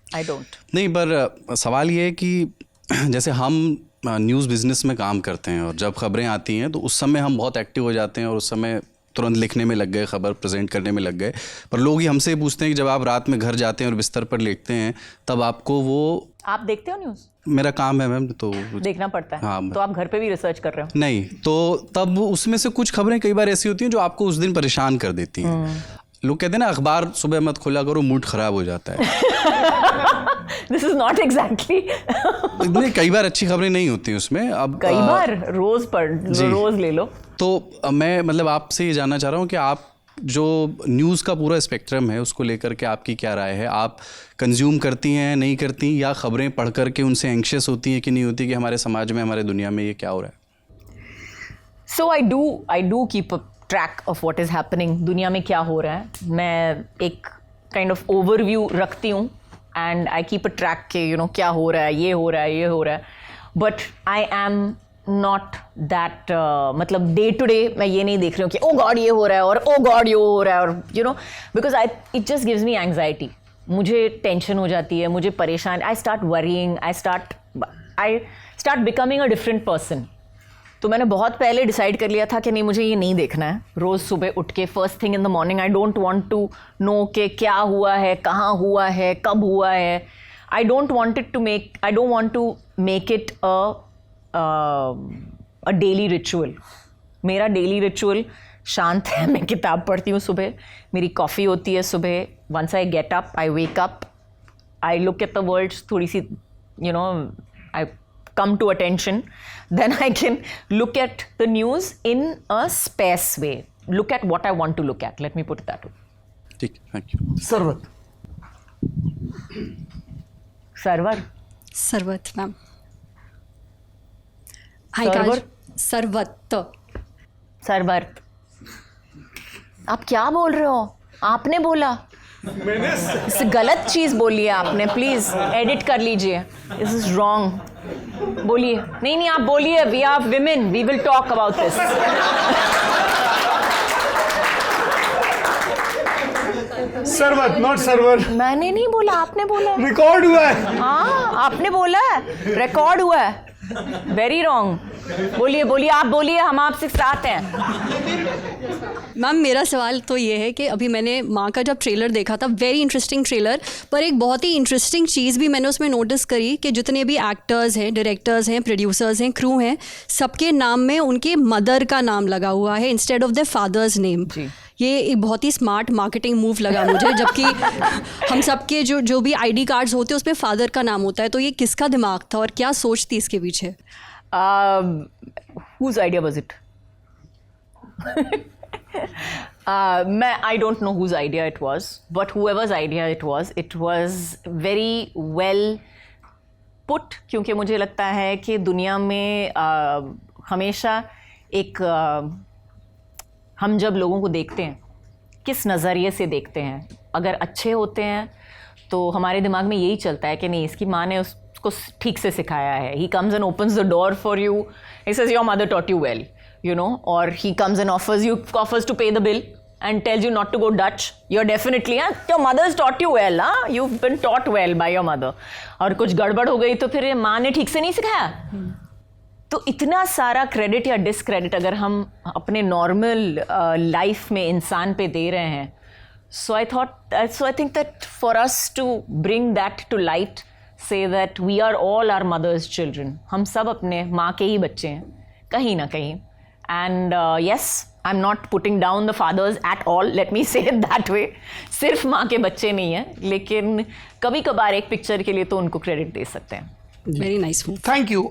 [SPEAKER 1] I don't.
[SPEAKER 14] नहीं, पर सवाल ये है कि जैसे हम न्यूज़ बिजनेस में काम करते हैं, और जब खबरें आती हैं तो उस समय हम बहुत एक्टिव हो जाते हैं, और उस समय तुरंत लिखने में लग गए, खबर प्रेजेंट करने में लग गए। पर लोग ही हमसे पूछते हैं कि जब आप रात में घर जाते हैं और बिस्तर पर लेटते हैं, तब आपको वो।
[SPEAKER 1] आप देखते हो न्यूज़?
[SPEAKER 14] मेरा काम है मैम, तो
[SPEAKER 1] देखना पड़ता है।
[SPEAKER 14] हाँ,
[SPEAKER 1] तो आप घर पे भी रिसर्च कर रहे हो?
[SPEAKER 14] नहीं, तो तब उसमें से कुछ खबरें कई बार ऐसी होती हैं जो आपको उस दिन परेशान कर देती हैं। लोग कहते हैं ना, अखबार सुबह मत खोला करो, मूड खराब हो जाता है।
[SPEAKER 1] This is not exactly.
[SPEAKER 14] नहीं, कई बार अच्छी खबरें नहीं होती उसमें। अब
[SPEAKER 1] कई बार रोज ले लो।
[SPEAKER 14] तो मैं मतलब आपसे ये जानना चाह रहा हूँ कि आप जो न्यूज़ का पूरा स्पेक्ट्रम है उसको लेकर के आपकी क्या राय है? आप कंज्यूम करती हैं, नहीं करती, या खबरें पढ़ करके उनसे एंग्शियस होती हैं कि नहीं होती कि हमारे समाज में, हमारे दुनिया में ये क्या हो रहा है?
[SPEAKER 1] So I do keep a track of what is happening. दुनिया में क्या हो रहा है, मैं एक kind of overview रखती हूँ, and I keep a track के क्या हो रहा है, ये हो रहा है, but I am not that मतलब day to day मैं ये नहीं देख रही हूँ कि oh God ये हो रहा है, और oh God ये हो रहा है, और because it just gives me anxiety. मुझे टेंशन हो जाती है, मुझे परेशान, I start worrying, I start becoming a different person. तो मैंने बहुत पहले डिसाइड कर लिया था कि नहीं, मुझे ये नहीं देखना है। रोज़ सुबह उठ के first thing in the morning, I don't want to know कि क्या हुआ है, कहाँ हुआ है, कब हुआ है। I don't want to make it a daily ritual. मेरा डेली रिचुअल शांत है, मैं किताब पढ़ती हूँ सुबह, मेरी कॉफ़ी होती है सुबह, once I get up, I wake up, I look at the world थोड़ी सी, you know, I come to attention, then I can look at the news in a space way. Look at what I want to look at. Let me put it that way.
[SPEAKER 14] ठीक, thank you.
[SPEAKER 2] Sarwat.
[SPEAKER 1] Sarwar.
[SPEAKER 15] Sarwat ma'am.
[SPEAKER 1] Sarwar?
[SPEAKER 15] Sarwat.
[SPEAKER 1] सरवर्त। आप क्या बोल रहे हो? आपने बोला। मैंने गलत चीज बोली है आपने, प्लीज एडिट कर लीजिए। This is wrong. बोलिए। नहीं आप बोलिए। We are women, we will talk about this.
[SPEAKER 2] Sarwat, not Sarwar.
[SPEAKER 1] मैंने नहीं बोला, आपने बोला।
[SPEAKER 2] रिकॉर्ड हुआ है।
[SPEAKER 1] हाँ, आपने बोला है, रिकॉर्ड हुआ है। Very wrong. बोलिए, आप बोलिए, हम आपसे साथ हैं।
[SPEAKER 15] मैम मेरा सवाल तो ये है कि अभी मैंने माँ का जब ट्रेलर देखा था, वेरी इंटरेस्टिंग ट्रेलर, पर एक बहुत ही इंटरेस्टिंग चीज़ भी मैंने उसमें नोटिस करी कि जितने भी एक्टर्स हैं, डायरेक्टर्स हैं, प्रोड्यूसर्स हैं, क्रू हैं, सबके नाम में उनके मदर का नाम लगा हुआ है instead of the father's name. ये एक बहुत ही स्मार्ट मार्केटिंग मूव लगा मुझे, जबकि हम सबके जो भी आईडी कार्ड्स होते हैं उसमें फादर का नाम होता है। तो ये किसका दिमाग था और क्या सोच थी इसके पीछे?
[SPEAKER 1] Whose idea was it? I don't know whose idea it was, but whoever's idea it was very well put, क्योंकि मुझे लगता है कि दुनिया में हमेशा एक हम जब लोगों को देखते हैं किस नज़रिए से देखते हैं। अगर अच्छे होते हैं तो हमारे दिमाग में यही चलता है कि नहीं, इसकी माँ ने उसको ठीक से सिखाया है। He comes and opens the door for you, he says your mother taught you well, you know, और he comes and offers to pay the bill and tells you not to go Dutch. You're definitely, your mother's taught you well, you've been taught well by your mother. और कुछ गड़बड़ हो गई तो फिर माँ ने ठीक से नहीं सिखाया। तो इतना सारा क्रेडिट या डिसक्रेडिट अगर हम अपने नॉर्मल लाइफ में इंसान पे दे रहे हैं, so I think that for us to bring that to light, say that we are all our mother's children. हम सब अपने माँ के ही बच्चे हैं कहीं ना कहीं। And yes, I'm not putting down the fathers at all, let me say it that way. सिर्फ माँ के बच्चे नहीं हैं, लेकिन कभी कभार एक पिक्चर के लिए तो उनको क्रेडिट दे सकते हैं।
[SPEAKER 15] Very nice.
[SPEAKER 2] Thank you.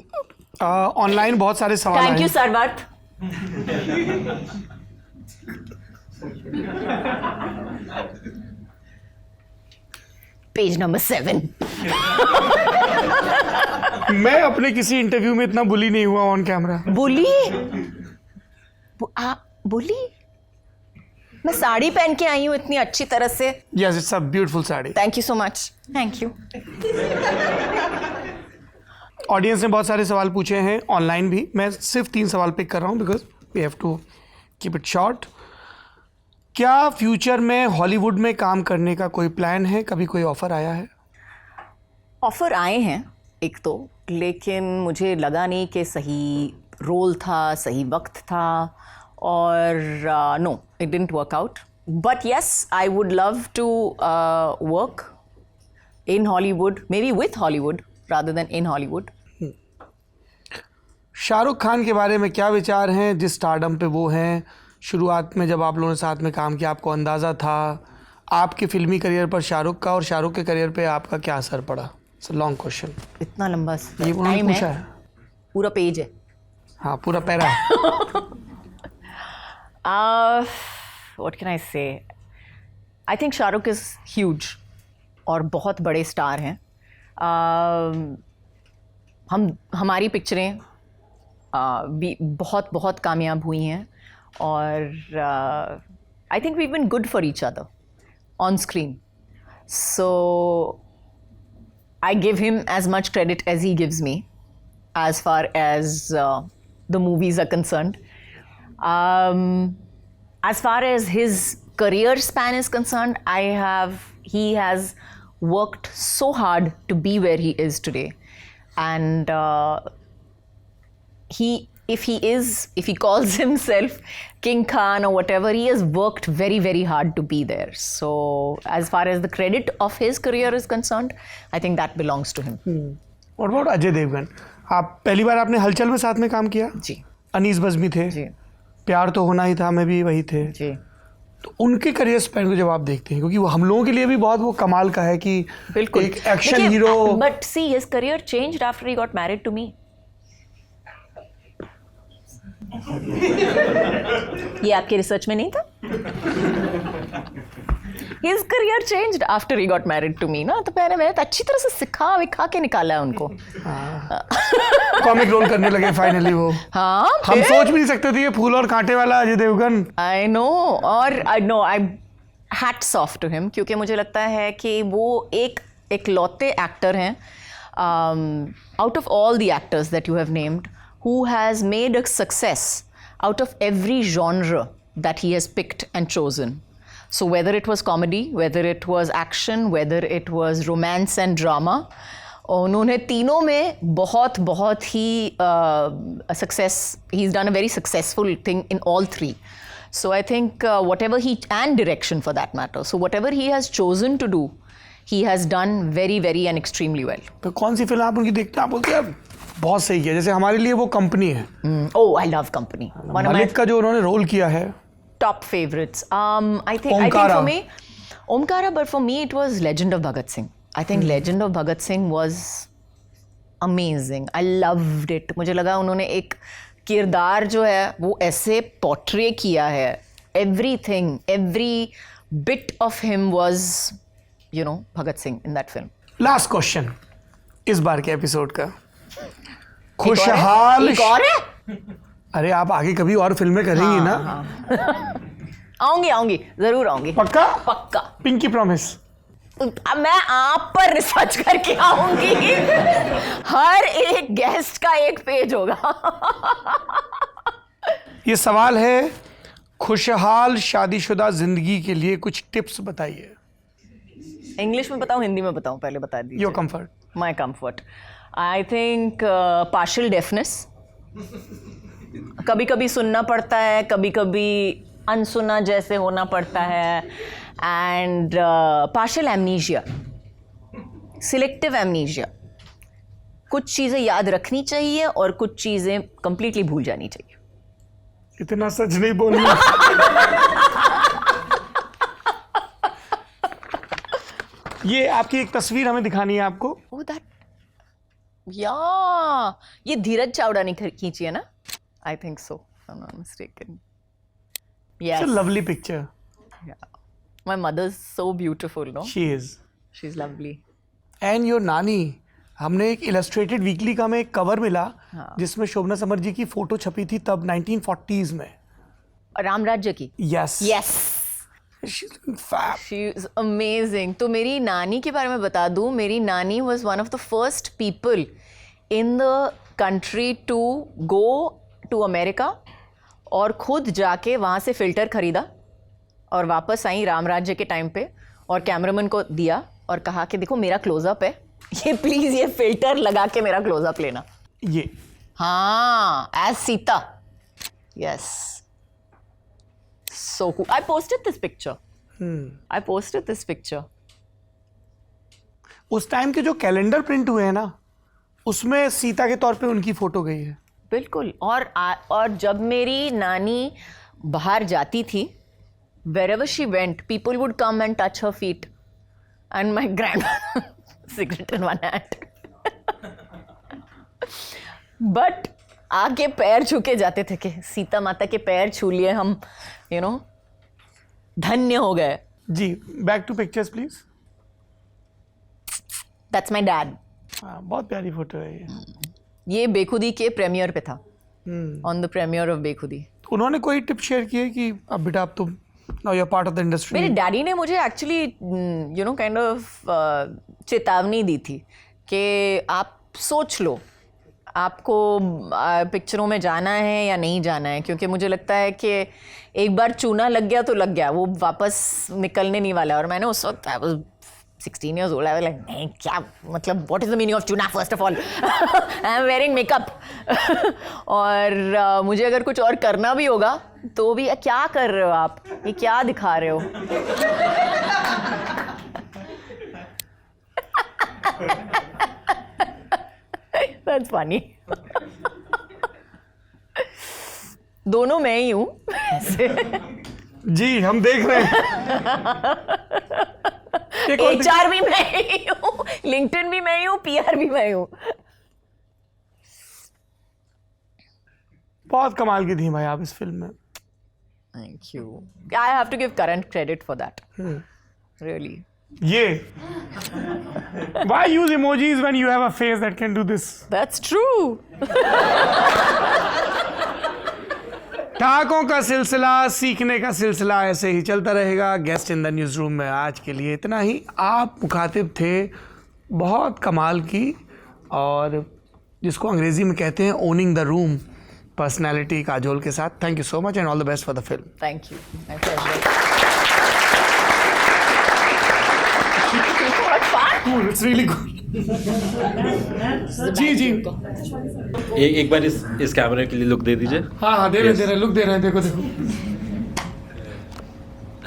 [SPEAKER 2] Online बहुत सारे सवाल
[SPEAKER 1] थैंक यू सरवर्थ। Page number 7।
[SPEAKER 2] मैं अपने किसी इंटरव्यू में इतना बुली नहीं हुआ ऑन कैमरा।
[SPEAKER 1] बुली? बुली? मैं साड़ी पहन के आई हूँ इतनी अच्छी तरह से।
[SPEAKER 2] Yes, it's a beautiful sari.
[SPEAKER 1] Thank you so much. Thank you.
[SPEAKER 2] Audience ने बहुत सारे सवाल पूछे हैं, ऑनलाइन भी। मैं सिर्फ 3 सवाल पिक कर रहा हूँ because we have to keep it short. क्या फ्यूचर में हॉलीवुड में काम करने का कोई प्लान है? कभी कोई ऑफ़र आया है?
[SPEAKER 1] ऑफ़र आए हैं एक तो, लेकिन मुझे लगा नहीं कि सही रोल था, सही वक्त था, और no, it didn't work out. But yes, I would love to work in Hollywood, maybe with Hollywood rather than in Hollywood.
[SPEAKER 2] Shahrukh Khan के बारे में क्या विचार हैं? जिस स्टारडम पे वो हैं, शुरुआत में जब आप लोगों ने साथ में काम किया, आपको अंदाज़ा था आपके फिल्मी करियर पर शाहरुख का, और शाहरुख के करियर पे आपका क्या असर पड़ा? It's a long question.
[SPEAKER 1] इतना लंबा
[SPEAKER 2] ये उन्होंने पूछा है,
[SPEAKER 1] पूरा पेज है।
[SPEAKER 2] हाँ, पूरा पैरा है।
[SPEAKER 1] What can I say? I think Shahrukh is huge और बहुत बड़े स्टार हैं। हमारी पिक्चरें भी बहुत कामयाब हुई हैं, और I think we been good for each other on screen, so I give him as much credit as he gives me as far as the movies are concerned. As far as his career span is concerned, he has worked so hard to be where he is today, and if he calls himself King Khan or whatever, he has worked very, very hard to be there. So as far as the credit of his career is concerned, I think that belongs to him.
[SPEAKER 2] What about Ajay Devgan? आप पहली बार आपने हलचल में साथ में काम किया?
[SPEAKER 1] जी।
[SPEAKER 2] अनीस बज़मी थे जी। प्यार तो होना ही था में भी वही थे जी। तो उनके करियर स्पैन को जब आप देखते हैं, क्योंकि वो हम लोगों के लिए भी बहुत वो कमाल का है कि
[SPEAKER 1] बिल्कुल
[SPEAKER 2] एक action hero,
[SPEAKER 1] but see his career changed after he got married to me. ये आपके रिसर्च में नहीं था? His career changed after he got married to me, ना. तो मैंने अच्छी तरह से सिखा विखा के निकाला है उनको.
[SPEAKER 2] कॉमिक रोल करने लगे फाइनली वो.
[SPEAKER 1] हाँ,
[SPEAKER 2] हम सोच भी नहीं सकते थे ये फूल और कांटे वाला अजय देवगन.
[SPEAKER 1] I know, और I know, I hats off to him, क्योंकि मुझे लगता है कि वो एक इकलौते एक्टर हैं out of all the actors that you have named who has made a success out of every genre that he has picked and chosen. So whether it was comedy, whether it was action, whether it was romance and drama, उन्होंने तीनों में बहुत ही success, he's done a very successful thing in all three. So I think whatever and direction for that matter, so whatever he has chosen to do, he has done very and extremely well.
[SPEAKER 2] तो कौन सी film आप उनकी देखते हैं, आप बोलते हैं बहुत सही किया? जैसे हमारे लिए वो कंपनी है.
[SPEAKER 1] Oh, I love Company.
[SPEAKER 2] Malik का जो उन्होंने रोल किया है,
[SPEAKER 1] top favorites. I think for me, Omkara, but for me it was Legend of Bhagat Singh. I think Legend of Bhagat Singh was amazing. I loved it. मुझे लगा उन्होंने एक किरदार जो है वो ऐसे पोर्ट्रे किया है. Everything, every bit of him was, you know, Bhagat Singh in that film.
[SPEAKER 2] Last question इस बार के एपिसोड का. खुशहाल.
[SPEAKER 1] एक और है?
[SPEAKER 2] अरे आप आगे कभी और फिल्में करेंगी ना?
[SPEAKER 1] आऊंगी, जरूर आऊंगी.
[SPEAKER 2] पक्का?
[SPEAKER 1] पक्का.
[SPEAKER 2] Pinky promise.
[SPEAKER 1] मैं आप पर रिसर्च करके आऊंगी. हर एक गेस्ट का एक पेज होगा.
[SPEAKER 2] ये सवाल है, खुशहाल शादीशुदा जिंदगी के लिए कुछ टिप्स बताइए.
[SPEAKER 1] इंग्लिश में बताऊं, हिंदी में बताऊं? पहले बता दीजिए.
[SPEAKER 2] Your comfort.
[SPEAKER 1] My comfort. I think partial deafness. कभी कभी सुनना पड़ता है, कभी कभी अनसुना जैसे होना पड़ता है. And partial amnesia, selective amnesia. कुछ चीज़ें याद रखनी चाहिए और कुछ चीज़ें कंप्लीटली भूल जानी चाहिए.
[SPEAKER 2] इतना सच नहीं बोलना. ये आपकी एक तस्वीर हमें दिखानी है आपको.
[SPEAKER 1] Oh, that, ये धीरज चावड़ा ने खींची है ना? I think so, if I'm not mistaken. Yes.
[SPEAKER 2] It's a lovely picture.
[SPEAKER 1] Yeah. My mother's so beautiful, no?
[SPEAKER 2] She is.
[SPEAKER 1] She's lovely.
[SPEAKER 2] And your नानी, हमने एक इलस्ट्रेटेड वीकली का में एक कवर मिला जिसमें शोभना समर जी की फोटो छपी थी तब 1940s में.
[SPEAKER 1] राम राज्य की.
[SPEAKER 2] Yes.
[SPEAKER 1] Yes. She is amazing. तो मेरी नानी के बारे में बता दूं, मेरी नानी was one of the first people in the country to go to America और खुद जाके वहाँ से फ़िल्टर ख़रीदा और वापस आई राम राज्य के टाइम पे और कैमरामैन को दिया और कहा कि देखो मेरा क्लोज़अप है, ये प्लीज़ ये फ़िल्टर लगा के मेरा क्लोज़अप लेना.
[SPEAKER 2] ये
[SPEAKER 1] हाँ, as Sita. Yes. So cool. I posted this picture. I posted this picture.
[SPEAKER 2] उस टाइम के जो कैलेंडर प्रिंट हुए हैं ना, उसमें सीता के तौर पे उनकी फोटो गई है.
[SPEAKER 1] बिल्कुल. और जब मेरी नानी बाहर जाती थी, wherever she went, people would come and touch her feet, and my grandma, cigarette in one hand, but आके पैर छू के जाते थे कि सीता माता के पैर छू लिए हम, you know, धन्य हो गए.
[SPEAKER 2] जी, back to pictures please.
[SPEAKER 1] That's my dad.
[SPEAKER 2] बहुत प्यारी फोटो है ये.
[SPEAKER 1] ये बेखुदी के प्रीमियर पे था. ऑन द प्रीमियर ऑफ बेखुदी.
[SPEAKER 2] उन्होंने कोई टिप शेयर की है कि अब बेटा आप तो now you are part of the industry?
[SPEAKER 1] मेरे डैडी ने मुझे actually you know kind of चेतावनी दी थी कि आप सोच लो आपको पिक्चरों में जाना है या नहीं जाना है, क्योंकि मुझे लगता है कि एक बार चूना लग गया तो लग गया, वो वापस निकलने नहीं वाला. और मैंने उस वक्त I was 16 years old. I was like, नहीं क्या मतलब, what is the meaning of tuna first of all? I am wearing makeup. और मुझे अगर कुछ और करना भी होगा तो भी क्या कर रहे हो आप, ये क्या दिखा रहे हो? That's funny. दोनों मैं ही हूँ.
[SPEAKER 2] जी हम देख रहे हैं।
[SPEAKER 1] HR भी मैं ही हूँ, लिंक्डइन भी मैं ही हूँ, PR भी मैं हूँ।
[SPEAKER 2] बहुत कमाल की थी भाई आप इस फिल्म में।
[SPEAKER 1] Thank you. I have to give Karan credit for that. Really.
[SPEAKER 2] ये why use emojis when you have a face that can do this?
[SPEAKER 1] That's true.
[SPEAKER 2] ठहाकों का सिलसिला, सीखने का सिलसिला ऐसे ही चलता रहेगा। Guest in the news room में आज के लिए इतना ही। आप मुखातिब थे बहुत कमाल की, और जिसको अंग्रेजी में कहते हैं owning the room, personality Kajol के साथ। Thank you so much and all the best for the film.
[SPEAKER 1] Thank you. My pleasure.
[SPEAKER 2] Cool, it's really good. जी जी
[SPEAKER 16] एक बार इस कैमरे के लिए लुक दे दीजिए।
[SPEAKER 2] हाँ दे रहे लुक दे रहे हैं, देखो देखो।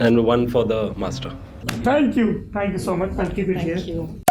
[SPEAKER 16] And one for the master.
[SPEAKER 2] Thank you so much. I'll keep it here.